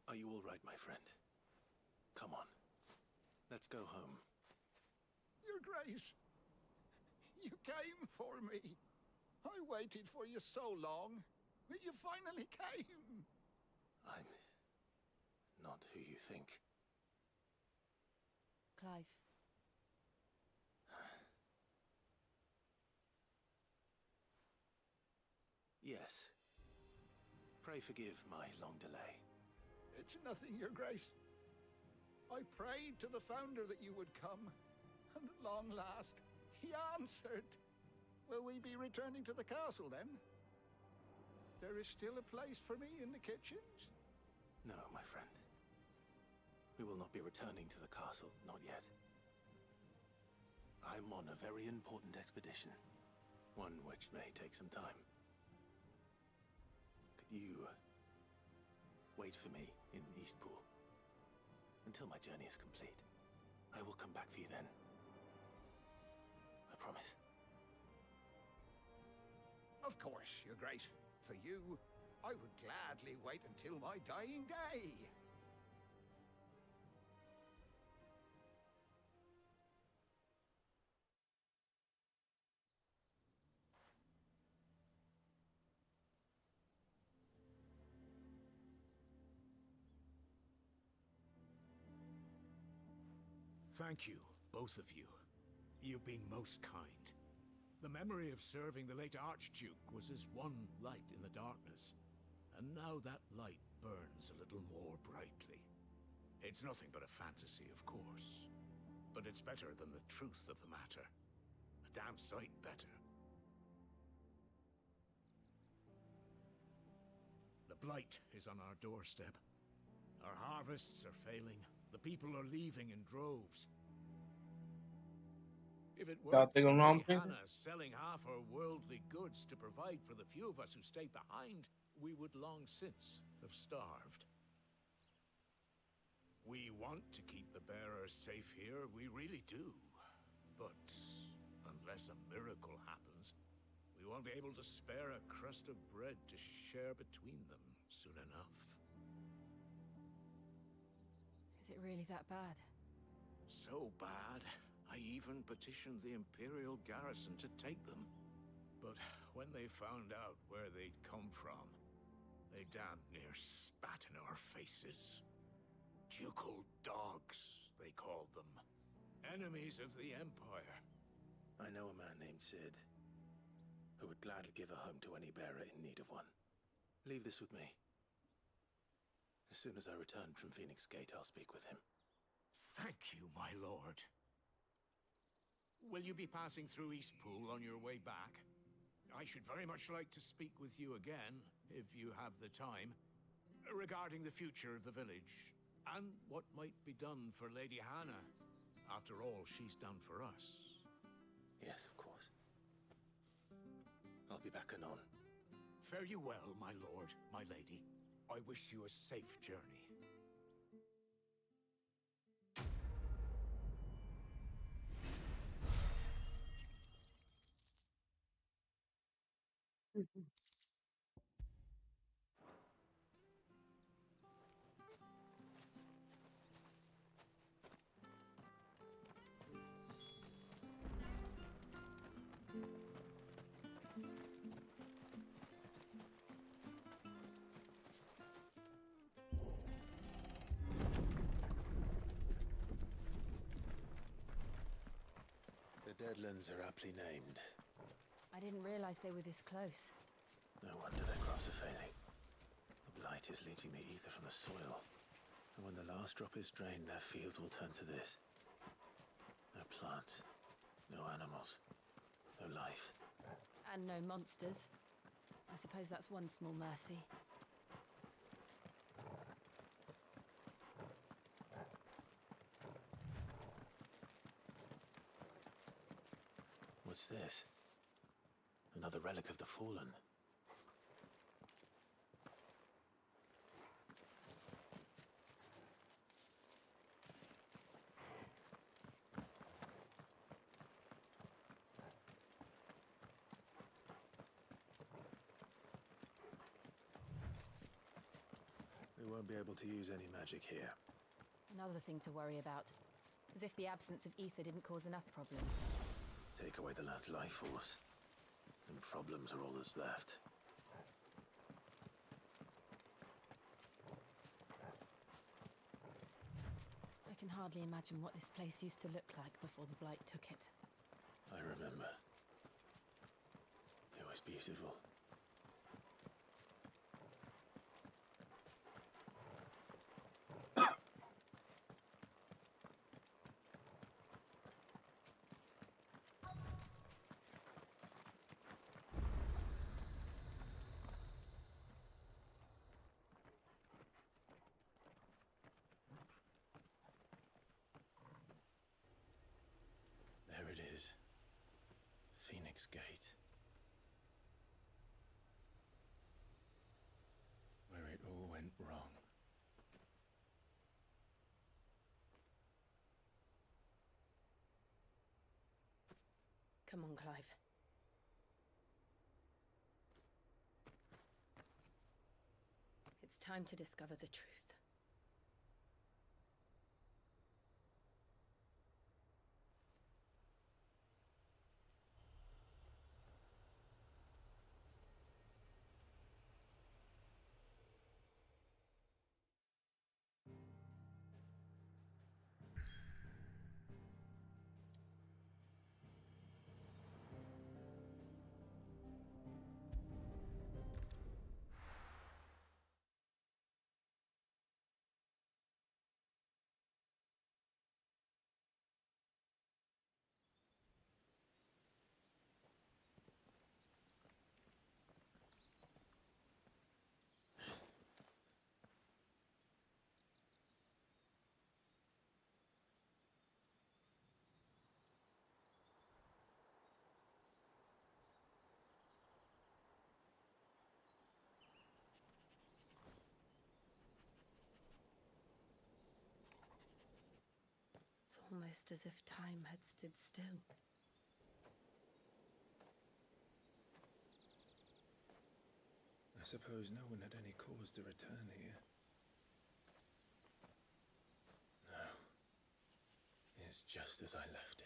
S2: Are you all right, my friend? Come on. Let's go home.
S8: Your Grace, you came for me. I waited for you so long, but you finally came.
S2: I'm not who you think.
S14: Clive.
S2: Yes. Pray forgive my long delay.
S8: It's nothing, Your Grace. I prayed to the Founder that you would come, and at long last, he answered. Will we be returning to the castle, then? There is still a place for me in the kitchens?
S2: No, my friend. We will not be returning to the castle, not yet. I'm on a very important expedition, one which may take some time. Could you wait for me in Eastpool until my journey is complete? I will come back for you then. I promise.
S8: Of course, Your Grace. For you, I would gladly wait until my dying day.
S5: Thank you, both of you. You've been most kind. The memory of serving the late Archduke was as one light in the darkness, and now that light burns a little more brightly. It's nothing but a fantasy, of course, but it's better than the truth of the matter. A damn sight better. The blight is on our doorstep. Our harvests are failing. The people are leaving in droves. If it
S1: Y'all
S5: weren't
S1: think
S5: for
S1: I'm wrong,
S5: Lady
S1: Pinker?
S5: Hannah selling half her worldly goods to provide for the few of us who stayed behind, we would long since have starved. We want to keep the bearers safe here, we really do. But unless a miracle happens, we won't be able to spare a crust of bread to share between them soon enough.
S14: Is it really that bad?
S5: So bad, I even petitioned the Imperial garrison to take them. But when they found out where they'd come from, they damn near spat in our faces. Ducal dogs, they called them. Enemies of the Empire.
S2: I know a man named Sid, who would gladly give a home to any bearer in need of one. Leave this with me. As soon as I return from Phoenix Gate, I'll speak with him.
S5: Thank you, my lord. Will you be passing through Eastpool on your way back? I should very much like to speak with you again, if you have the time, regarding the future of the village, and what might be done for Lady Hannah, after all she's done for us.
S2: Yes, of course. I'll be back anon.
S5: Fare you well, my lord, my lady. I wish you a safe journey.
S2: The Deadlands are aptly named.
S14: I didn't realize they were this close.
S2: No wonder their crops are failing. The blight is leaching the ether from the soil. And when the last drop is drained, their fields will turn to this. No plants, no animals, no life.
S14: And no monsters. I suppose that's one small mercy.
S2: What's this? Another relic of the Fallen. You won't be able to use any magic here.
S14: Another thing to worry about. As if the absence of ether didn't cause enough problems.
S2: Take away the lad's life force, and problems are all that's left.
S14: I can hardly imagine what this place used to look like before the Blight took it.
S2: I remember. It was beautiful. There it is. Phoenix Gate. Where it all went wrong.
S14: Come on, Clive. It's time to discover the truth. It's almost as if time had stood still.
S2: I suppose no one had any cause to return here. No. It's just as I left it.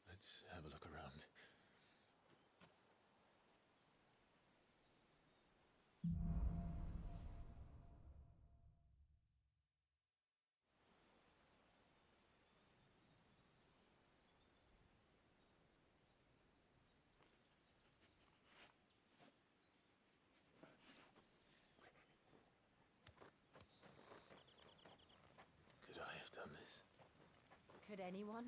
S2: Let's have a look around. Could I have done this?
S14: Could anyone?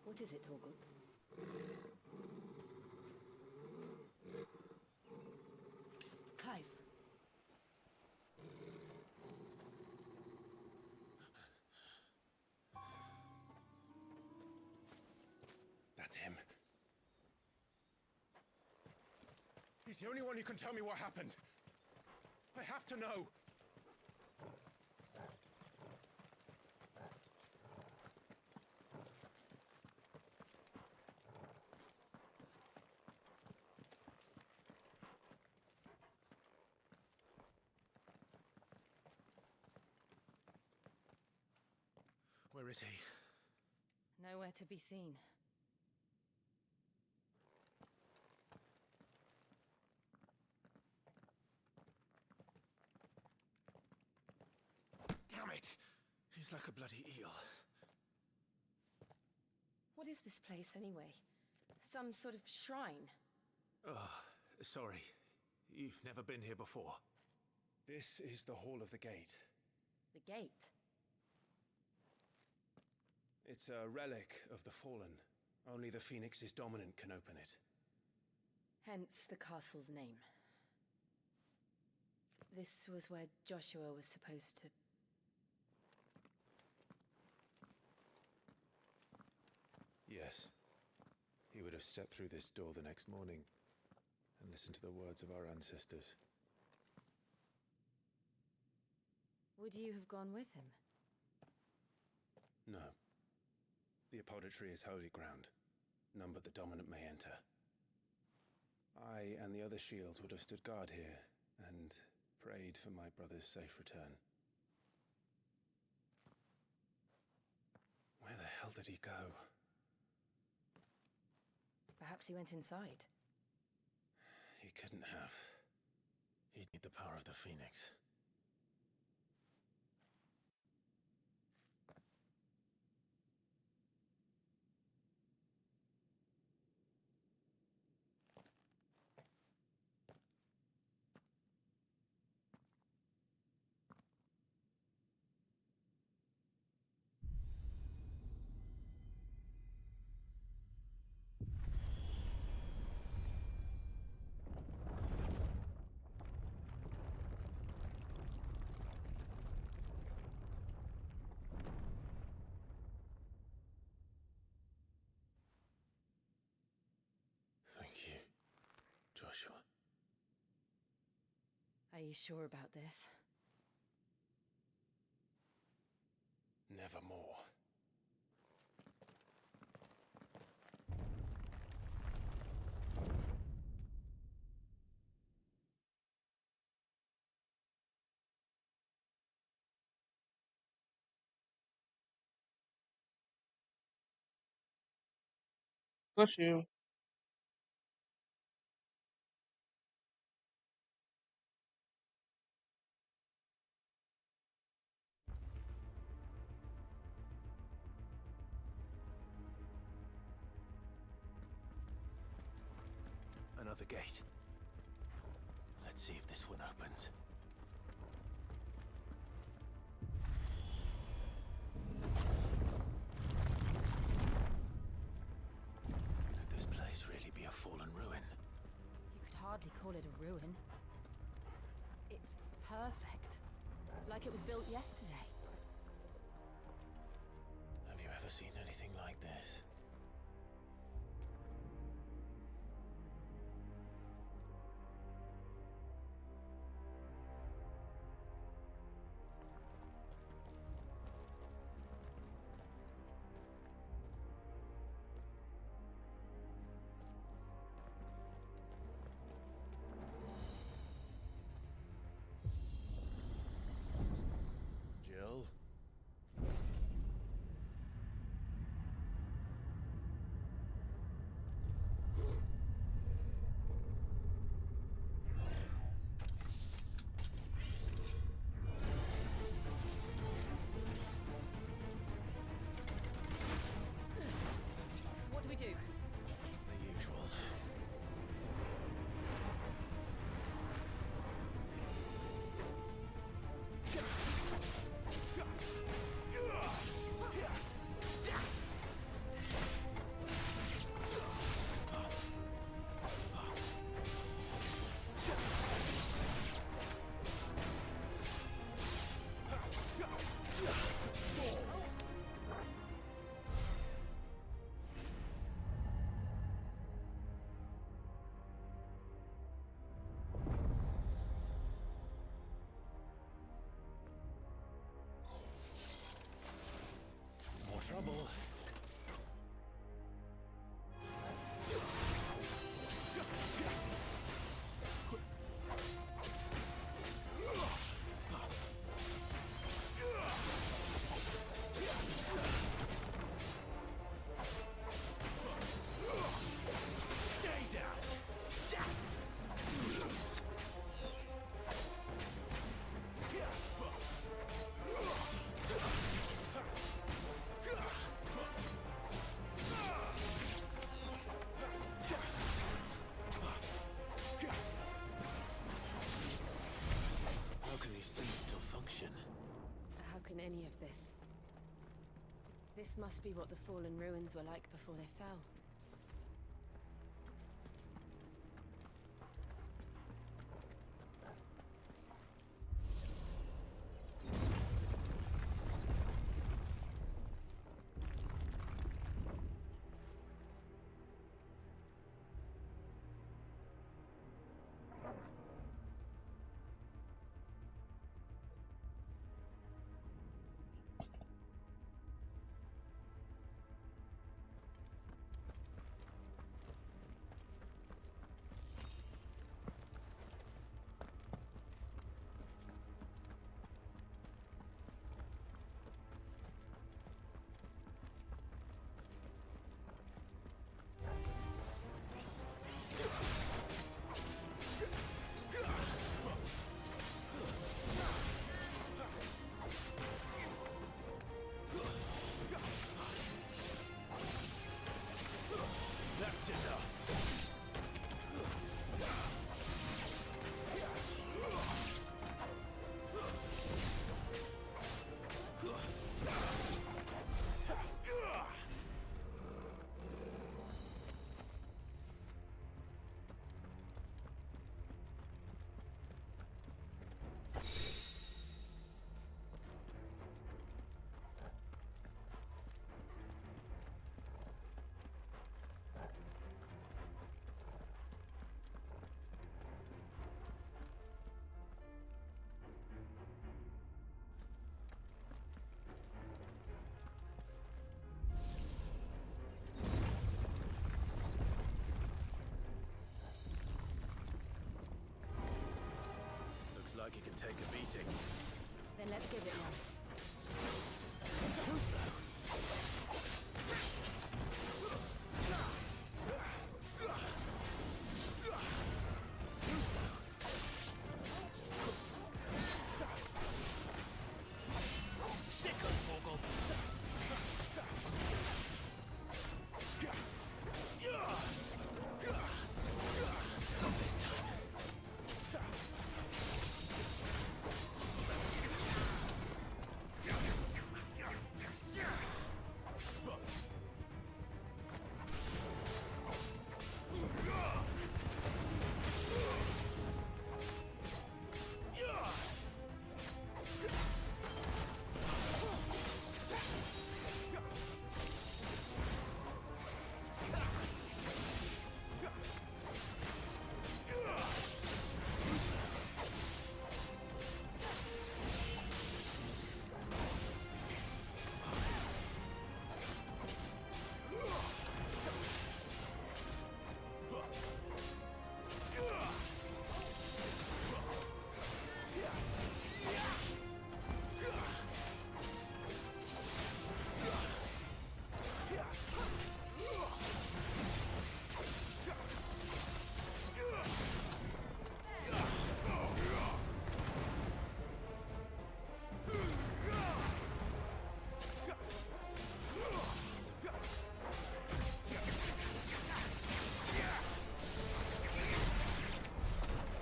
S14: What is it, Torgal? Clive.
S15: That's him. He's the only one who can tell me what happened. I have to know.
S2: Where is he?
S14: Nowhere to be seen.
S2: Damn it! He's like a bloody eel.
S14: What is this place, anyway? Some sort of shrine?
S2: Oh, sorry. You've never been here before.
S6: This is the Hall of the Gate.
S14: The gate?
S6: It's a relic of the Fallen. Only the Phoenix's dominant can open it.
S14: Hence the castle's name. This was where Joshua was supposed to...
S6: Yes. He would have stepped through this door the next morning and listened to the words of our ancestors.
S14: Would you have gone with him?
S6: No. The Apodatory is holy ground. None but the dominant may enter. I and the other shields would have stood guard here and prayed for my brother's safe return. Where the hell did he go?
S14: Perhaps he went inside.
S6: He couldn't have.
S2: He'd need the power of the Phoenix. Thank you, Joshua.
S14: Are you sure about this?
S6: Nevermore.
S1: Push you.
S2: Another gate. Let's see if this one opens. Could this place really be a fallen ruin?
S14: You could hardly call it a ruin. It's perfect. Like it was built yesterday.
S2: Have you ever seen anything like this? Jill?
S14: of this. This must be what the fallen ruins were like before they fell.
S2: That's enough. Looks like he can take a beating.
S14: Then let's give it one.
S2: Too slow. Too slow. Sicker, Torgal. Not this time.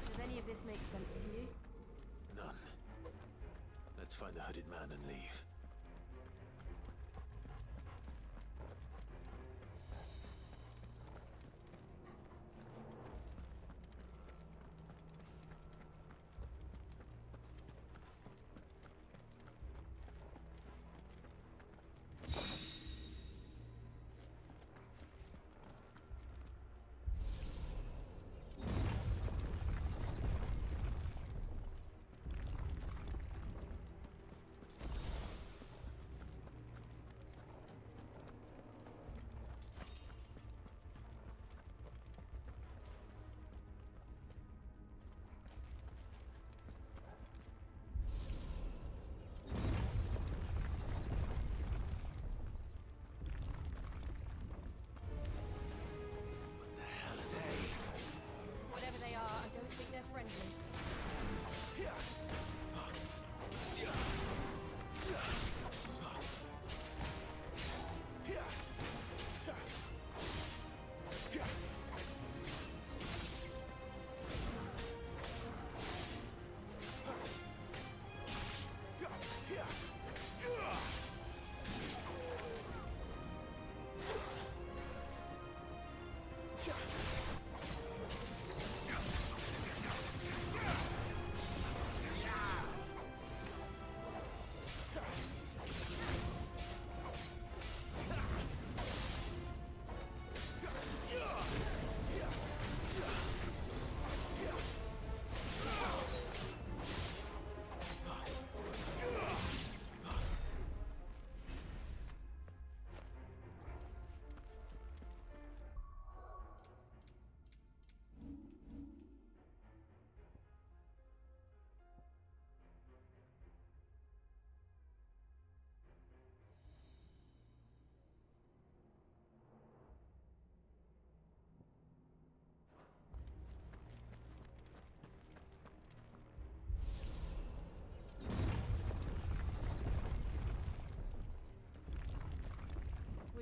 S14: Does any of this make sense to you?
S2: None. Let's find the hooded man and leave.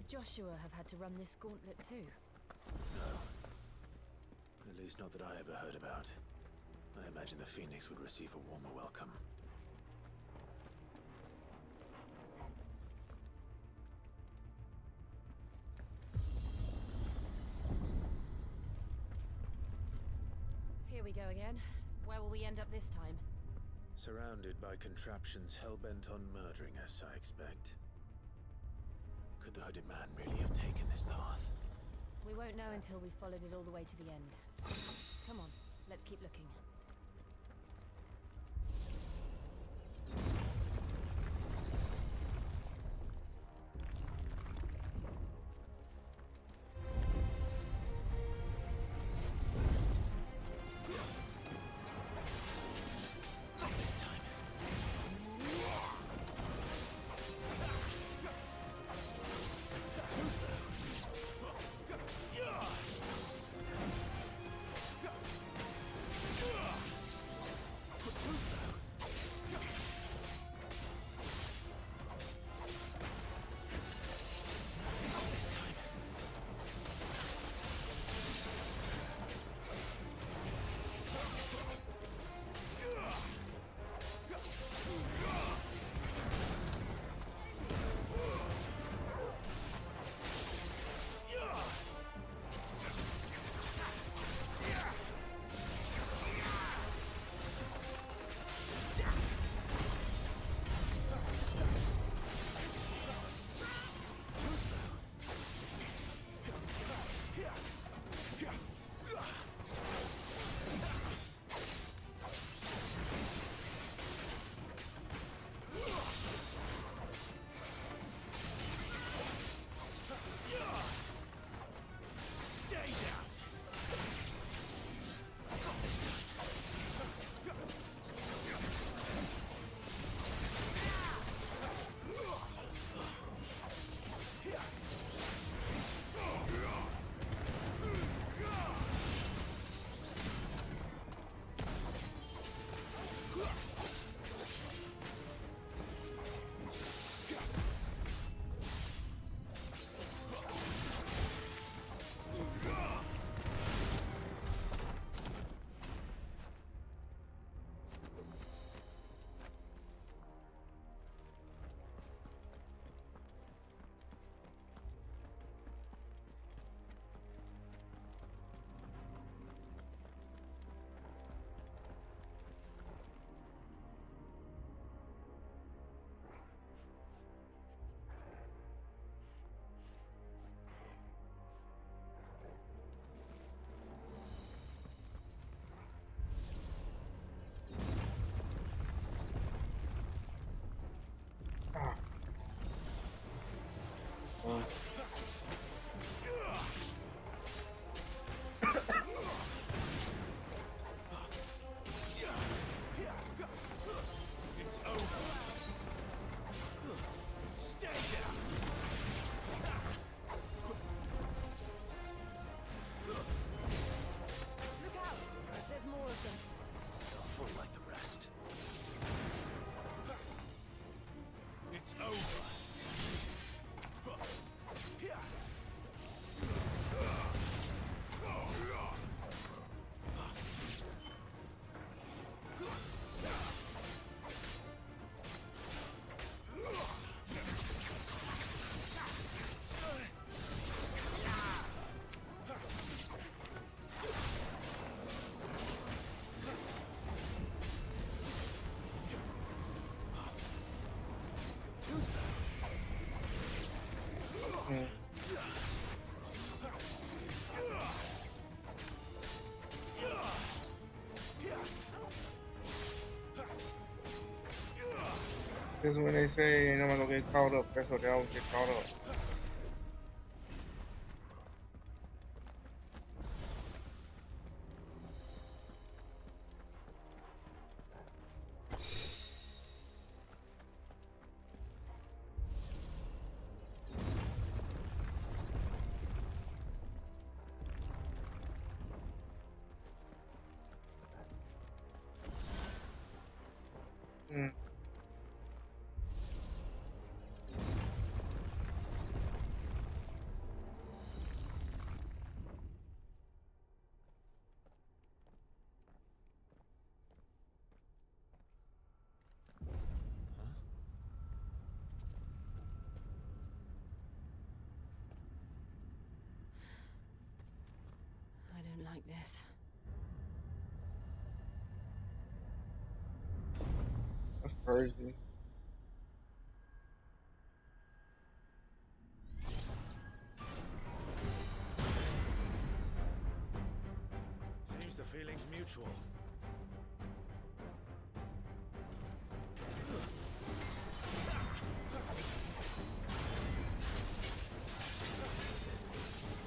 S14: Would Joshua have had to run this gauntlet too?
S2: No. At least not that I ever heard about. I imagine the Phoenix would receive a warmer welcome.
S14: Here we go again. Where will we end up this time?
S2: Surrounded by contraptions hell-bent on murdering us, I expect. Could the hooded man really have taken this path?
S14: We won't know until we've followed it all the way to the end. Come on, let's keep looking.
S5: It's over. Stay down.
S14: Look out! There's more of them.
S2: They'll fall like the rest.
S5: It's over.
S1: This is when they say ain't nobody gonna get caught up. That's what they always get caught up. Persian.
S2: Seems the feeling's mutual.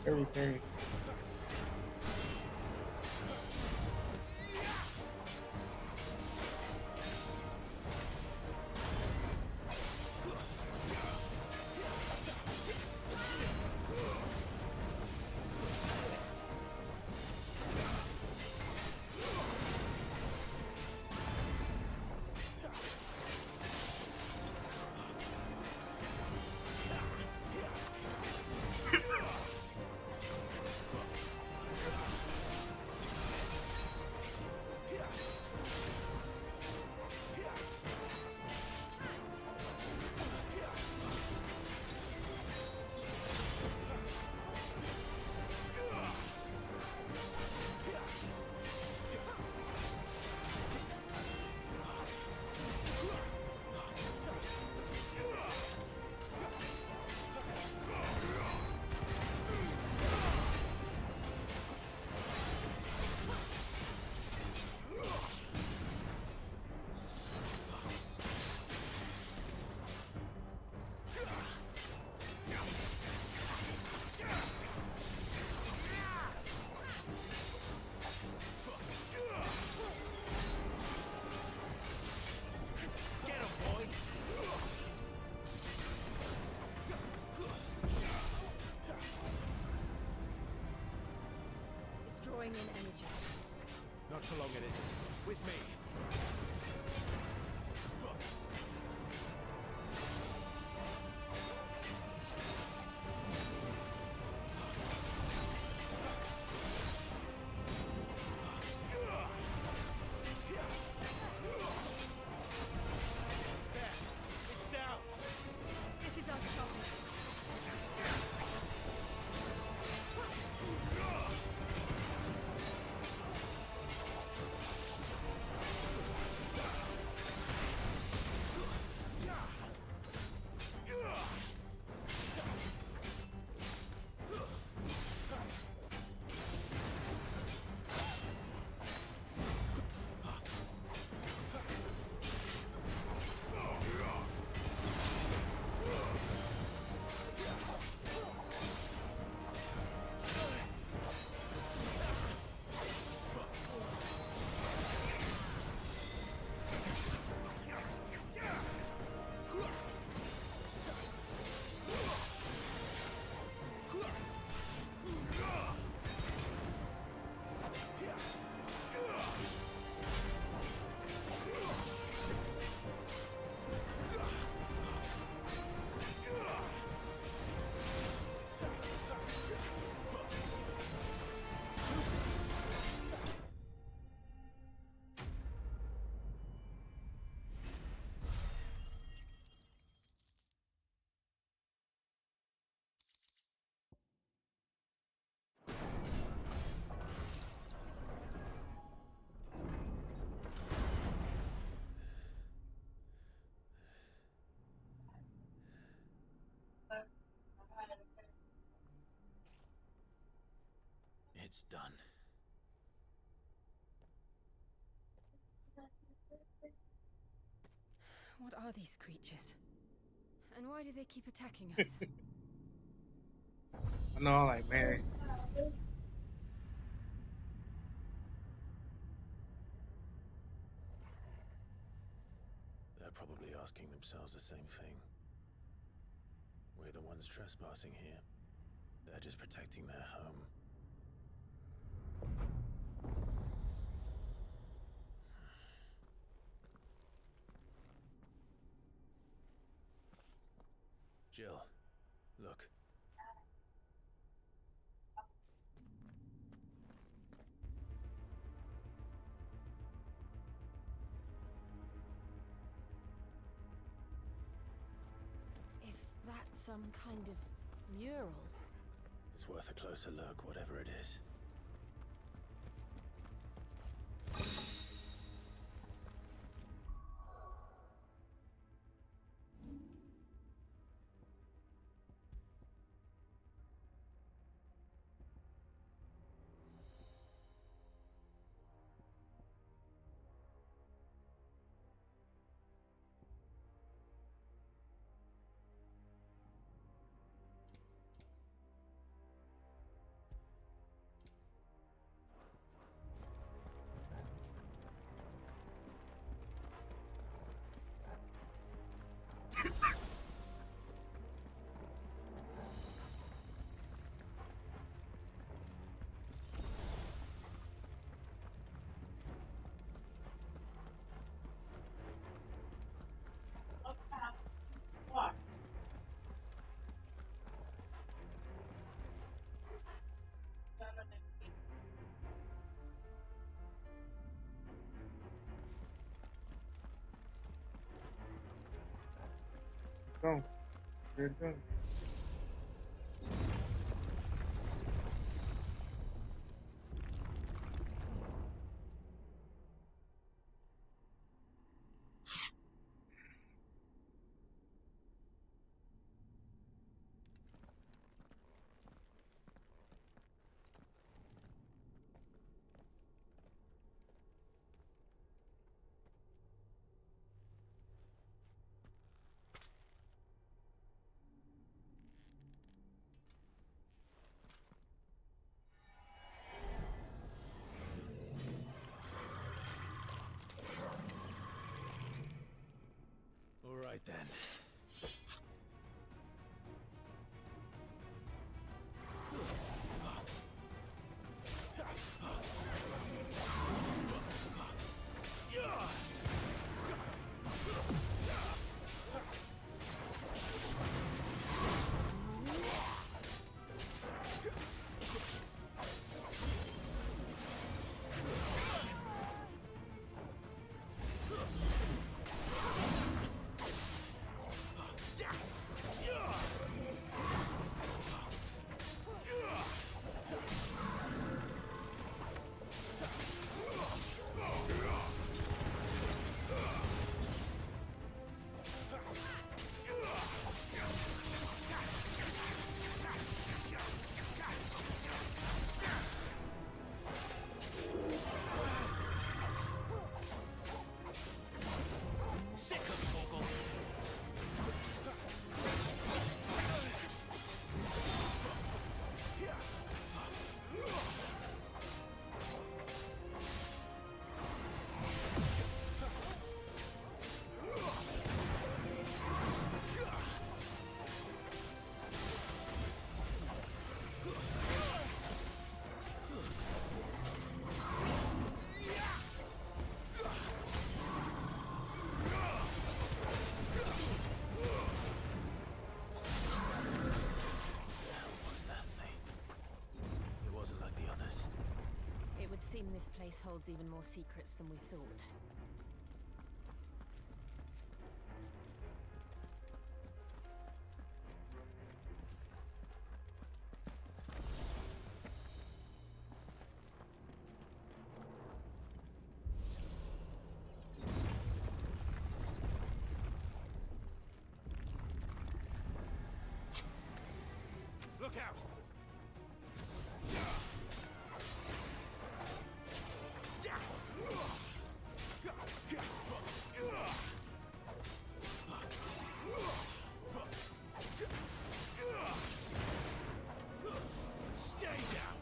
S1: Everything.
S14: It's drawing in energy.
S2: Not for long, it isn't. With me.
S14: This is our sharpness.
S2: It's done.
S14: What are these creatures? And why do they keep attacking us?
S1: I know, I'm like, man.
S2: They're probably asking themselves the same thing. We're the ones trespassing here. They're just protecting their home. Jill, look.
S14: Is that some kind of mural?
S2: It's worth a closer look, whatever it is.
S1: go. Here it goes.
S2: All right then.
S14: It would seem this place holds even more secrets than we thought.
S9: Look out!
S13: Stay down!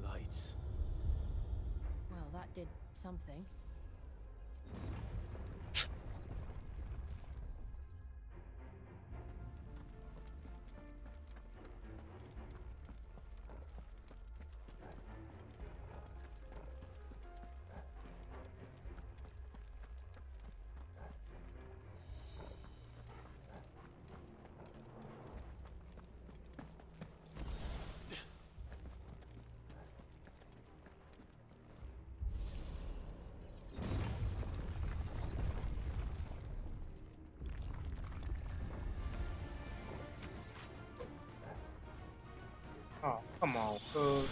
S2: Lights.
S14: Well, that did something.
S1: Oh, come on, cuz.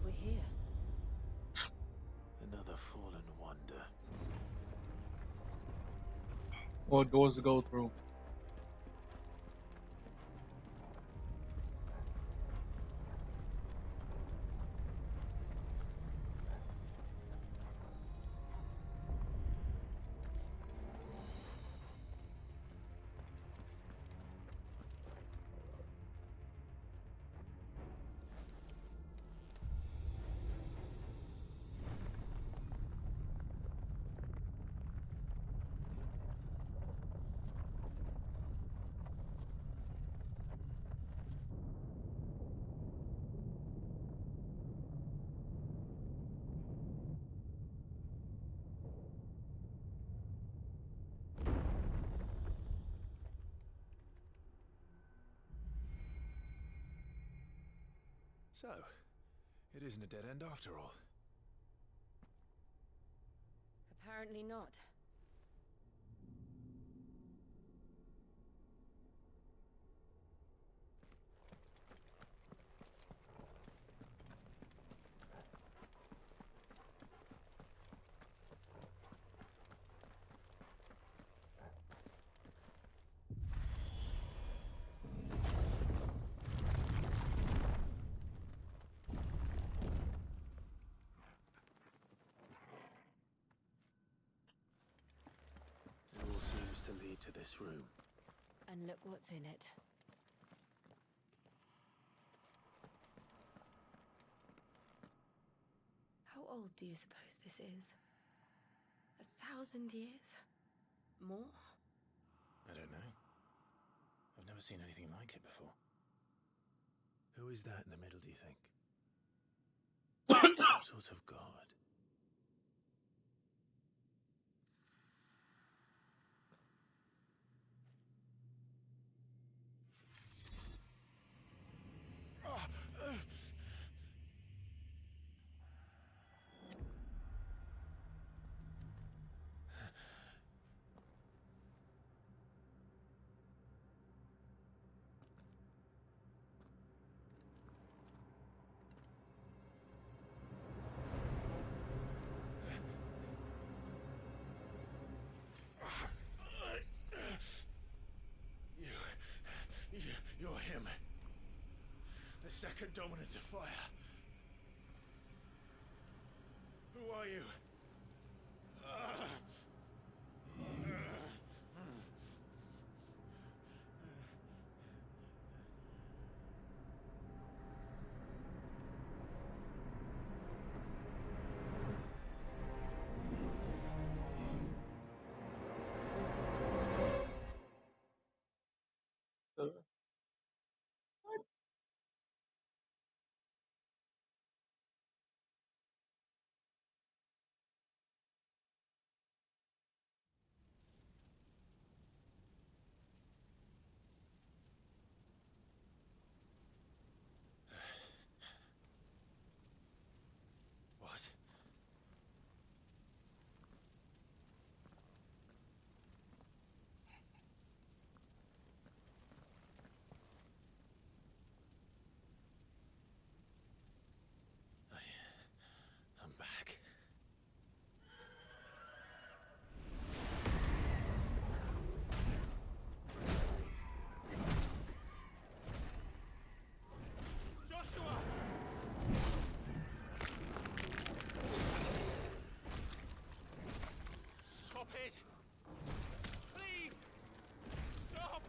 S14: we're here.
S2: Another fallen wonder.
S1: More doors to go through.
S6: So, it isn't a dead end after all.
S14: Apparently not.
S2: It all seems to lead to this room.
S14: And look what's in it. How old do you suppose this is? 1,000 years? More?
S2: I don't know. I've never seen anything like it before. Who is that in the middle, do you think? Some sort of god?
S6: You're him. The second dominant of fire. Who are you?
S2: What? I'm back.
S15: Joshua! Stop it! Please! Stop!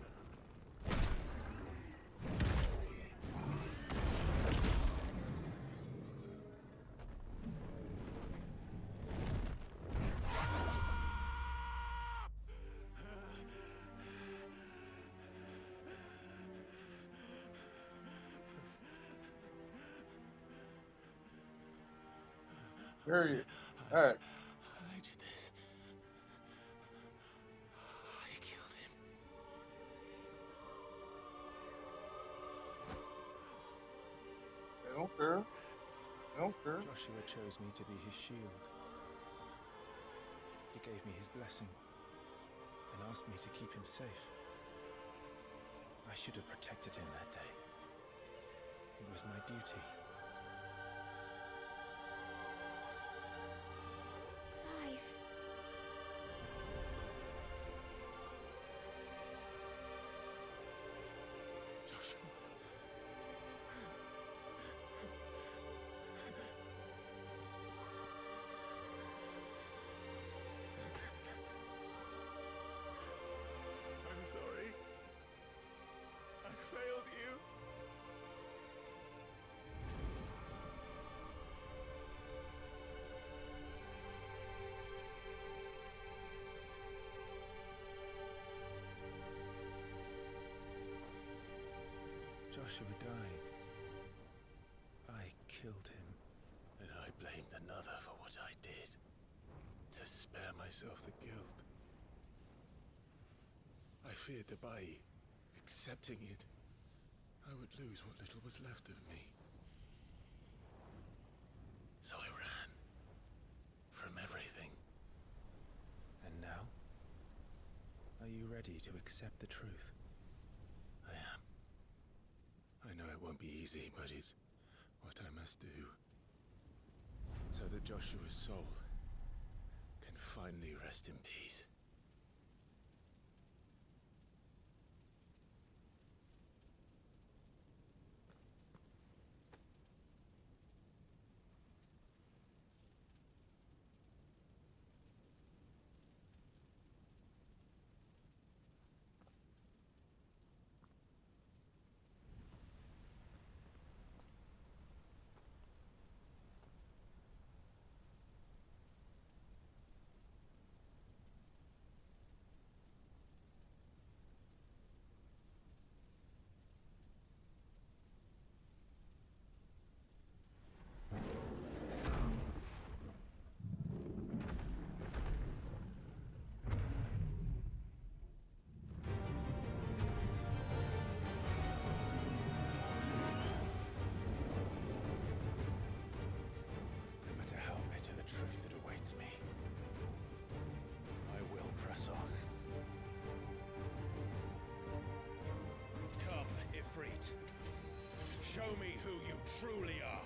S1: Period. Alright.
S2: I did this. I killed him.
S1: They don't care. They don't care.
S6: Joshua chose me to be his shield. He gave me his blessing and asked me to keep him safe. I should have protected him that day. It was my duty. Joshua died. I killed him.
S2: And I blamed another for what I did, to spare myself the guilt. I feared that by accepting it, I would lose what little was left of me. So I ran. From everything.
S6: And now? Are you ready to accept the truth?
S2: I am. I know it won't be easy, but it's what I must do. So that Joshua's soul can finally rest in peace.
S15: Show me who you truly are.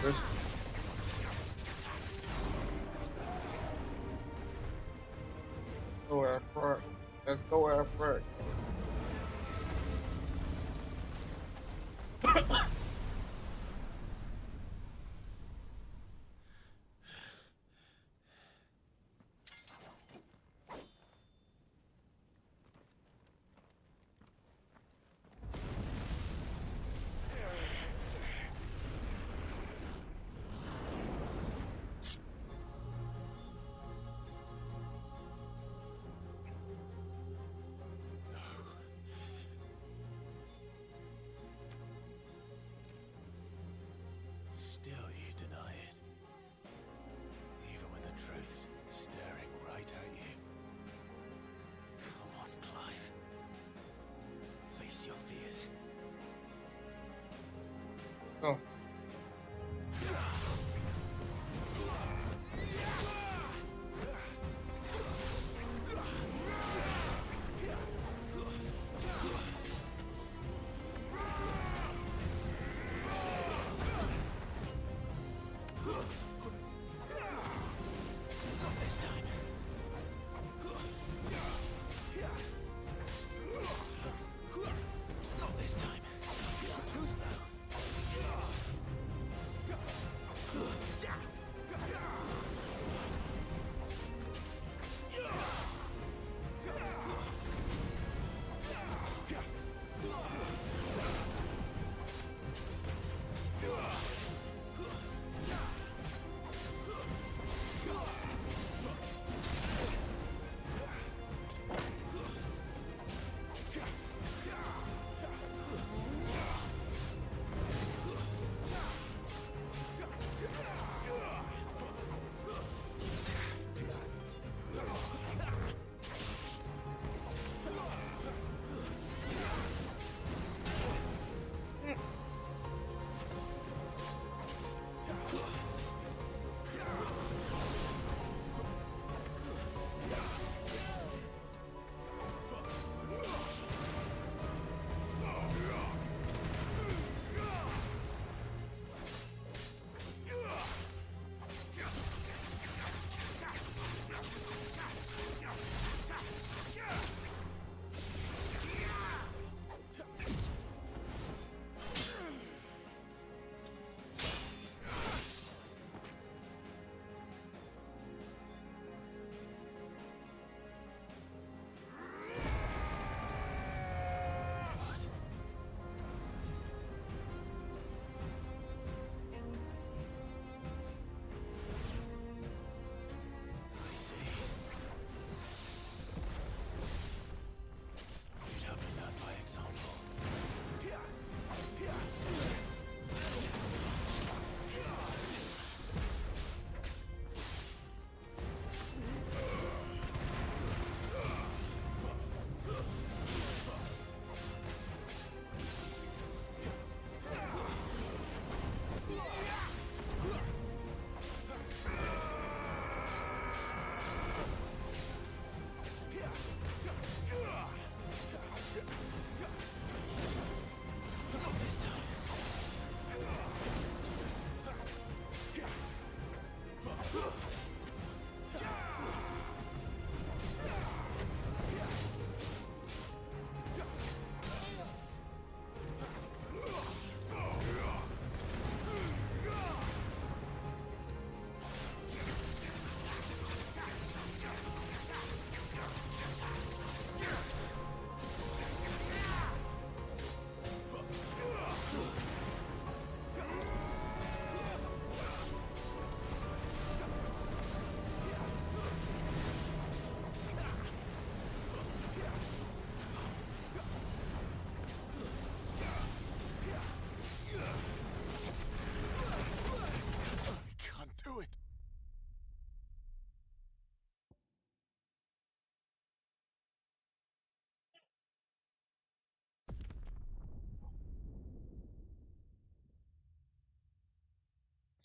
S1: Just go after it. Let's go after it.
S2: still you deny it. Even when the truth's staring right at you. Come on, Clive. Face your fears.
S1: Oh.
S2: Not this time. Not this time. Too slow.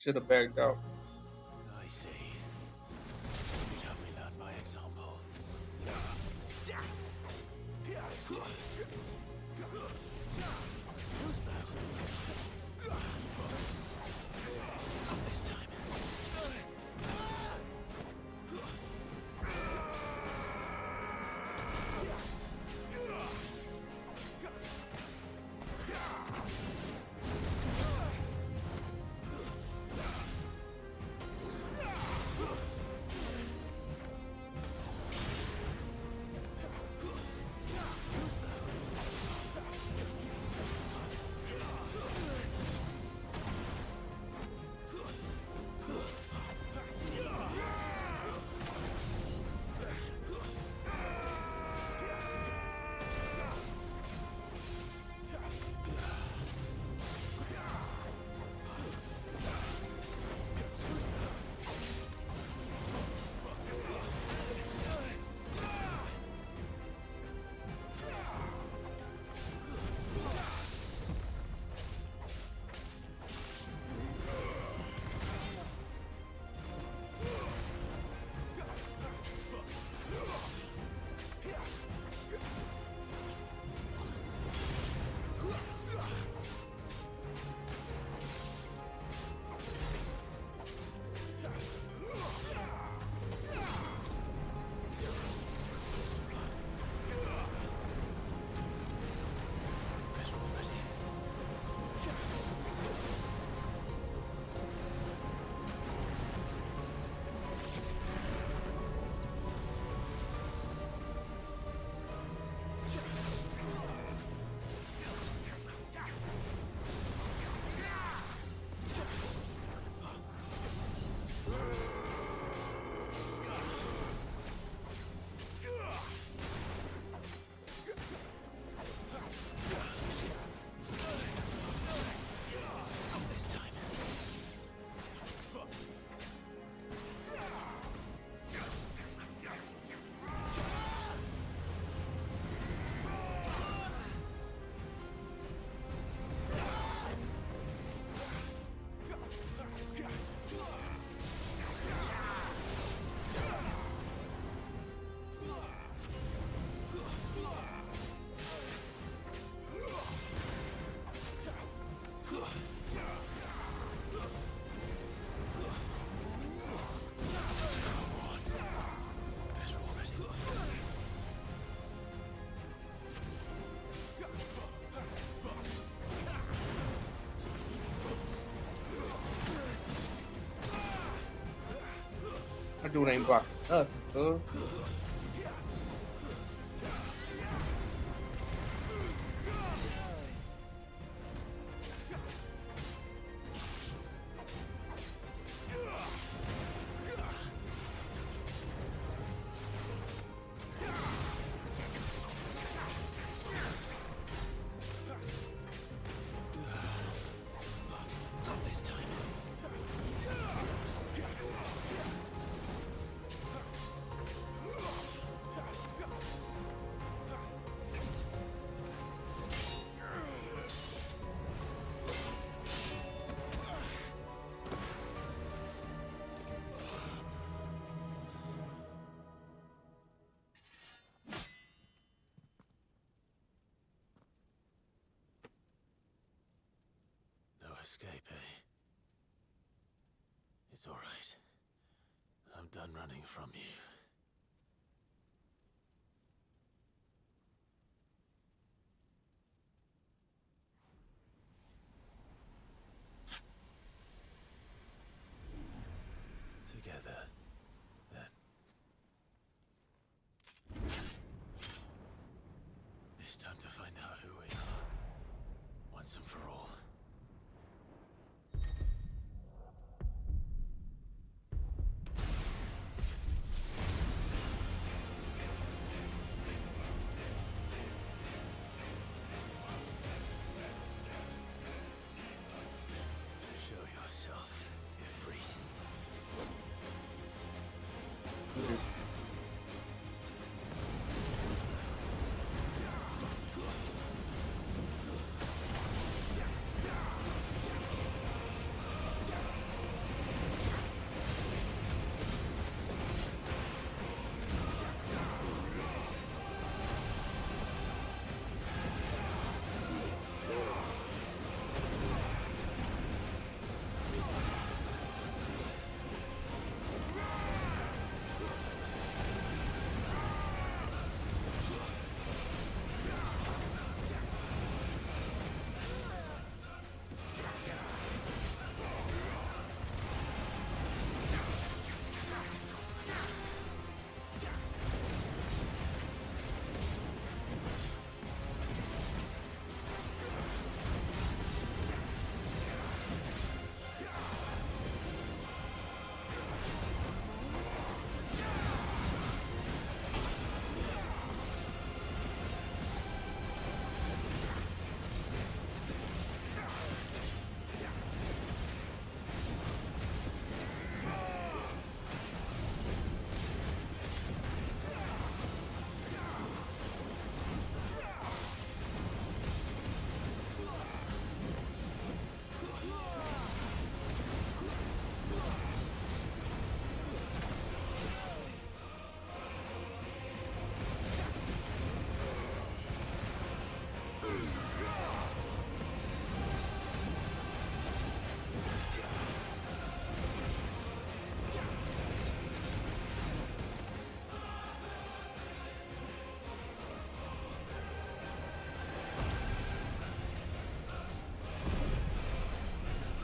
S1: Should have backed out.
S2: I see. You'd have me learn by example. Too slow. Not this time.
S1: That dude ain't blocking nothing, cuz.
S2: Not this time. No escape, eh? It's all right. I'm done running from you. Together, then. It's time to find out who we are, once and for all. Show yourself, Ifrit.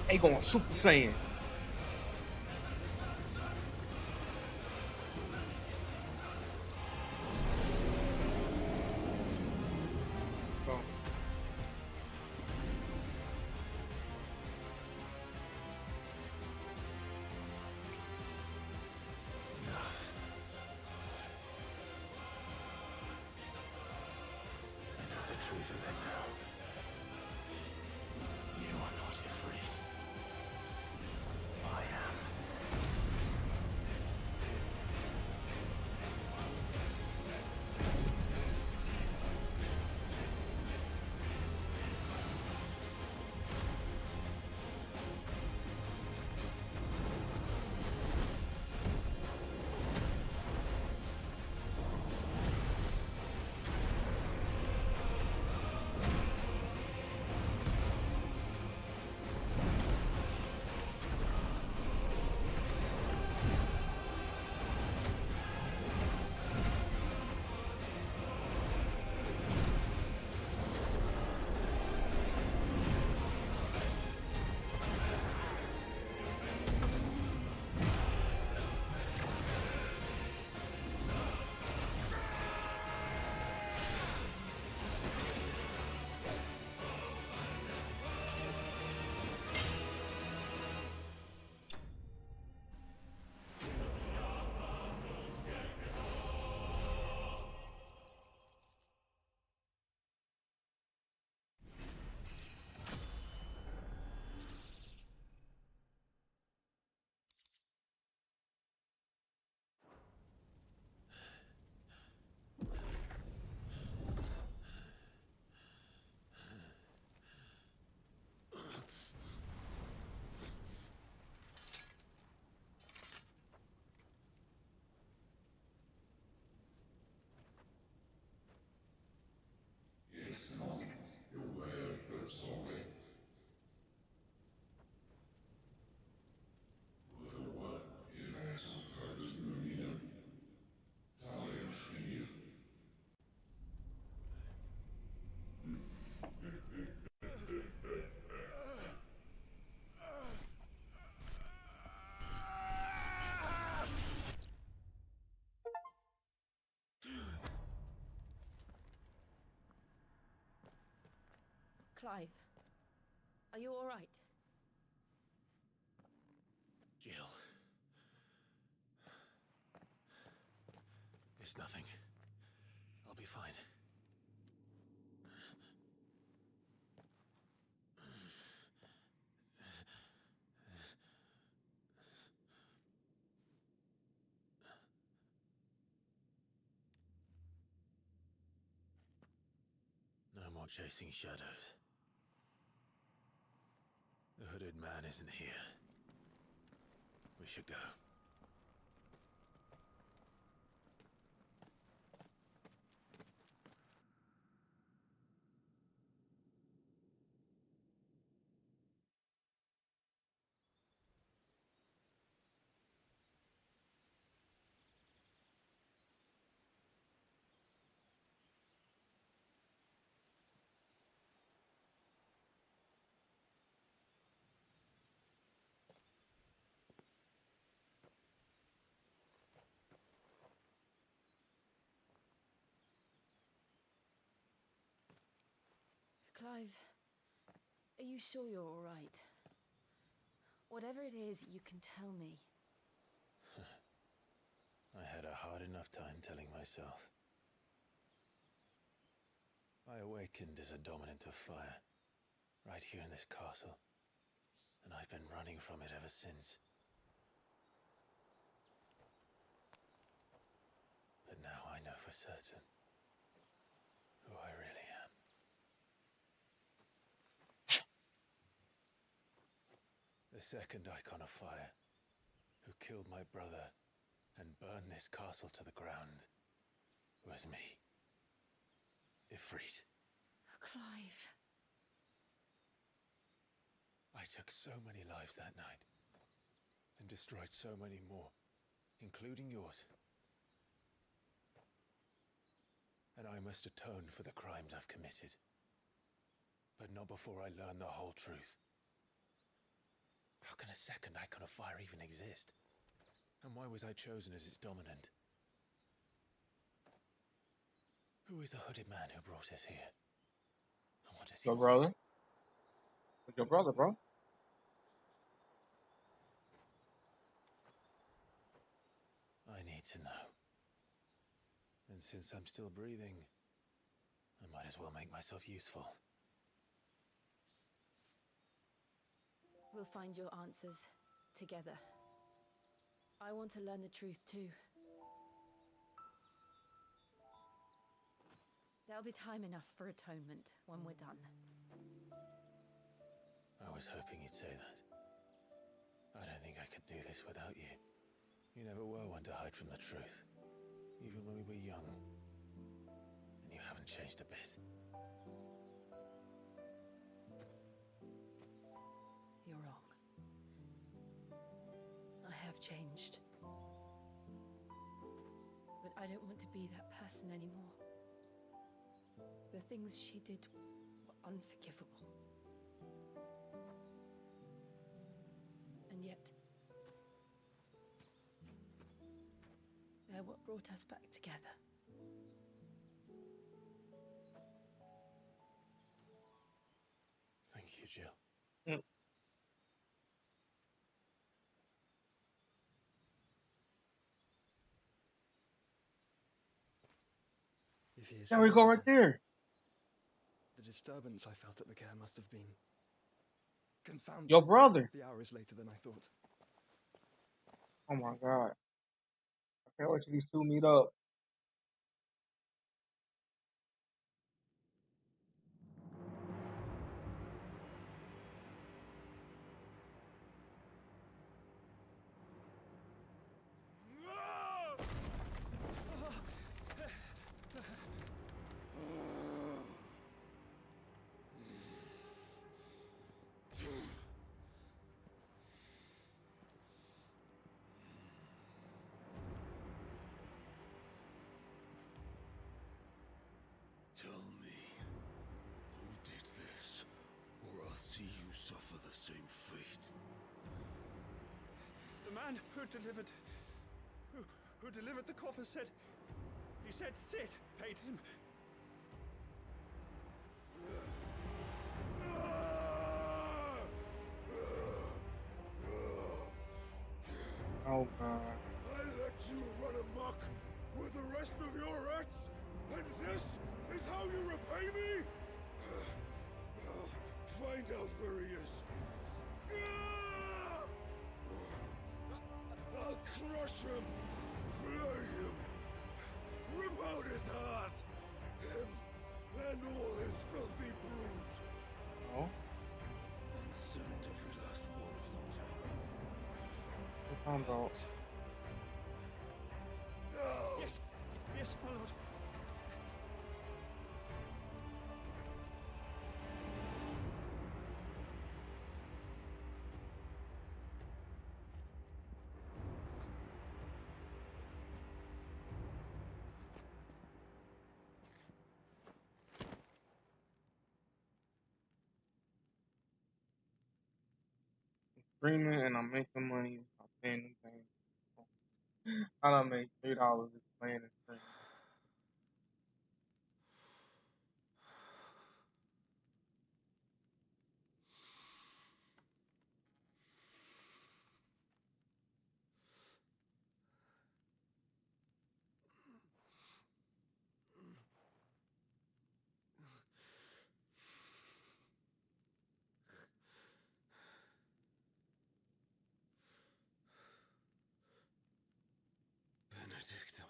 S1: They going Super Saiyan. Oh.
S2: I know the truth of it now. You are not afraid. I am.
S14: Clive, are you all right?
S2: Jill. It's nothing. I'll be fine. No more chasing shadows. The hooded man isn't here. We should go.
S14: Clive, are you sure you're all right? Whatever it is, you can tell me.
S2: I had a hard enough time telling myself. I awakened as a dominant of fire, right here in this castle, and I've been running from it ever since. But now I know for certain who I really am. The second icon of fire, who killed my brother and burned this castle to the ground, was me. Ifrit.
S14: Clive.
S2: I took so many lives that night, and destroyed so many more, including yours. And I must atone for the crimes I've committed. But not before I learn the whole truth. How can a second icon of fire even exist? And why was I chosen as its dominant? Who is the hooded man who brought us here? And what does he
S1: Your
S2: want?
S1: brother? It's your brother, bro.
S2: I need to know. And since I'm still breathing, I might as well make myself useful.
S14: We'll find your answers together. I want to learn the truth too. There'll be time enough for atonement when we're done.
S2: I was hoping you'd say that. I don't think I could do this without you. You never were one to hide from the truth, even when we were young. And you haven't changed a bit.
S14: You're wrong. I have changed. But I don't want to be that person anymore. The things she did were unforgivable. And yet, they're what brought us back together.
S2: Thank you, Jill.
S19: If he is
S1: There we go, right there.
S19: The disturbance I felt at the care must have been confounded.
S1: Your brother.
S19: The hour is later than I thought.
S1: Oh my god. I can't wait till these two meet up.
S13: Tell me, who did this, or I'll see you suffer the same fate.
S19: The man who delivered the coffer said Sid paid him.
S1: Oh god.
S13: I let you run amok with the rest of your rats, and this is how you repay me? Find out where he is. I'll crush him, flay him, rip out his heart, him and all his filthy brood.
S1: Oh?
S13: And send every last one of them to
S1: What you talking about?
S19: Yes, yes, my lord.
S1: Streaming and I'm making money. I'm paying them things. I done made $3 just playing and streaming.
S6: Benedicto.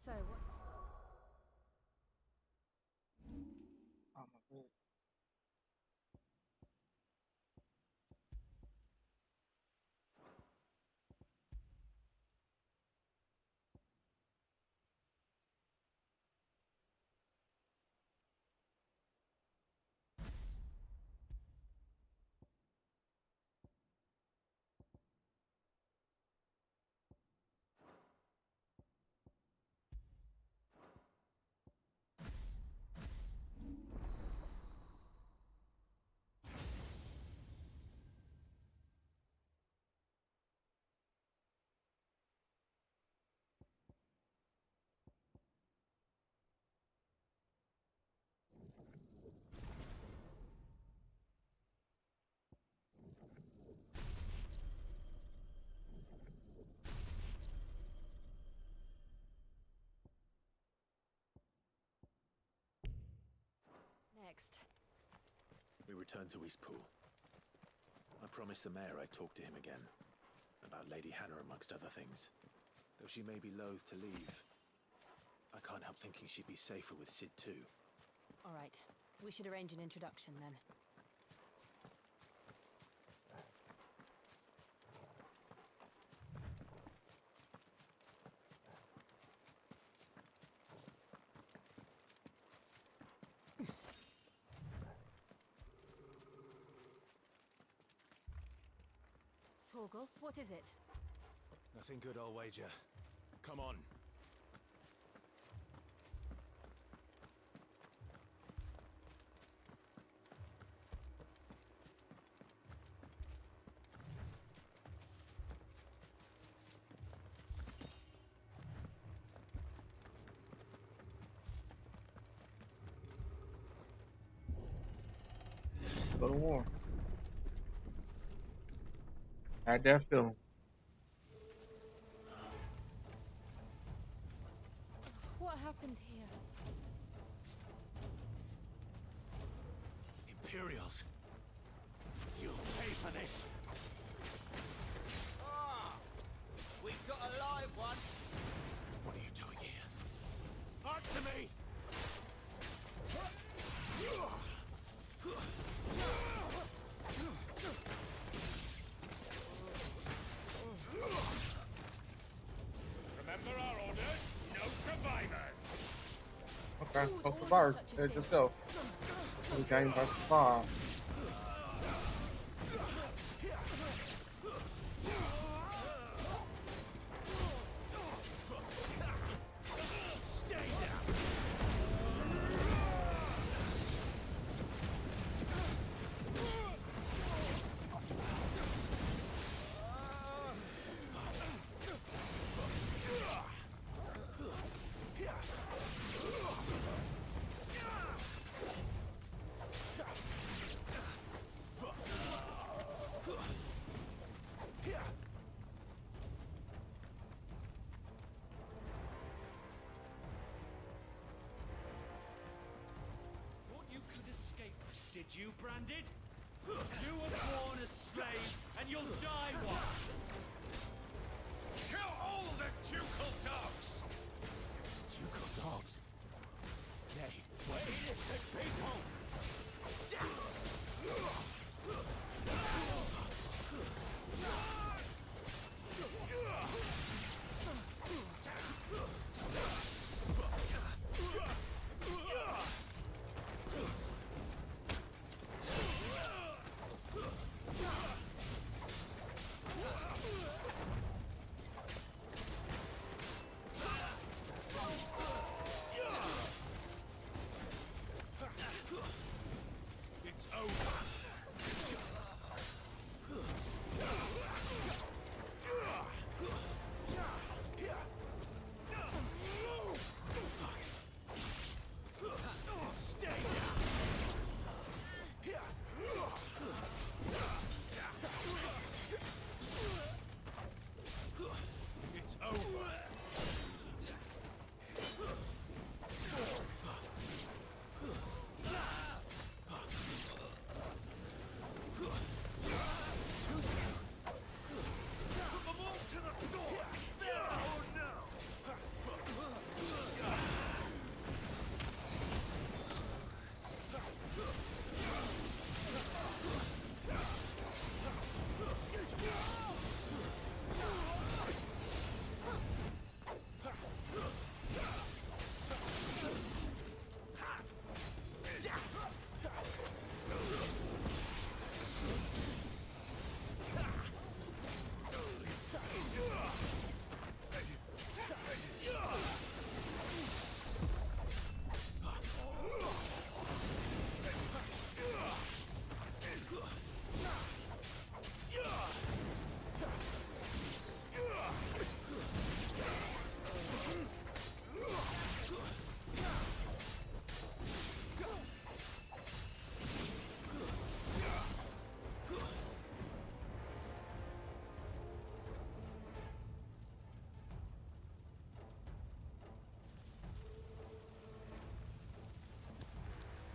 S14: So, what?
S1: Oh my god.
S14: Next.
S2: We returned to Eastpool. I promised the mayor I'd talk to him again. About Lady Hannah amongst other things. Though she may be loath to leave, I can't help thinking she'd be safer with Cid too.
S14: All right. We should arrange an introduction then. Torgal, what is it?
S6: Nothing good, I'll wager. Come on.
S1: Go to war. Had that feeling.
S14: What happened here?
S5: Imperials. You'll pay for this.
S10: Ah! We've got a live one.
S5: What are you doing here? Answer me!
S1: Okay, so survivors, said yourself. The game by survive.
S17: Did you, Branded? You were born a slave, and you'll die one! Kill all the ducal dogs!
S5: Ducal dogs? They were innocent people!
S17: It's over! Stay down! It's over!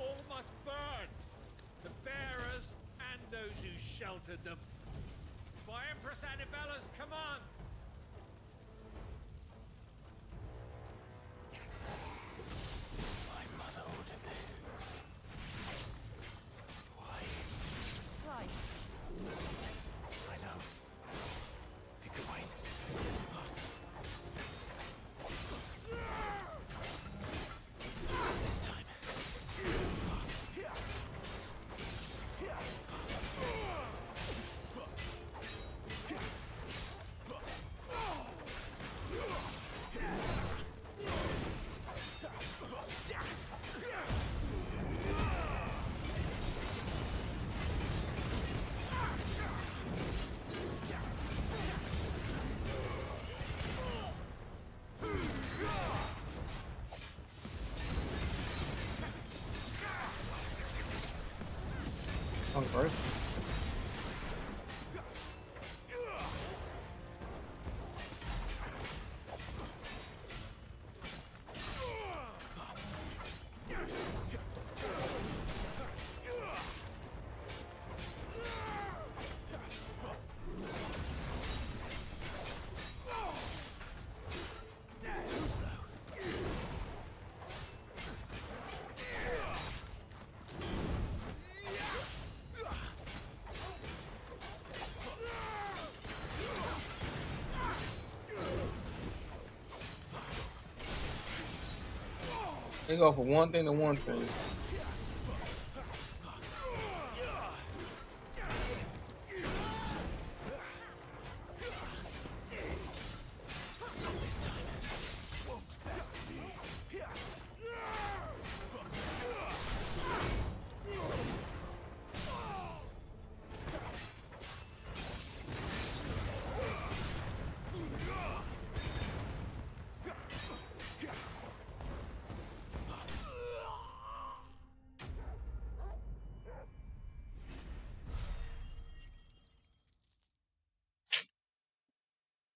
S17: All must burn! The bearers and those who sheltered them. By Empress Annibella's command!
S2: My mother ordered this. Why?
S14: Why?
S2: I know. You could wait. This time.
S1: On first. They go for one thing to one thing.
S13: This time, what's best for me?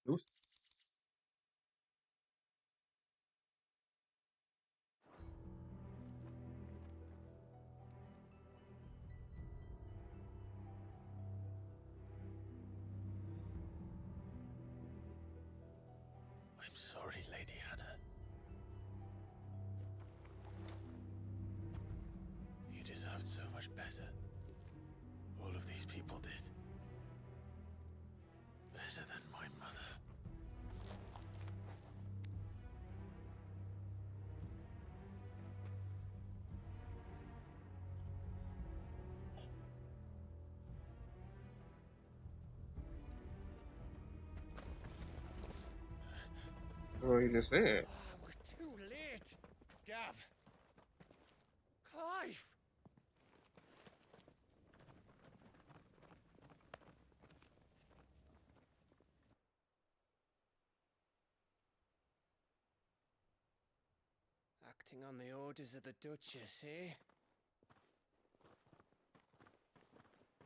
S1: Oops.
S2: I'm sorry, Lady Hannah. You deserved so much better. All of these people did. Better than my mother.
S1: What he just said.
S12: We're too late. Gav. Clive. Acting on the orders of the Duchess, eh?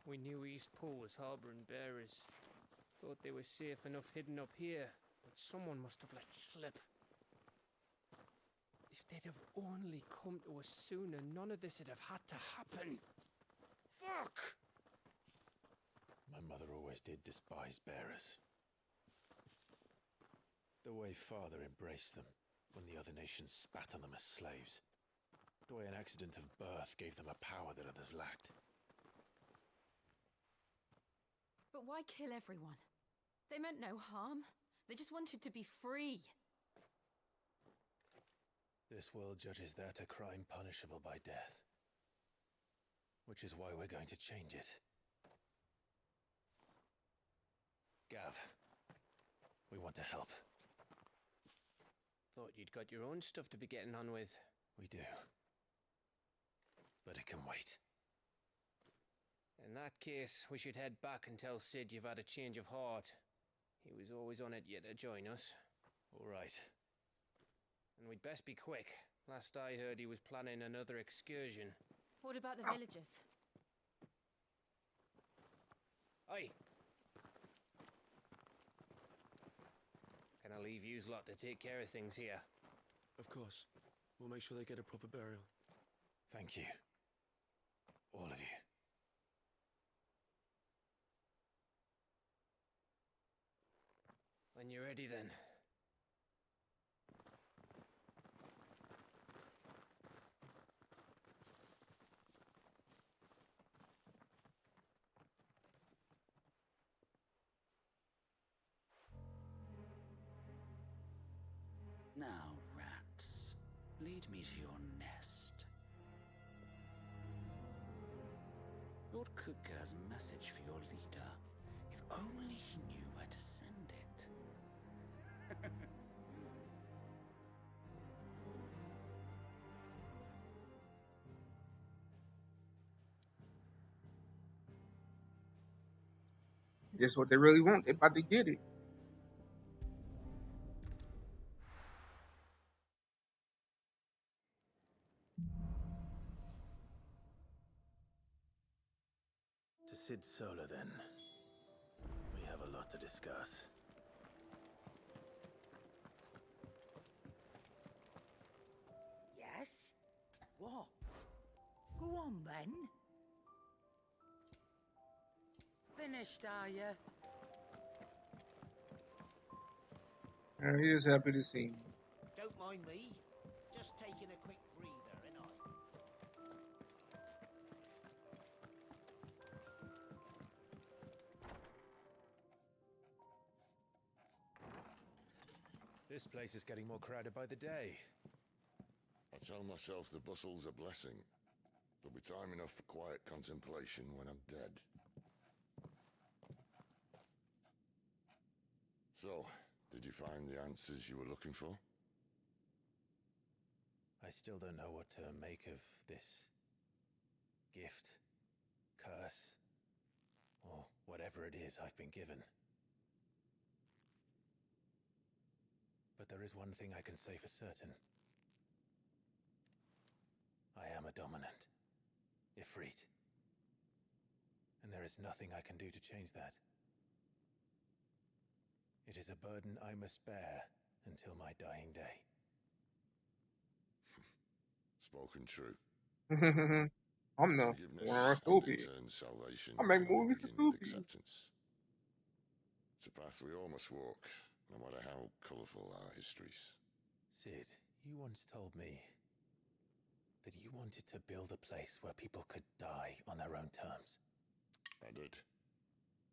S12: We knew Eastpool was harbouring bearers. Thought they were safe enough hidden up here, but someone must have let slip. If they'd have only come to us sooner, none of this would have had to happen. Fuck!
S2: My mother always did despise bearers. The way Father embraced them when the other nations spat on them as slaves. The way an accident of birth gave them a power that others lacked.
S14: But why kill everyone? They meant no harm. They just wanted to be free.
S2: This world judges that a crime punishable by death. Which is why we're going to change it. Gav, we want to help.
S12: Thought you'd got your own stuff to be getting on with.
S2: We do. But it can wait.
S12: In that case, we should head back and tell Sid you've had a change of heart. He was always on it yet to join us.
S2: All right.
S12: And we'd best be quick. Last I heard, he was planning another excursion.
S14: What about the villagers?
S12: Aye. Can I leave yous lot to take care of things here?
S13: Of course. We'll make sure they get a proper burial.
S2: Thank you. All of you.
S12: When you're ready, then.
S7: Now, rats, lead me to your nest. Lord Cook has a message for your leader. If only he knew where to send it.
S1: Guess what they really want? They about to get it.
S2: To Sid Solar, then. We have a lot to discuss.
S18: Yes? What? Go on, then. Finished, are you?
S1: And he is happy to see me.
S18: Don't mind me. Just taking a quick breather, ain't I?
S6: This place is getting more crowded by the day.
S16: I tell myself the bustle's a blessing. There'll be time enough for quiet contemplation when I'm dead. So, did you find the answers you were looking for?
S2: I still don't know what to make of this gift, curse, or whatever it is I've been given. But there is one thing I can say for certain. I am a dominant, Ifrit. And there is nothing I can do to change that. It is a burden I must bear until my dying day.
S16: Spoken true.
S1: I'm the one of Ruby. I make movies for Ruby.
S16: Acceptance. It's a path we all must walk, no matter how colourful our histories.
S2: Cid, you once told me that you wanted to build a place where people could die on their own terms.
S16: I did.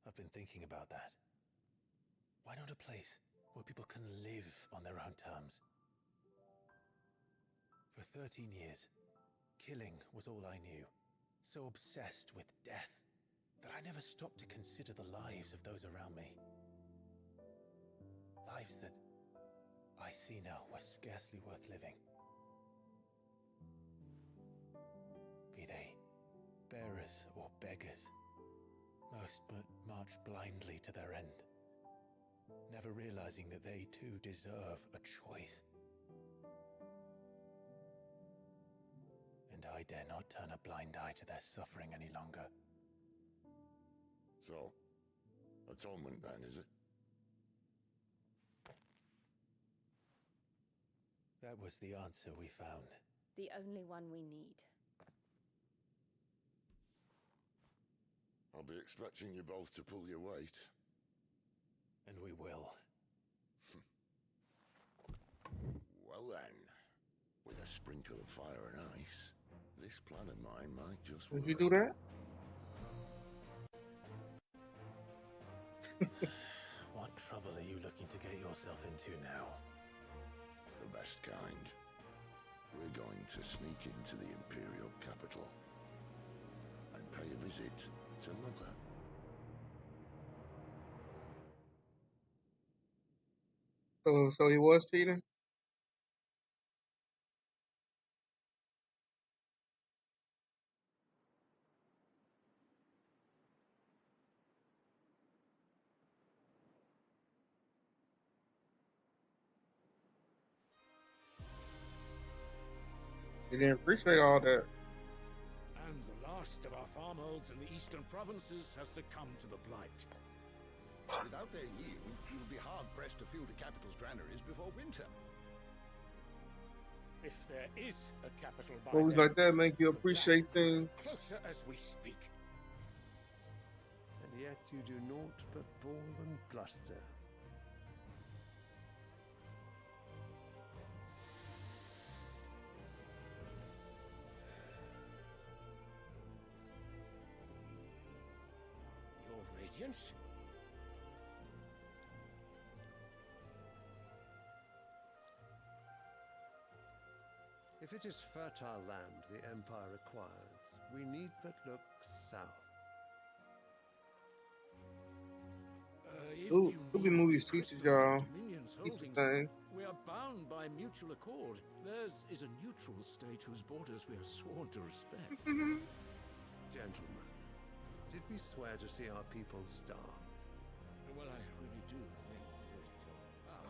S2: I've been thinking about that. Why not a place where people can live on their own terms? For 13 years, killing was all I knew. So obsessed with death that I never stopped to consider the lives of those around me. Lives that I see now were scarcely worth living. Be they bearers or beggars, most march blindly to their end, never realizing that they too deserve a choice. And I dare not turn a blind eye to their suffering any longer.
S16: So, atonement then, is it?
S2: That was the answer we found.
S14: The only one we need.
S16: I'll be expecting you both to pull your weight.
S2: And we will.
S16: Well then, with a sprinkle of fire and ice, this plan of mine might just work.
S1: Did you do that?
S2: What trouble are you looking to get yourself into now?
S16: The best kind. We're going to sneak into the Imperial capital and pay a visit to Mother.
S1: So he was cheating? He didn't appreciate all that.
S5: And the last of our farmholds in the eastern provinces has succumbed to the blight.
S8: Without their yield, you'll be hard-pressed to fill the capital's granaries before winter.
S5: If there is a capital by
S1: Movies
S5: then,
S1: like that make you appreciate things.
S5: closer as we speak.
S4: And yet you do naught but bawl and bluster.
S5: Your Radiance?
S4: If it is fertile land the Empire requires, we need but look south.
S1: Ooh, Ruby movies teaches y'all.
S5: Dominion's
S1: Teach the
S5: holdings,
S1: thing.
S5: we are bound by mutual accord. Theirs is a neutral state whose borders we are sworn to respect.
S4: Gentlemen, did we swear to see our people starve?
S5: Well, I really do think that...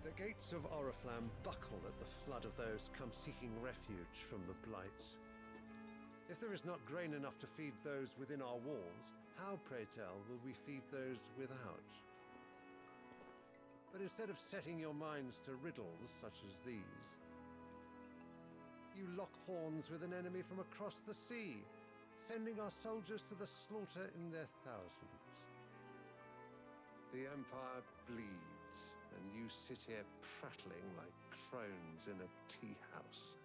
S4: The gates of Oriflamme buckle at the flood of those come seeking refuge from the blight. If there is not grain enough to feed those within our walls, how, pray tell, will we feed those without? But instead of setting your minds to riddles such as these, you lock horns with an enemy from across the sea, sending our soldiers to the slaughter in their thousands. The Empire bleeds, and you sit here prattling like crones in a tea house.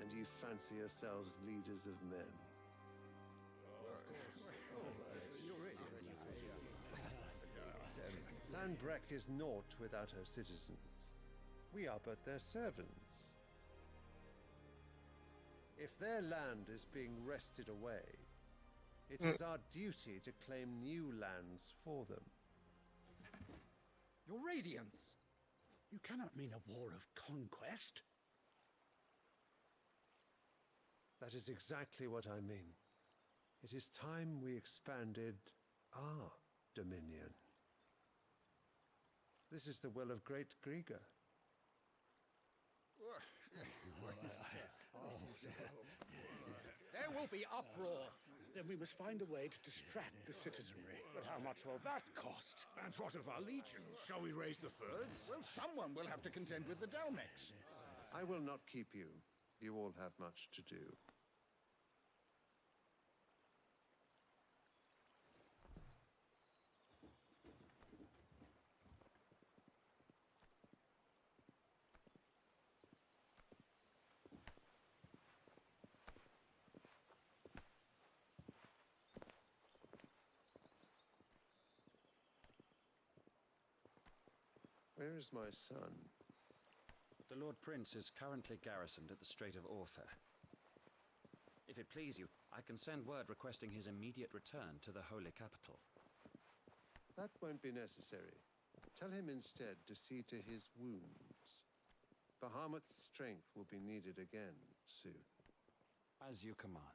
S4: And you fancy yourselves leaders of men. Clanbrek is naught without her citizens. We are but their servants. If their land is being wrested away, it is our duty to claim new lands for them.
S5: Your Radiance! You cannot mean a war of conquest.
S4: That is exactly what I mean. It is time we expanded our dominion. This is the will of great Grieger.
S5: There will be uproar. Then we must find a way to distract the citizenry. But how much will that cost?
S8: And what of our legions? Shall we raise the Fyrds? Well, someone will have to contend with the Dalmex.
S4: I will not keep you. You all have much to do. Where is my son?
S11: The Lord Prince is currently garrisoned at the Strait of Orther. If it please you, I can send word requesting his immediate return to the Holy Capital.
S4: That won't be necessary. Tell him instead to see to his wounds. Bahamut's strength will be needed again soon.
S11: As you command.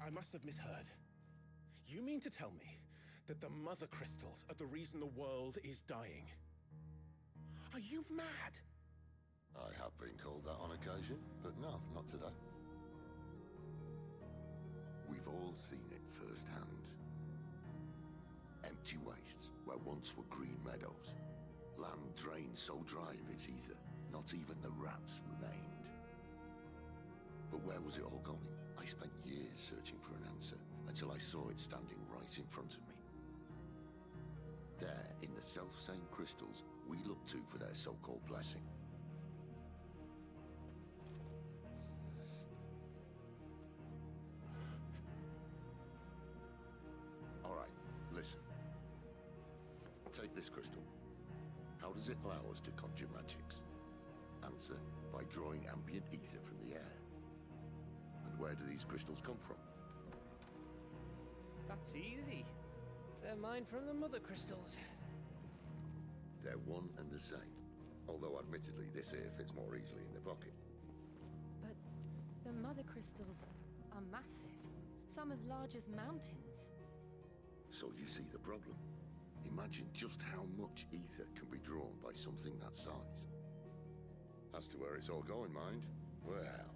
S6: I must have misheard. You mean to tell me that the Mother Crystals are the reason the world is dying? Are you mad?
S16: I have been called that on occasion, but no, not today. We've all seen it firsthand. Empty wastes where once were green meadows. Land drained so dry of its ether, not even the rats remained. But where was it all going? I spent years searching for an answer, until I saw it standing right in front of me. There, in the self-same crystals, we look to for their so-called blessing. Alright, listen. Take this crystal. How does it allow us to conjure magics? Answer, by drawing ambient ether from the air. And where do these crystals come from?
S20: That's easy. They're mine from the Mother Crystals.
S16: They're one and the same. Although admittedly this here fits more easily in the pocket.
S14: But the Mother Crystals are massive. Some as large as mountains.
S16: So you see the problem. Imagine just how much ether can be drawn by something that size. As to where it's all going, mind? Well,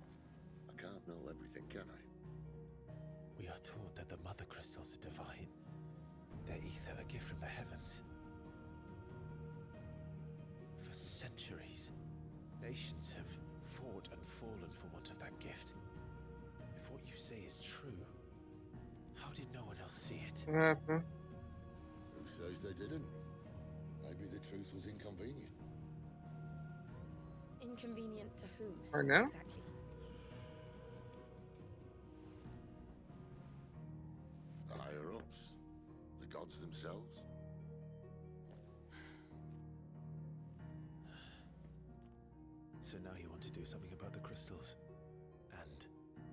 S16: I can't know everything, can I?
S2: We are taught that the Mother Crystals are divine. Their ether a gift from the heavens. For centuries, nations have fought and fallen for want of that gift. If what you say is true, how did no one else see it?
S1: What happened?
S16: Who says they didn't? Maybe the truth was inconvenient.
S21: Inconvenient to whom?
S1: Right now?
S21: Exactly.
S16: The higher-ups? The gods themselves?
S2: So now you want to do something about the crystals? And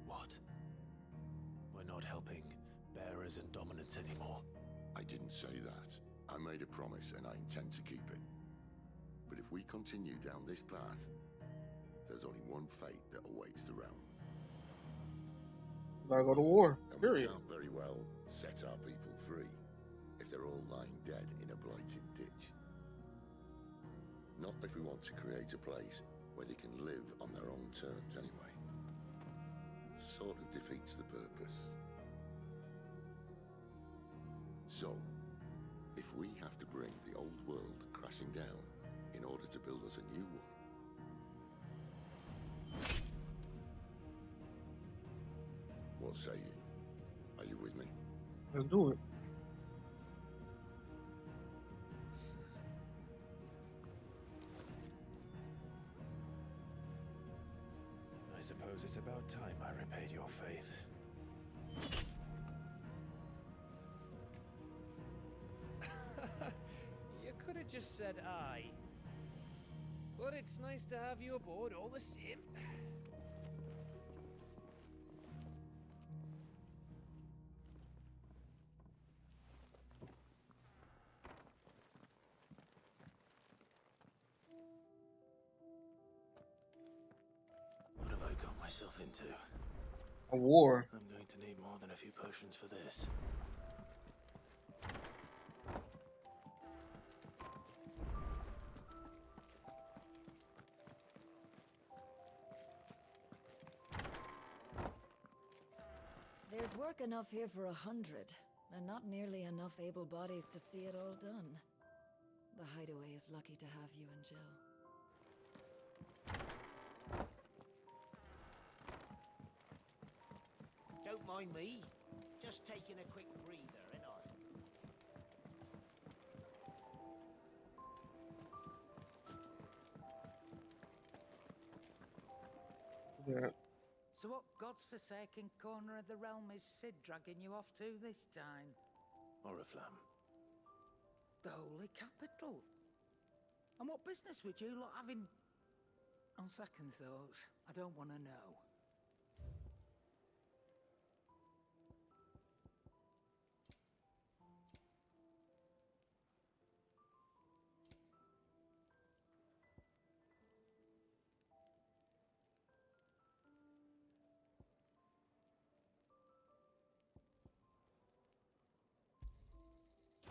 S2: what? We're not helping bearers and dominants anymore.
S16: I didn't say that. I made a promise and I intend to keep it. But if we continue down this path, there's only one fate that awaits the realm.
S1: Gotta go to war.
S16: And
S1: Period.
S16: we can't very well set our people free if they're all lying dead in a blighted ditch. Not if we want to create a place where they can live on their own terms anyway. Sort of defeats the purpose. So, if we have to bring the old world crashing down in order to build us a new one, what say you? Are you with me?
S1: Let's do it.
S6: it's about time I repaid your faith.
S20: You could have just said aye. But it's nice to have you aboard all the same.
S2: What have I got myself into?
S1: A war.
S2: I'm going to need more than a few potions for this.
S3: There's work enough here for 100, and not nearly enough able bodies to see it all done. The Hideaway is lucky to have you and Jill.
S18: Don't mind me. Just taking a quick breather, ain't I?
S1: Yeah.
S22: So what God's forsaken corner of the realm is Cid dragging you off to this time?
S2: Oriflamme.
S22: The Holy Capital. And what business would you lot have in... On second thoughts, I don't want to know.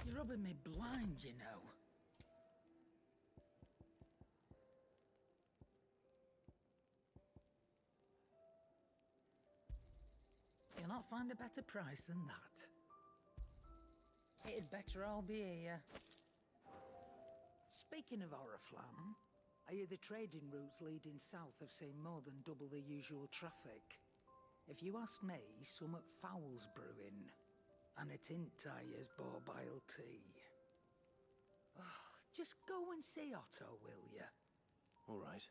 S22: You're rubbing me blind, you know. You'll not find a better price than that. It'd better all be here. Speaking of Oriflamme, I hear the trading routes leading south have seen more than double the usual traffic. If you ask me, summat foul's brewing. And it ain't Tyre's borbile tea. Oh, just go and see Otto, will ya?
S2: All right.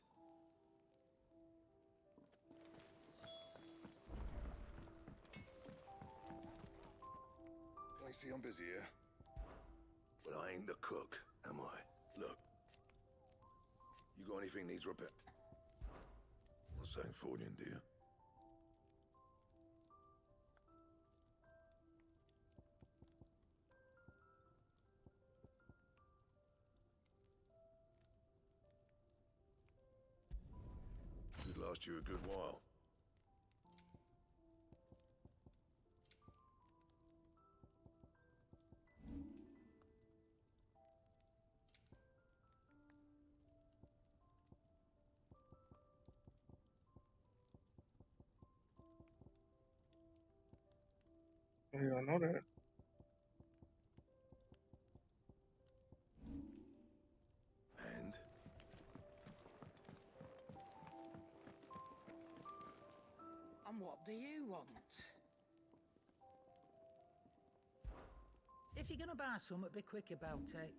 S16: I see I'm busy here. But I ain't the cook, am I? Look. You got anything needs repair? Not saying forging, do you? Could last you a good while.
S1: Yeah, I know that.
S16: And?
S22: And what do you want? If you're gonna buy something, be quick about it.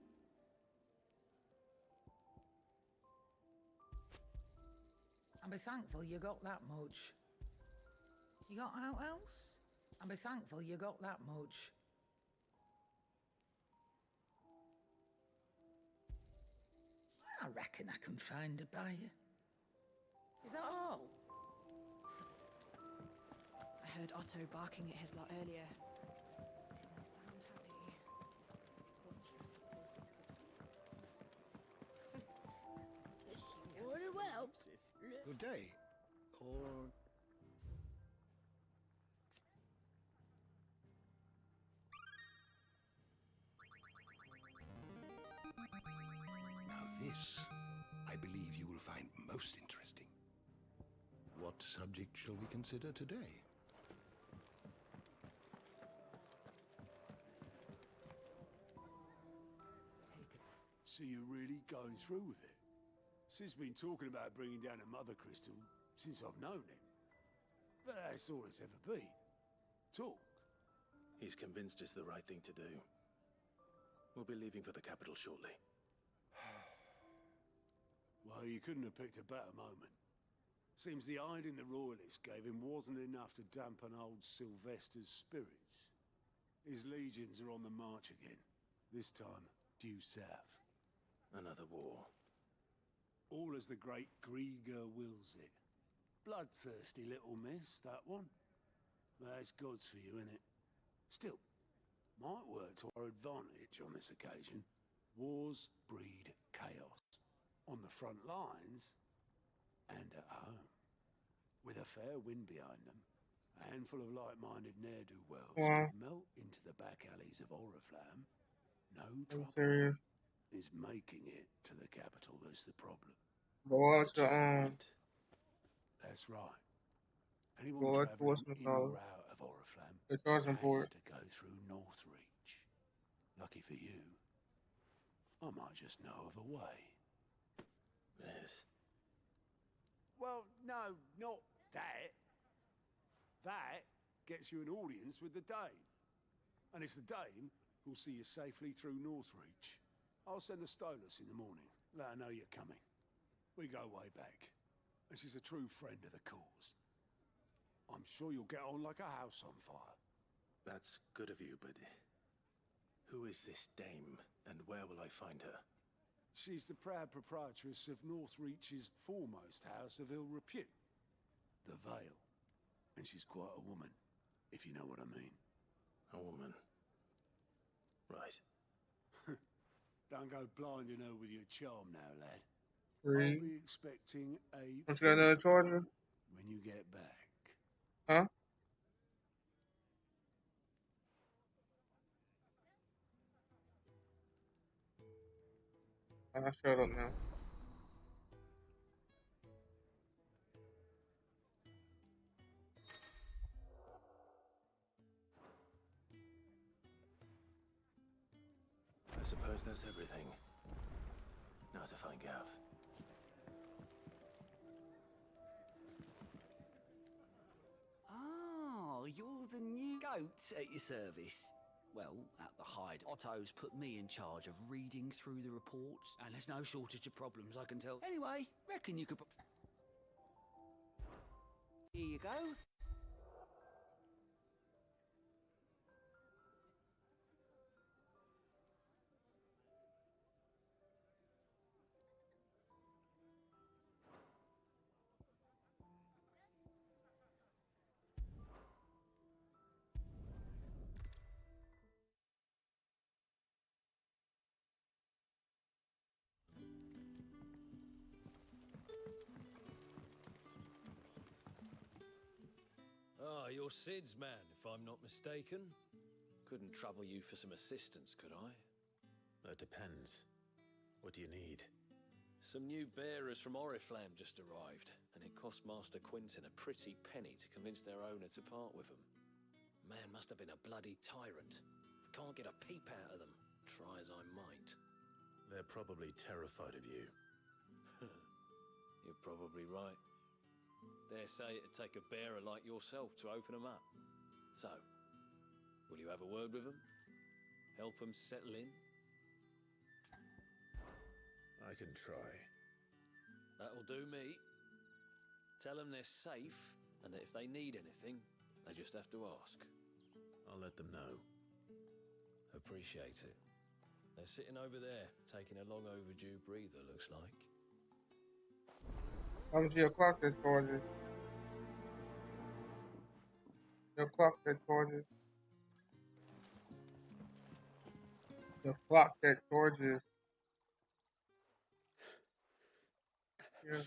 S22: And be thankful you got that much. You got out else? And be thankful you got that much. I reckon I can find a buyer. Is that all?
S3: I heard Otto barking at his lot earlier. Didn't sound happy.
S18: Order well. Good day. Or...
S8: Now this, I believe you will find most interesting. What subject shall we consider today?
S9: So you're really going through with it? Sid's been talking about bringing down a mother crystal since I've known him. But that's all it's ever been. Talk.
S2: He's convinced it's the right thing to do. We'll be leaving for the capital shortly.
S9: Well, you couldn't have picked a better moment. Seems the hiding the Royalists gave him wasn't enough to dampen old Sylvester's spirits. His legions are on the march again, this time due south.
S2: Another war.
S9: All as the great Grieger wills it. Bloodthirsty little miss, that one. That's God's for you, innit? Still, might work to our advantage on this occasion. Wars breed chaos. On the front lines, and at home. With a fair wind behind them, a handful of like-minded ne'er-do-wells could melt into the back alleys of Oriflamme. No trouble.
S1: Serious.
S9: Is making it to the capital that's the problem.
S1: Go out to
S9: That's right. Anyone
S1: go out to
S9: traveling
S1: what's
S9: in or out of Oriflamme
S1: they're charging for
S9: has
S1: it.
S9: to go through Northreach. Lucky for you, I might just know of a way.
S2: Yes.
S9: Well, no, not that. That gets you an audience with the Dane. And it's the Dane who'll see you safely through Northreach. I'll send the Stolas in the morning. Let her know you're coming. We go way back. And she's a true friend of the cause. I'm sure you'll get on like a house on fire.
S2: That's good of you, but who is this dame, and where will I find her?
S9: She's the proud proprietress of Northreach's foremost house of ill repute, the Vale. And she's quite a woman, if you know what I mean.
S2: A woman. Right.
S9: Don't go blinding her with your charm now, lad.
S1: Three.
S9: I'll be expecting a
S1: Don't you got another charger?
S9: when you get back.
S1: Huh? I shut up now.
S2: I suppose that's everything. Now to find Gav.
S7: Oh, you're the new goat at your service. Well, at the hide, Otto's put me in charge of reading through the reports, and there's no shortage of problems, I can tell. Anyway, reckon you could... Here you go.
S17: Ah, you're Sid's man, if I'm not mistaken. Couldn't trouble you for some assistance, could I?
S2: That depends. What do you need?
S17: Some new bearers from Oriflamme just arrived, and it cost Master Quinton a pretty penny to convince their owner to part with them. Man must have been a bloody tyrant. Can't get a peep out of them, try as I might.
S2: They're probably terrified of you.
S17: You're probably right. Dare say it'd take a bearer like yourself to open them up. So, will you have a word with them? Help them settle in?
S2: I can try.
S17: That'll do me. Tell them they're safe, and that if they need anything, they just have to ask.
S2: I'll let them know.
S17: Appreciate it. They're sitting over there, taking a long overdue breather, looks like.
S1: Come to your clock that charges. Your clock that charges. The clock that charges. Yeah.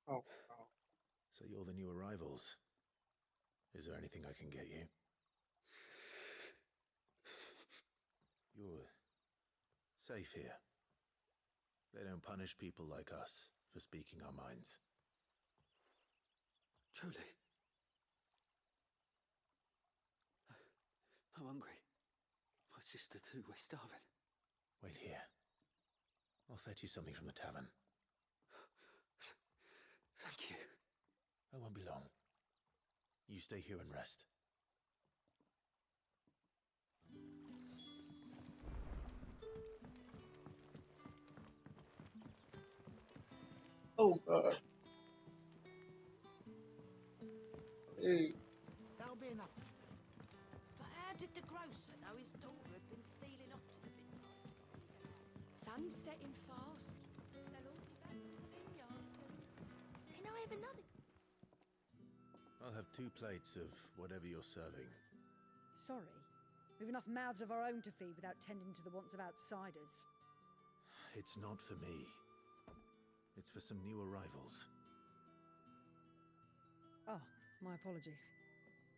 S1: Oh.
S2: So you're the new arrivals. Is there anything I can get you? You're safe here. They don't punish people like us for speaking our minds.
S7: Truly. I'm hungry. My sister too, we're starving.
S2: Wait here. I'll fetch you something from the tavern.
S7: Thank you.
S2: I won't be long. You stay here and rest.
S1: Oh, God. Hey.
S18: That'll be enough.
S21: But how did the grocer know his daughter had been stealing off to the vineyard? Sun's setting fast. They'll all be back from the vineyard soon. Can I have another?
S2: I'll have 2 plates of whatever you're serving.
S15: Sorry. We've enough mouths of our own to feed without tending to the wants of outsiders.
S2: It's not for me. It's for some new arrivals.
S15: Oh, my apologies.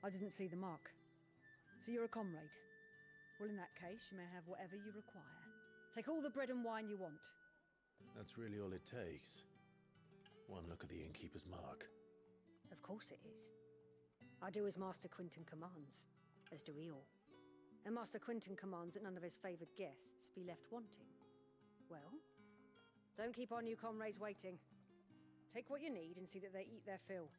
S15: I didn't see the mark. So you're a comrade. Well, in that case, you may have whatever you require. Take all the bread and wine you want.
S2: That's really all it takes. One look at the innkeeper's mark.
S15: Of course it is. I do as Master Quinton commands, as do we all. And Master Quinton commands that none of his favoured guests be left wanting. Well, don't keep our new comrades waiting. Take what you need and see that they eat their fill.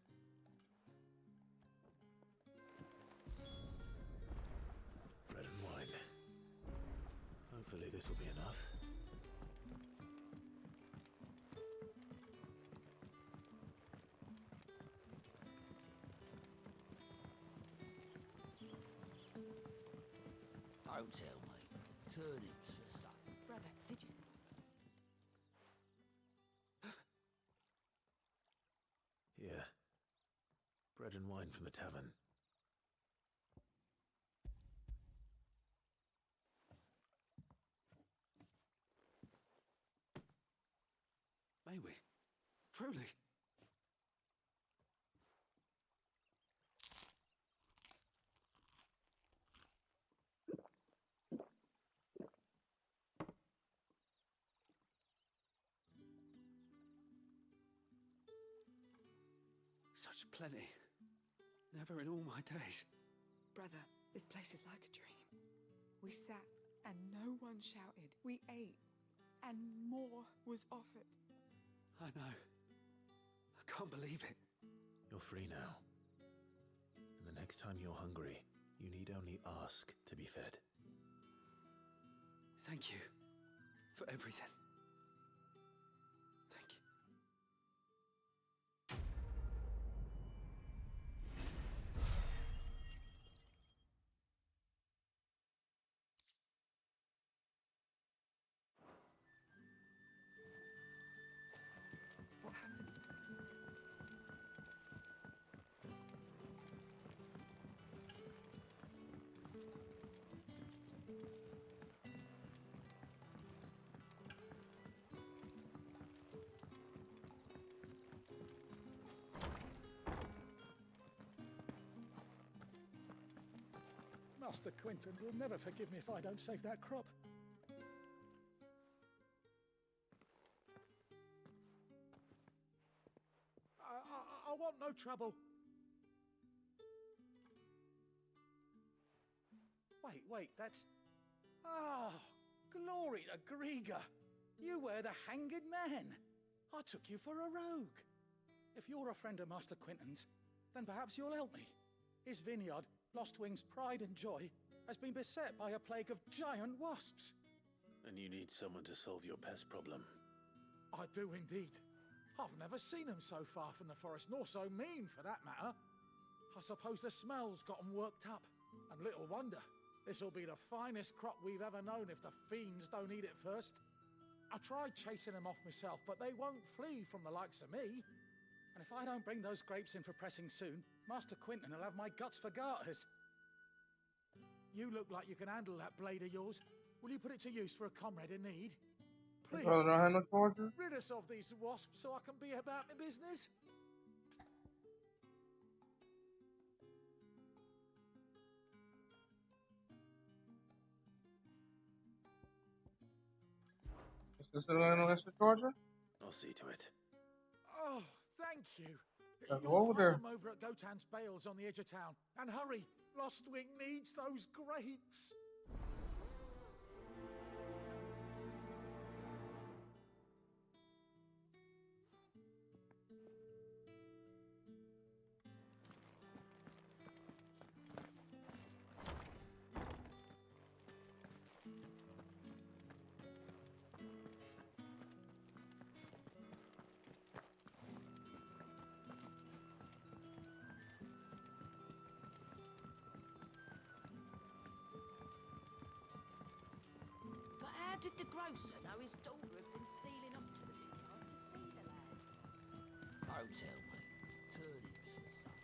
S2: Bread and wine. Hopefully this will be enough.
S7: Don't tell me. Turnips for supper.
S21: Brother, did you see?
S2: Here. Bread and wine from the tavern.
S12: May we? Truly? Such plenty. Never in all my days.
S19: Brother, this place is like a dream. We sat and no one shouted. We ate and more was offered.
S12: I know. I can't believe it.
S2: You're free now. And the next time you're hungry, you need only ask to be fed.
S12: Thank you for everything. Thank you.
S19: What happens to us?
S23: Master Quinton will never forgive me if I don't save that crop. I want no trouble. Wait, that's... Oh, glory to Grieger. You were the hanged man. I took you for a rogue. If you're a friend of Master Quinton's, then perhaps you'll help me. His vineyard, Lostwing's pride and joy, has been beset by a plague of giant wasps.
S2: And you need someone to solve your pest problem.
S23: I do indeed. I've never seen them so far from the forest, nor so mean for that matter. I suppose the smell's got them worked up. And little wonder. This'll be the finest crop we've ever known if the fiends don't eat it first. I tried chasing them off myself, but they won't flee from the likes of me. And if I don't bring those grapes in for pressing soon, Master Quinton will have my guts for garters. You look like you can handle that blade of yours. Will you put it to use for a comrade in need? Please,
S1: Brother don't have no torches?
S23: rid us of these wasps so I can be about my business.
S1: Is there no extra torches?
S2: I'll see to it.
S23: Oh, thank you.
S1: Yeah, go
S23: You'll
S1: over
S23: find
S1: there.
S23: them over at Gotan's Bales on the edge of town. And hurry, Lostwing needs those grapes.
S21: did the grocer know his daughter had been stealing up to the vineyard to see the lad?
S7: Don't tell me. Turnips for supper.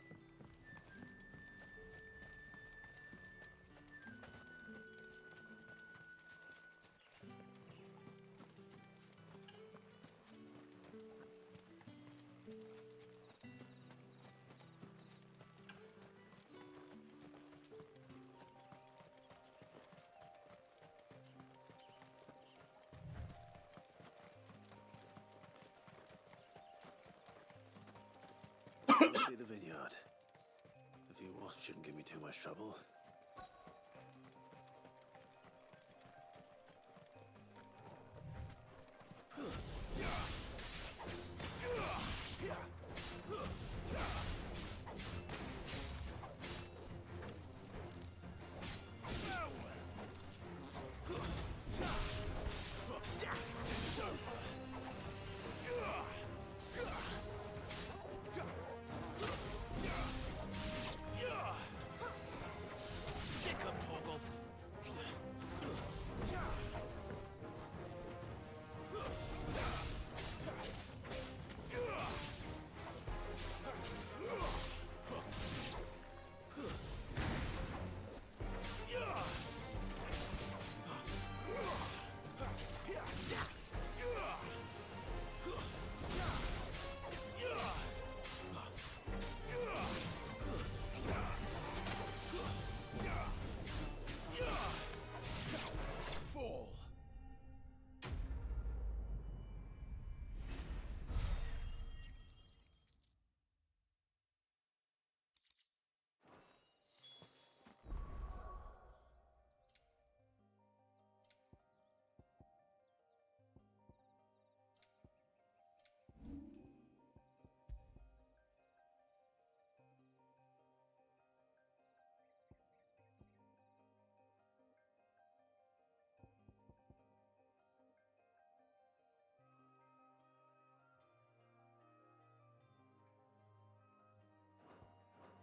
S2: Must be the vineyard. A few wasps shouldn't give me too much trouble.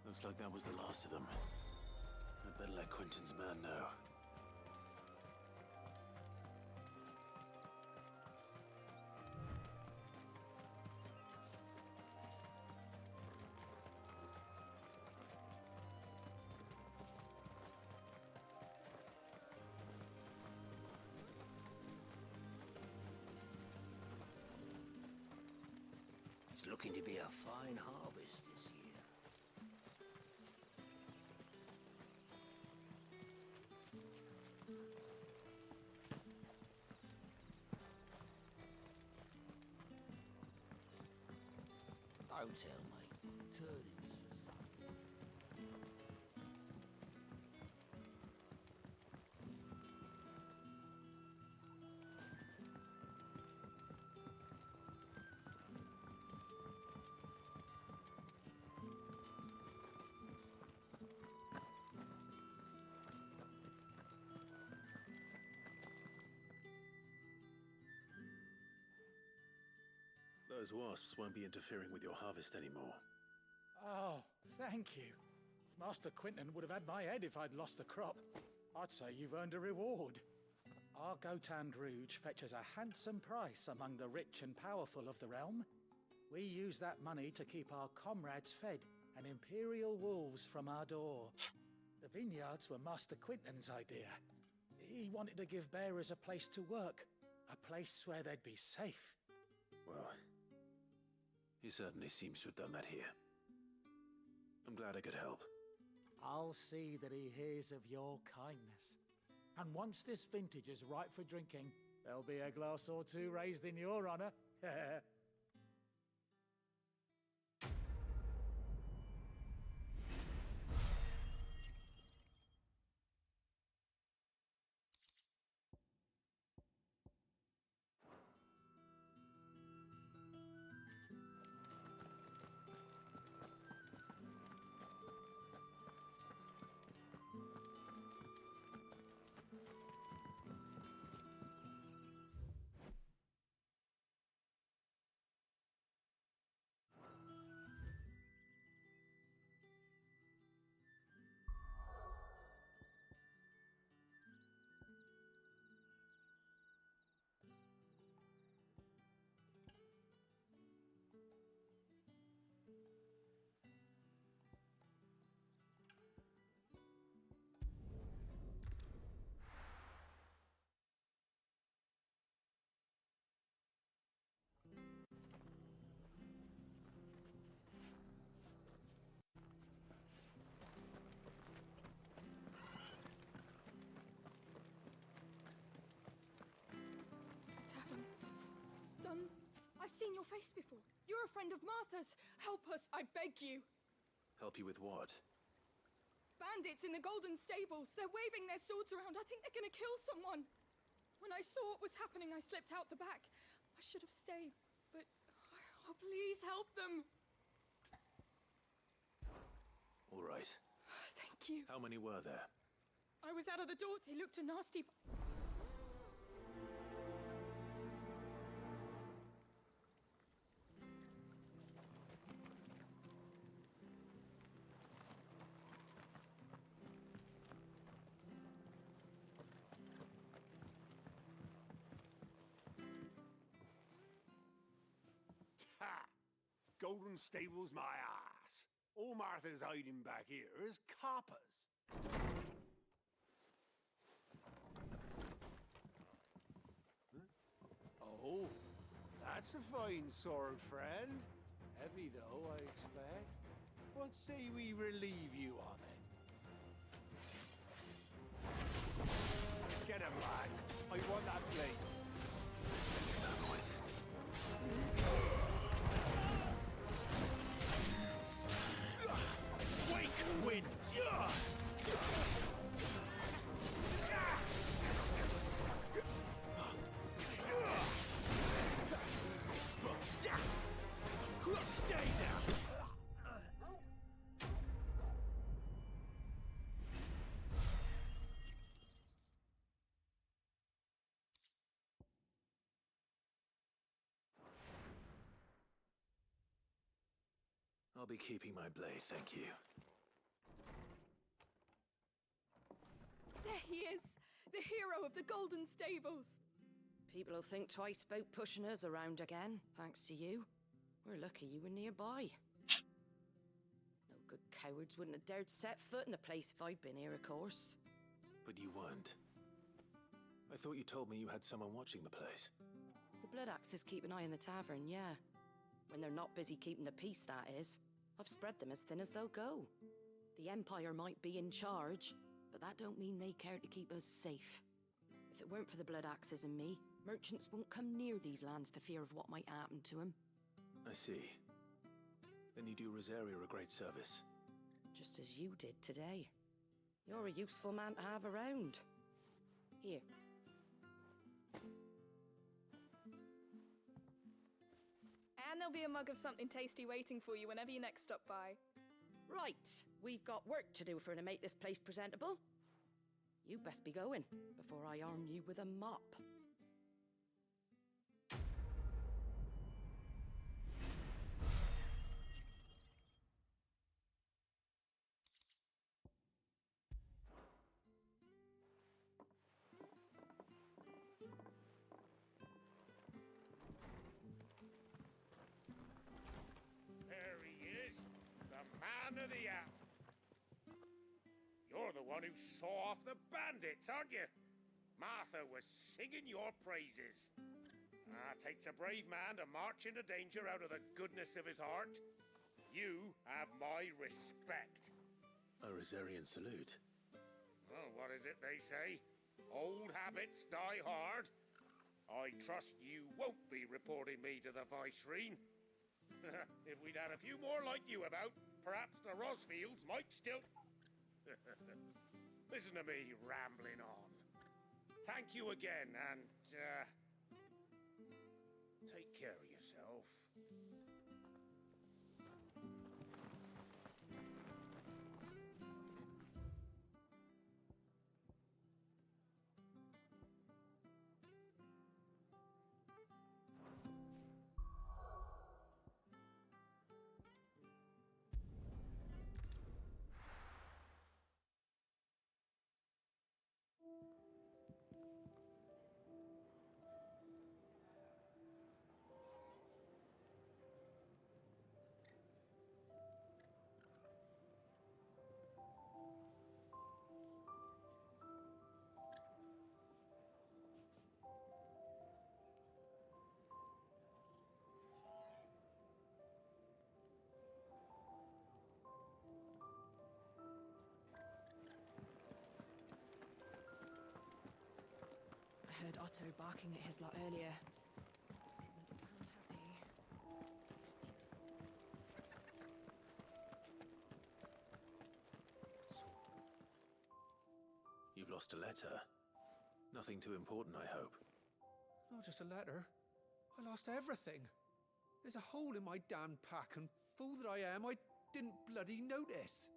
S2: Looks like that was the last of them. I'd better let Quentin's man know.
S18: It's looking to be a fine harvest this year. Don't tell me. Turnips for supper.
S2: Those wasps won't be interfering with your harvest anymore.
S23: Oh, thank you. Master Quentin would have had my head if I'd lost the crop. I'd say you've earned a reward. Our Gotand Rouge fetches a handsome price among the rich and powerful of the realm. We use that money to keep our comrades fed and imperial wolves from our door. The vineyards were Master Quentin's idea. He wanted to give bearers a place to work, a place where they'd be safe.
S2: Well, he certainly seems to have done that here. I'm glad I could help.
S23: I'll see that he hears of your kindness. And once this vintage is ripe for drinking, there'll be a glass or two raised in your honor.
S19: seen your face before. You're a friend of Martha's. Help us, I beg you.
S2: Help you with what?
S19: Bandits in the Golden Stables. They're waving their swords around. I think they're gonna kill someone. When I saw what was happening, I slipped out the back. I should have stayed, but... Oh, please help them.
S2: All right.
S19: Thank you.
S2: How many were there?
S19: I was out of the door. They looked a nasty...
S9: Ha! Golden Stables my ass. All Martha's hiding back here is coppers. Oh, that's a fine sword, friend. Heavy though, I expect. What say we relieve you of it? Get him, lads. I want that blade.
S2: It's over with.
S9: Wake winds! Stay down!
S2: I'll be keeping my blade, thank you.
S19: There he is! The hero of the Golden Stables!
S21: People will think twice about pushing us around again, thanks to you. We're lucky you were nearby. No good cowards wouldn't have dared set foot in the place if I'd been here, of course.
S2: But you weren't. I thought you told me you had someone watching the place.
S21: The Blood Axes keep an eye on the tavern, yeah. When they're not busy keeping the peace, that is. I've spread them as thin as they'll go. The Empire might be in charge, but that don't mean they care to keep us safe. If it weren't for the Blood Axes and me, merchants won't come near these lands for fear of what might happen to them.
S2: I see. Then you do Rosaria a great service.
S21: Just as you did today. You're a useful man to have around. Here.
S19: And there'll be a mug of something tasty waiting for you whenever you next stop by.
S21: Right, we've got work to do for to make this place presentable. You best be going, before I arm you with a mop.
S9: There he is, the man of the hour. You're the one who saw off the bandits, aren't you? Martha was singing your praises. Takes a brave man to march into danger out of the goodness of his heart. You have my respect.
S2: A Rosarian salute.
S9: Oh, what is it they say? Old habits die hard. I trust you won't be reporting me to the Viceroy. If we'd had a few more like you about, perhaps the Rosfields might still... Listen to me rambling on. Thank you again, and, take care of yourself.
S3: I heard Otto barking at his lot earlier. Didn't sound happy.
S2: you've lost a letter. Nothing too important, I hope.
S5: Not just a letter. I lost everything. There's a hole in my damn pack, and fool that I am, I didn't bloody notice.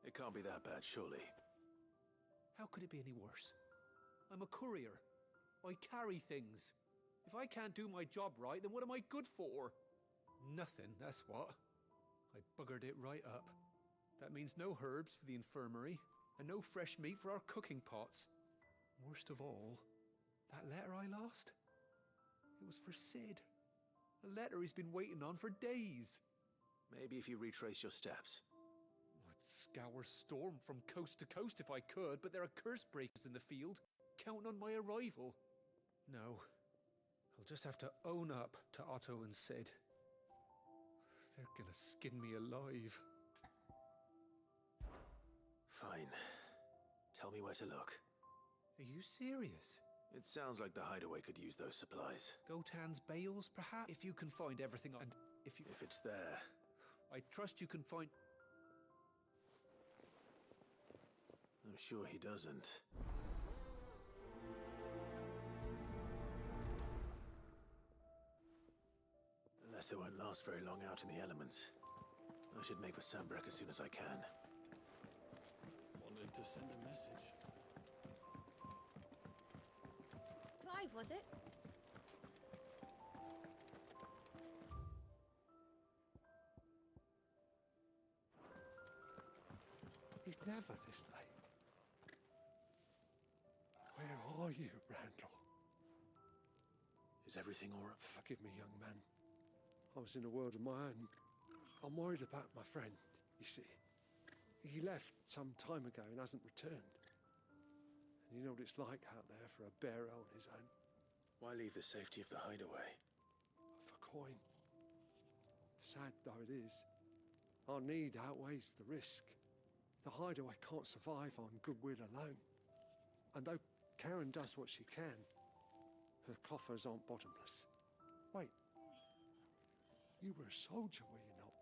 S2: It can't be that bad, surely.
S5: How could it be any worse? I'm a courier. I carry things. If I can't do my job right, then what am I good for? Nothing, that's what. I buggered it right up. That means no herbs for the infirmary, and no fresh meat for our cooking pots. Worst of all, that letter I lost? It was for Sid. A letter he's been waiting on for days.
S2: Maybe if you retrace your steps.
S5: I'd scour Storm from coast to coast if I could, but there are curse breakers in the field, counting on my arrival. No, I'll just have to own up to Otto and Sid. They're gonna skin me alive.
S2: Fine. Tell me where to look.
S5: Are you serious?
S2: It sounds like the hideaway could use those supplies.
S5: Gotan's bales, perhaps? If you can find everything, and if you...
S2: If it's there.
S5: I trust you can find...
S2: I'm sure he doesn't. The letter won't last very long out in the elements. I should make for Sanbreque as soon as I can.
S17: Wanted to send a message.
S15: Clive, was it?
S4: He's never this late. Where are you, Randall?
S2: Is everything all right?
S4: Forgive me, young man. I was in a world of my own. I'm worried about my friend, you see. He left some time ago and hasn't returned. And you know what it's like out there for a bearer on his own.
S2: Why leave the safety of the hideaway?
S4: For coin. Sad though it is, our need outweighs the risk. The hideaway can't survive on goodwill alone. And though Karen does what she can, her coffers aren't bottomless. Wait. You were a soldier, were you not?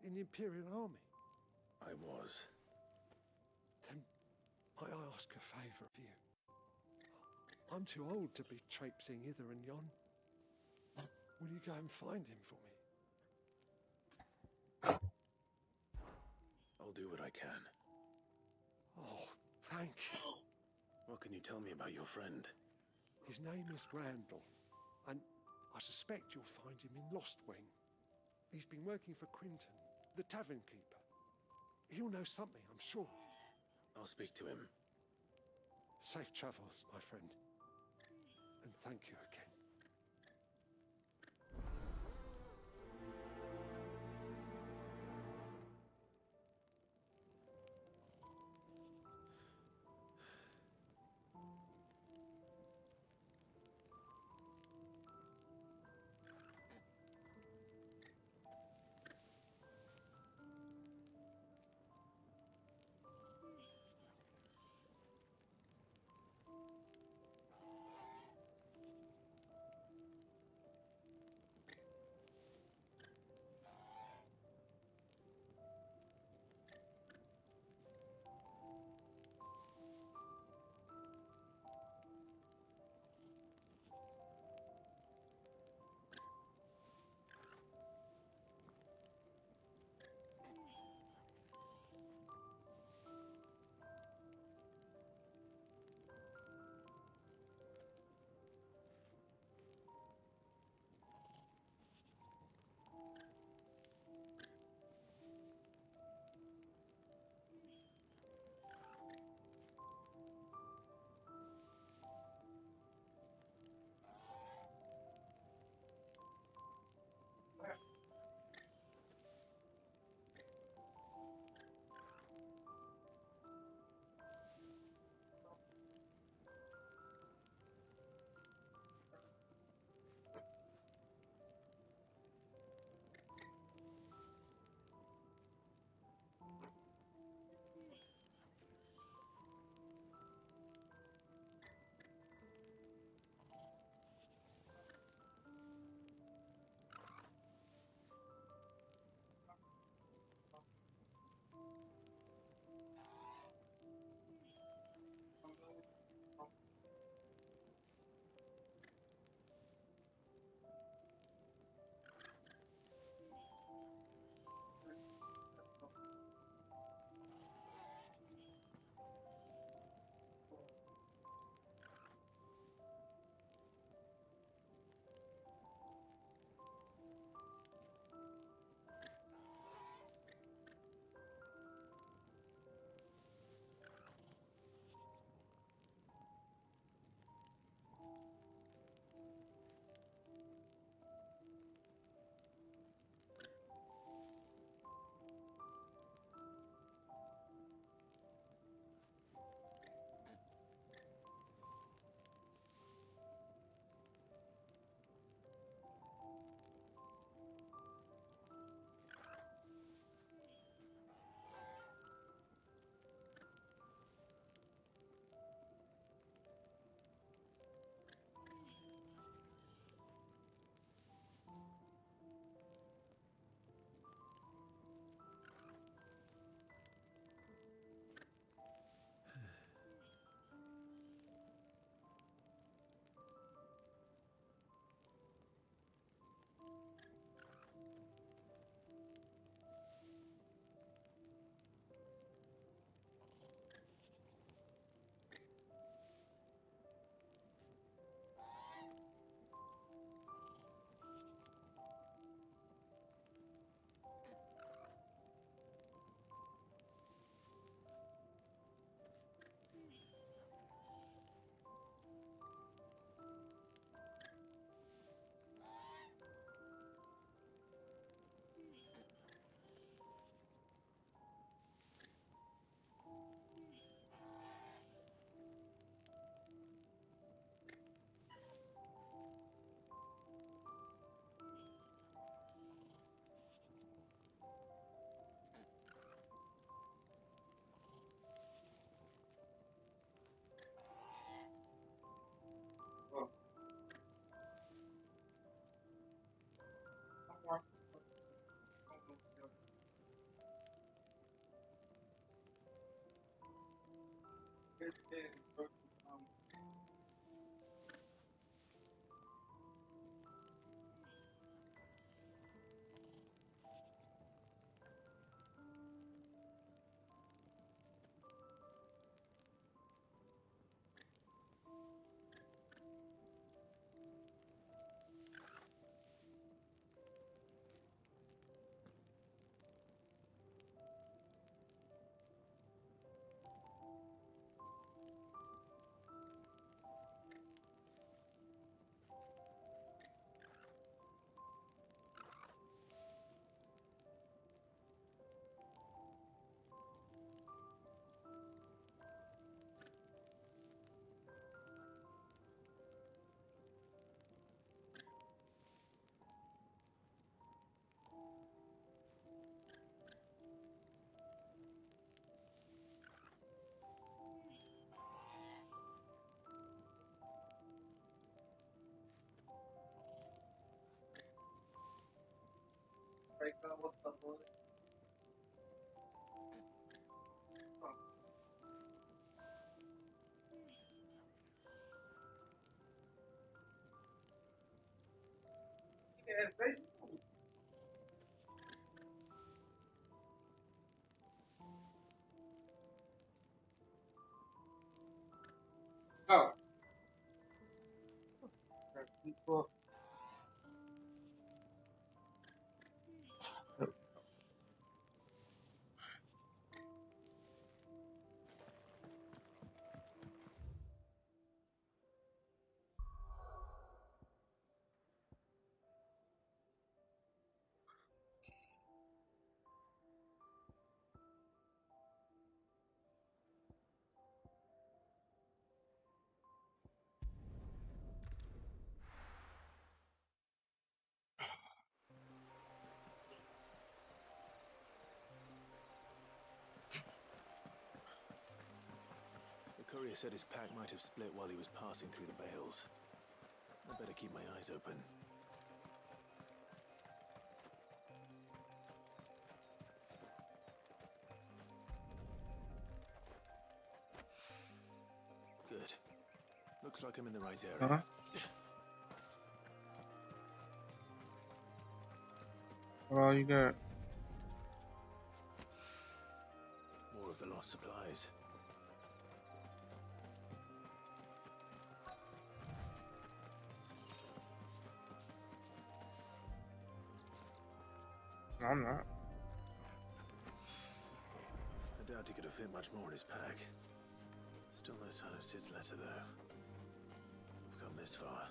S4: In the Imperial Army?
S2: I was.
S4: Then might I ask a favour of you? I'm too old to be traipsing hither and yon. Will you go and find him for me?
S2: I'll do what I can.
S4: Oh, thank you.
S2: What can you tell me about your friend?
S4: His name is Randall, and I suspect you'll find him in Lostwing. He's been working for Quinton, the tavern keeper. He'll know something, I'm sure.
S2: I'll speak to him.
S4: Safe travels, my friend. And thank you again.
S1: Oh.
S2: The courier said his pack might have split while he was passing through the bales. I better keep my eyes open. Good. Looks like I'm in the right area.
S1: Well, you got
S2: More of the lost supplies.
S1: no, I'm not.
S2: I doubt he could have fit much more in his pack. Still no sign of Sid's letter, though. We've come this far.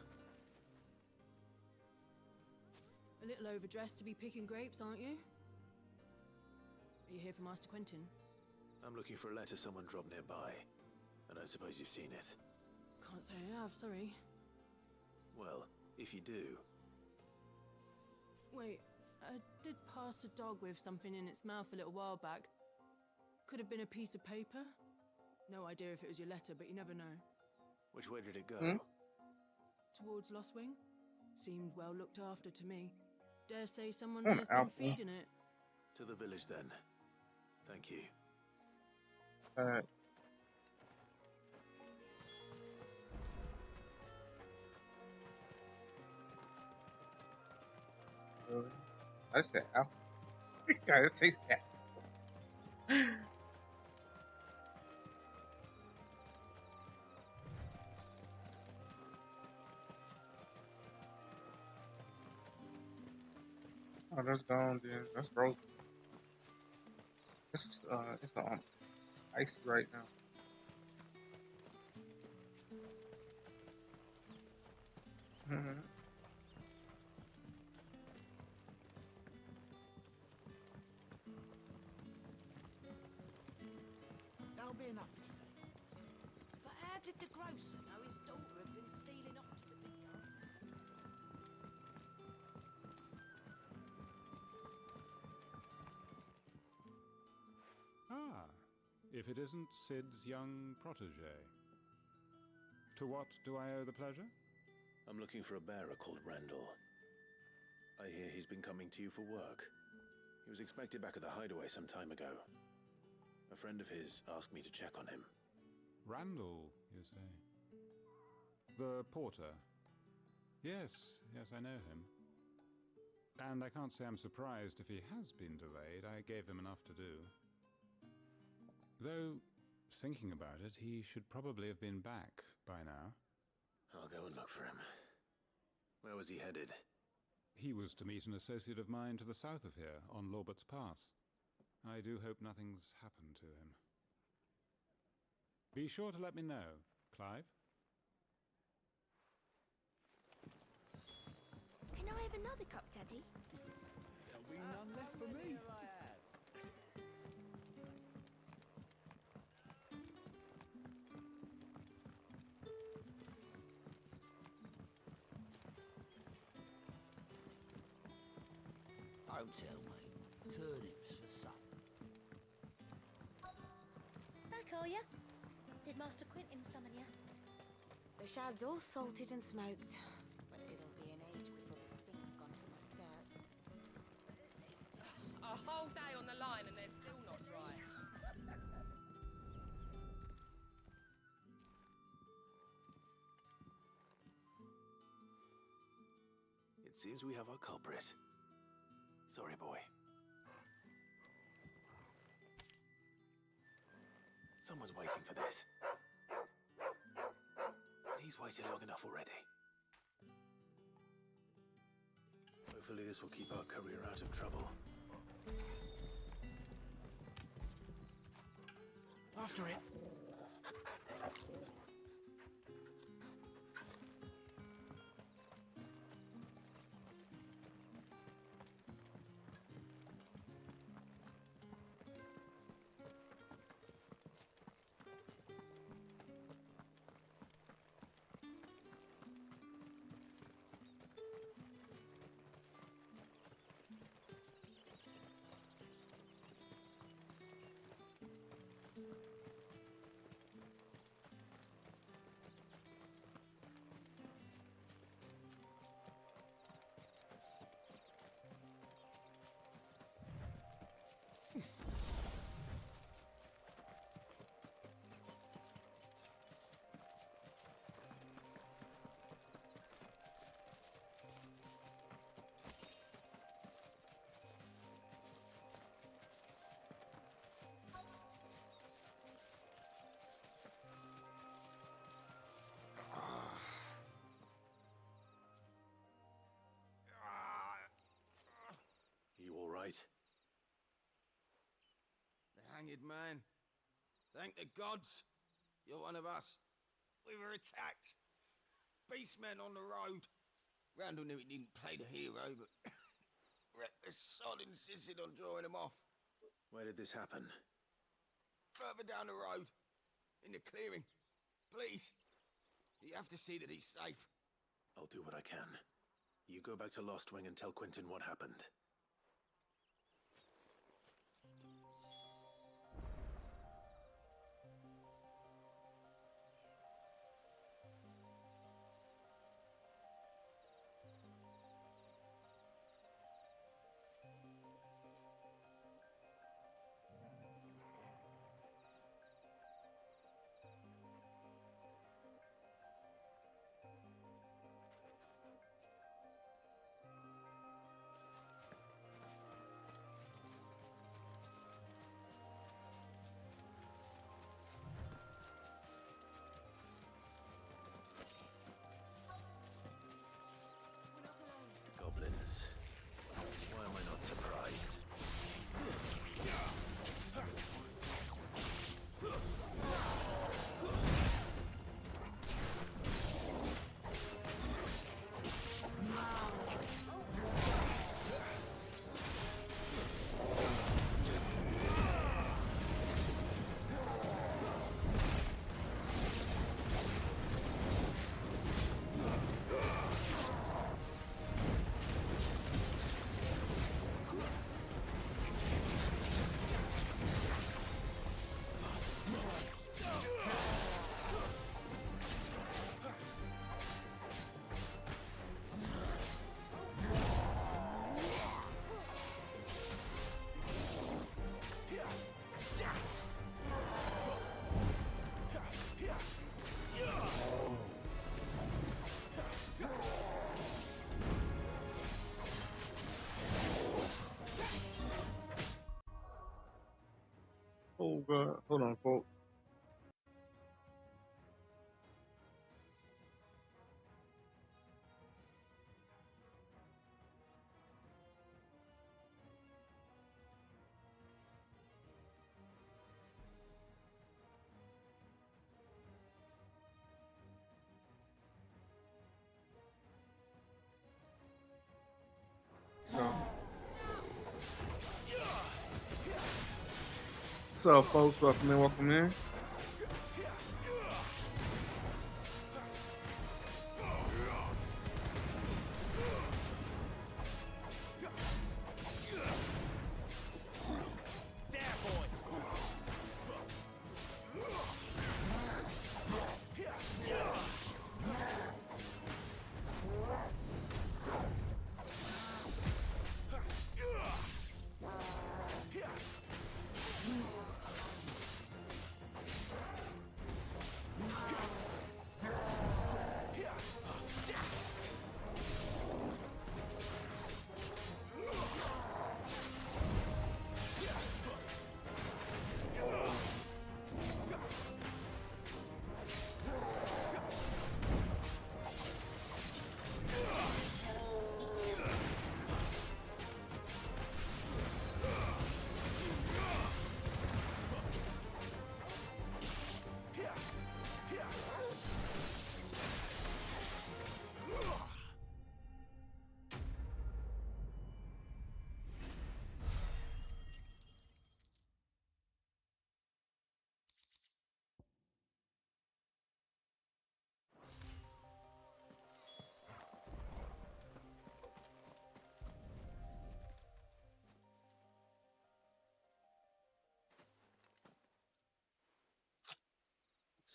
S21: A little overdressed to be picking grapes, aren't you? Are you here for Master Quentin?
S2: I'm looking for a letter someone dropped nearby. I don't suppose you've seen it.
S21: Can't say I have, sorry.
S2: Well, if you do...
S21: Wait, I did pass a dog with something in its mouth a little while back. Could have been a piece of paper. No idea if it was your letter, but you never know.
S2: Which way did it go?
S21: Towards Lostwing. Seemed well looked after to me. Dare say someone has been feeding it.
S2: To the village, then. Thank you.
S1: I said apple. Yeah, it says that. Oh, that's gone, dude. That's frozen. It's icy right now.
S18: That'll be enough today.
S21: But how did the grocer know his daughter had been stealing up to the vineyard to see?
S9: Ah, if it isn't Sid's young protege. To what do I owe the pleasure?
S2: I'm looking for a bearer called Randall. I hear he's been coming to you for work. He was expected back at the hideaway some time ago. A friend of his asked me to check on him.
S10: Randall, you say? The porter? Yes, I know him. And I can't say I'm surprised if he has been delayed. I gave him enough to do. Though, thinking about it, he should probably have been back by now.
S2: I'll go and look for him. Where was he headed?
S10: He was to meet an associate of mine to the south of here, on Lorbert's Pass. I do hope nothing's happened to him. Be sure to let me know, Clive.
S21: Can I have another cup, Teddy?
S18: There'll be none left for me.
S7: Don't tell me. Turnips for supper.
S21: Back, are ya? Did Master Quentin summon ya? The shad's all salted and smoked, but it'll be an age before the spink's gone from my skirts.
S11: A whole day on the line and they're still not dry.
S2: It seems we have our culprit. Sorry, boy. Someone's waiting for this. But he's waited long enough already. Hopefully this will keep our courier out of trouble. After it! You all right?
S13: The hanged man. Thank the gods. You're one of us. We were attacked. Beastmen on the road. Randall knew he didn't play the hero, but reckless sod insisted on drawing him off.
S2: Where did this happen?
S13: Further down the road. In the clearing. Please. You have to see that he's safe.
S2: I'll do what I can. You go back to Lost Wing and tell Quentin what happened.
S1: Hold on, folks. What's up, folks? Welcome in, welcome in.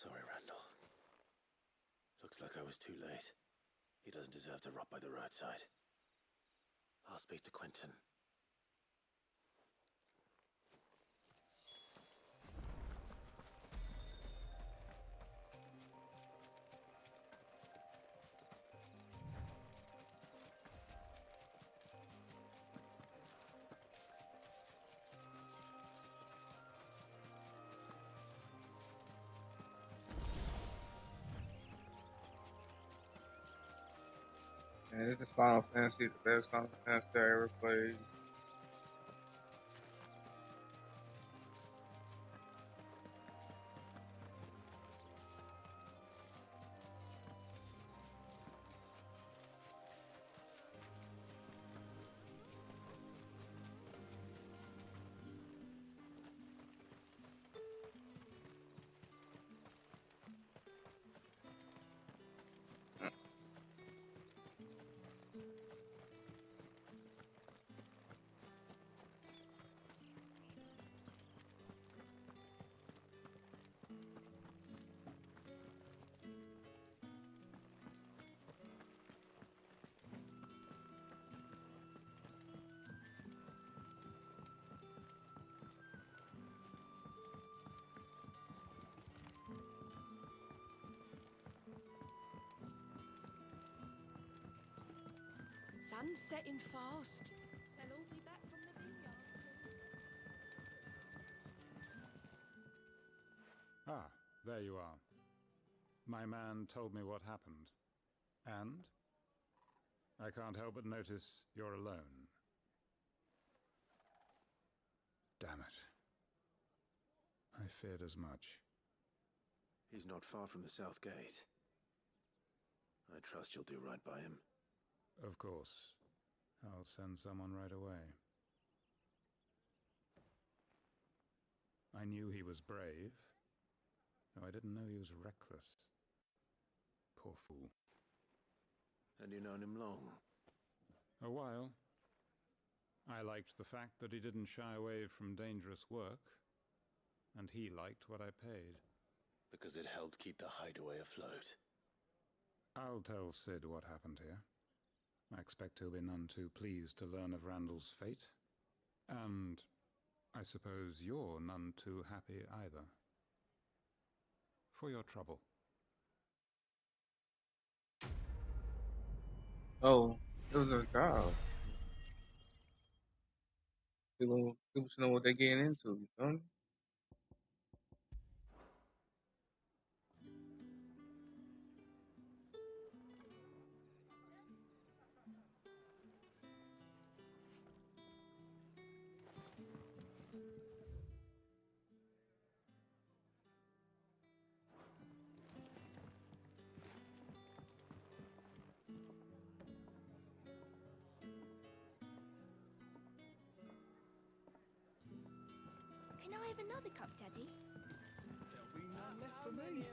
S2: Sorry, Randall. Looks like I was too late. He doesn't deserve to rot by the roadside. I'll speak to Quentin.
S1: And this is Final Fantasy, the best Final Fantasy I ever played.
S21: Sun's setting fast. They'll all be back from the vineyard soon.
S10: Ah, there you are. My man told me what happened. And? I can't help but notice you're alone. Damn it. I feared as much.
S2: He's not far from the South Gate. I trust you'll do right by him.
S10: Of course. I'll send someone right away. I knew he was brave, though I didn't know he was reckless. Poor fool.
S2: And you known him long?
S10: A while. I liked the fact that he didn't shy away from dangerous work, and he liked what I paid.
S2: Because it helped keep the hideaway afloat.
S10: I'll tell Sid what happened here. I expect he'll be none too pleased to learn of Randall's fate. And I suppose you're none too happy either. For your trouble.
S1: Oh, it was a job. People should know what they're getting into, you know?
S6: I have another cup, Daddy?
S4: There'll be none left for me.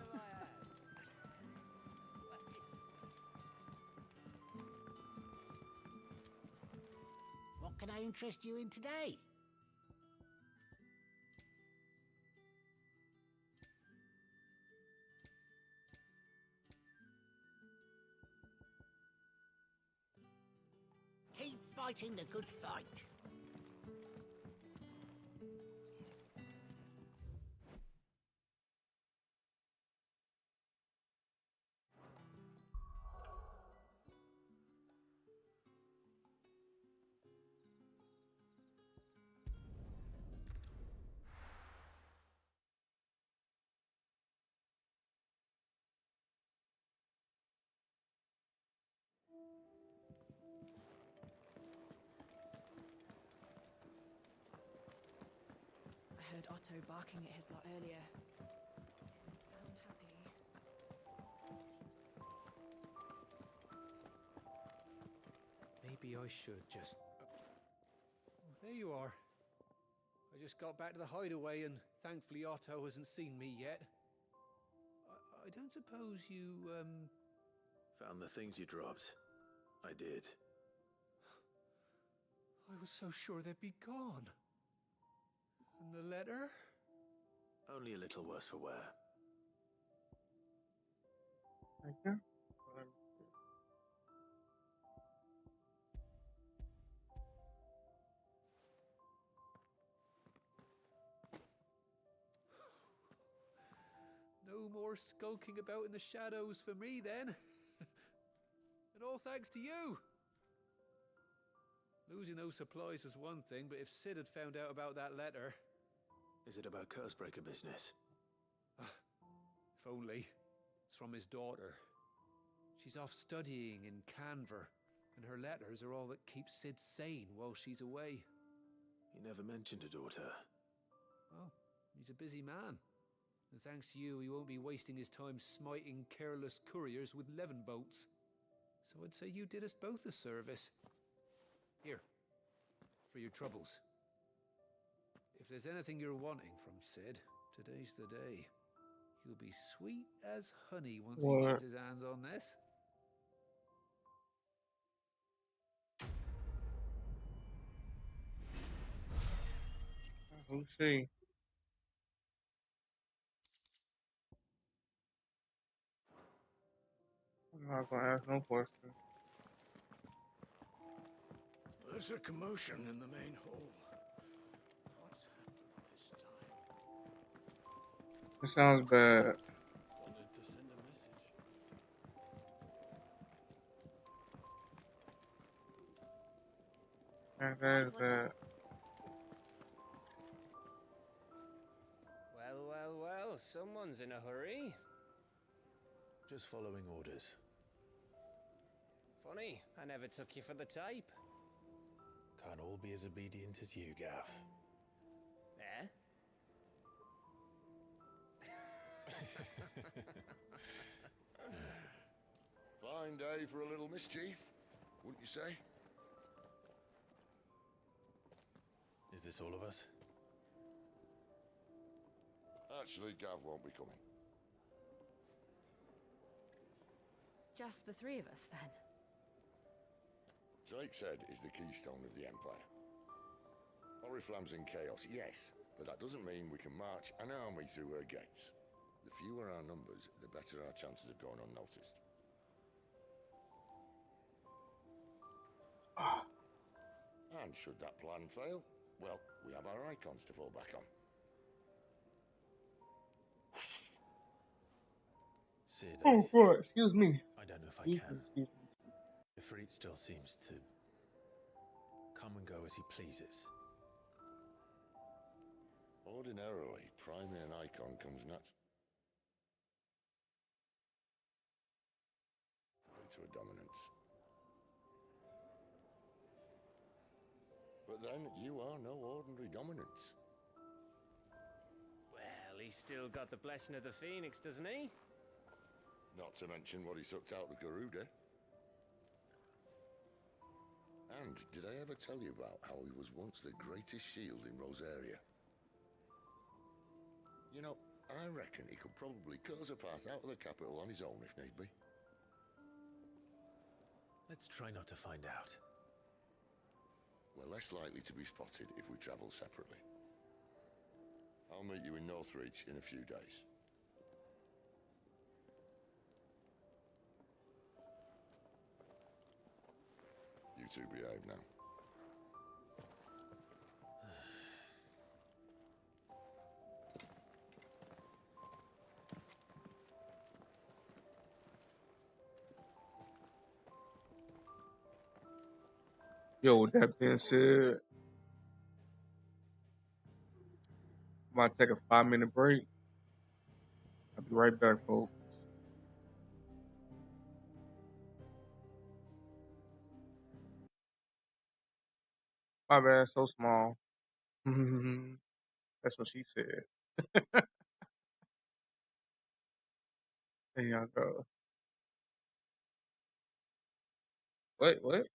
S18: What can I interest you in today? Keep fighting the good fight.
S21: I heard Otto barking at his lot earlier. Didn't sound happy.
S5: Maybe I should just... Oh, there you are. I just got back to the hideaway and thankfully Otto hasn't seen me yet. I don't suppose you,
S2: Found the things you dropped. I did.
S5: I was so sure they'd be gone. And the letter?
S2: Only a little worse for wear.
S1: Thank you.
S5: No more skulking about in the shadows for me then. And all thanks to you. Losing those supplies is one thing, but if Sid had found out about that letter...
S2: Is it about Cursebreaker business?
S5: If only. It's from his daughter. She's off studying in Canver, and her letters are all that keeps Sid sane while she's away.
S2: He never mentioned a daughter.
S5: Well, he's a busy man. And thanks to you, he won't be wasting his time smiting careless couriers with levin bolts. So I'd say you did us both a service. Here, for your troubles. If there's anything you're wanting from Sid, today's the day. He'll be sweet as honey once he gets his hands on this.
S1: We'll see. I'm not gonna ask no question.
S8: There's a commotion in the main hall. What's happened this time?
S1: It sounds bad.
S2: Wanted to send a message.
S1: That is bad.
S14: Well, someone's in a hurry.
S2: Just following orders.
S14: Funny, I never took you for the type.
S2: Can't all be as obedient as you, Gav.
S14: Eh?
S16: Fine day for a little mischief, wouldn't you say?
S2: Is this all of us?
S16: Actually, Gav won't be coming.
S21: Just the three of us, then?
S16: Drakeshead is the keystone of the Empire. Oriflamme's in chaos, yes, but that doesn't mean we can march an army through her gates. The fewer our numbers, the better our chances of going unnoticed. And should that plan fail, well, we have our icons to fall back on.
S2: Sid,
S1: Oh, God, excuse me.
S2: I don't know if I can. Ifrit still seems to come and go as he pleases.
S16: Ordinarily, priming an icon comes naturally to a dominance. But then, you are no ordinary dominance.
S14: Well, he's still got the blessing of the Phoenix, doesn't he?
S16: Not to mention what he sucked out of Garuda. And did I ever tell you about how he was once the greatest shield in Rosaria? I reckon he could probably cut us a path out of the capital on his own if need be.
S2: Let's try not to find out.
S16: We're less likely to be spotted if we travel separately. I'll meet you in Northreach in a few days. You two behave now.
S1: Yo, with that being said, I'm about to take a 5-minute break. I'll be right back, folks. My bad, so small. That's what she said. There y'all go. What?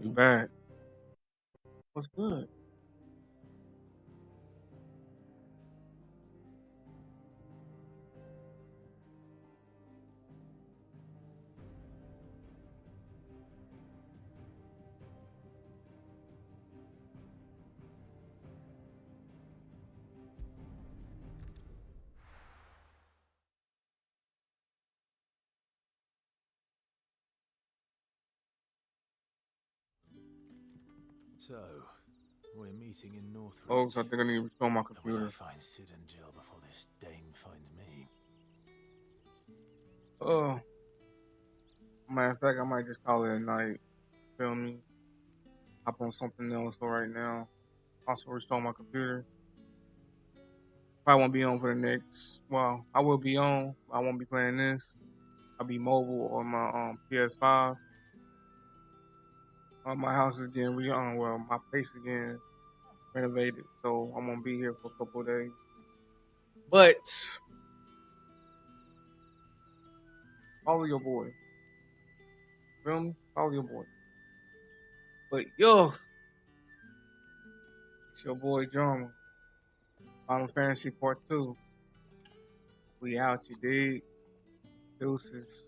S1: You bad. What's good?
S2: So, we're meeting in Northridge.
S1: Folks, I think I need to restore my
S2: And will I
S1: computer.
S2: find Sid and Jill before this dame finds me?
S1: Matter of fact, I might just call it a night. Feel me? Hop on something else for right now. Also restore my computer. Probably won't be on for the next. Well, I will be on. I won't be playing this. I'll be mobile on my PS5. My house is getting well, my place is getting renovated, so I'm gonna be here for a couple of days. But follow your boy. Feel me? Follow your boy. But yo, it's your boy Drama. Final Fantasy Part 2. We out, you dig? Deuces.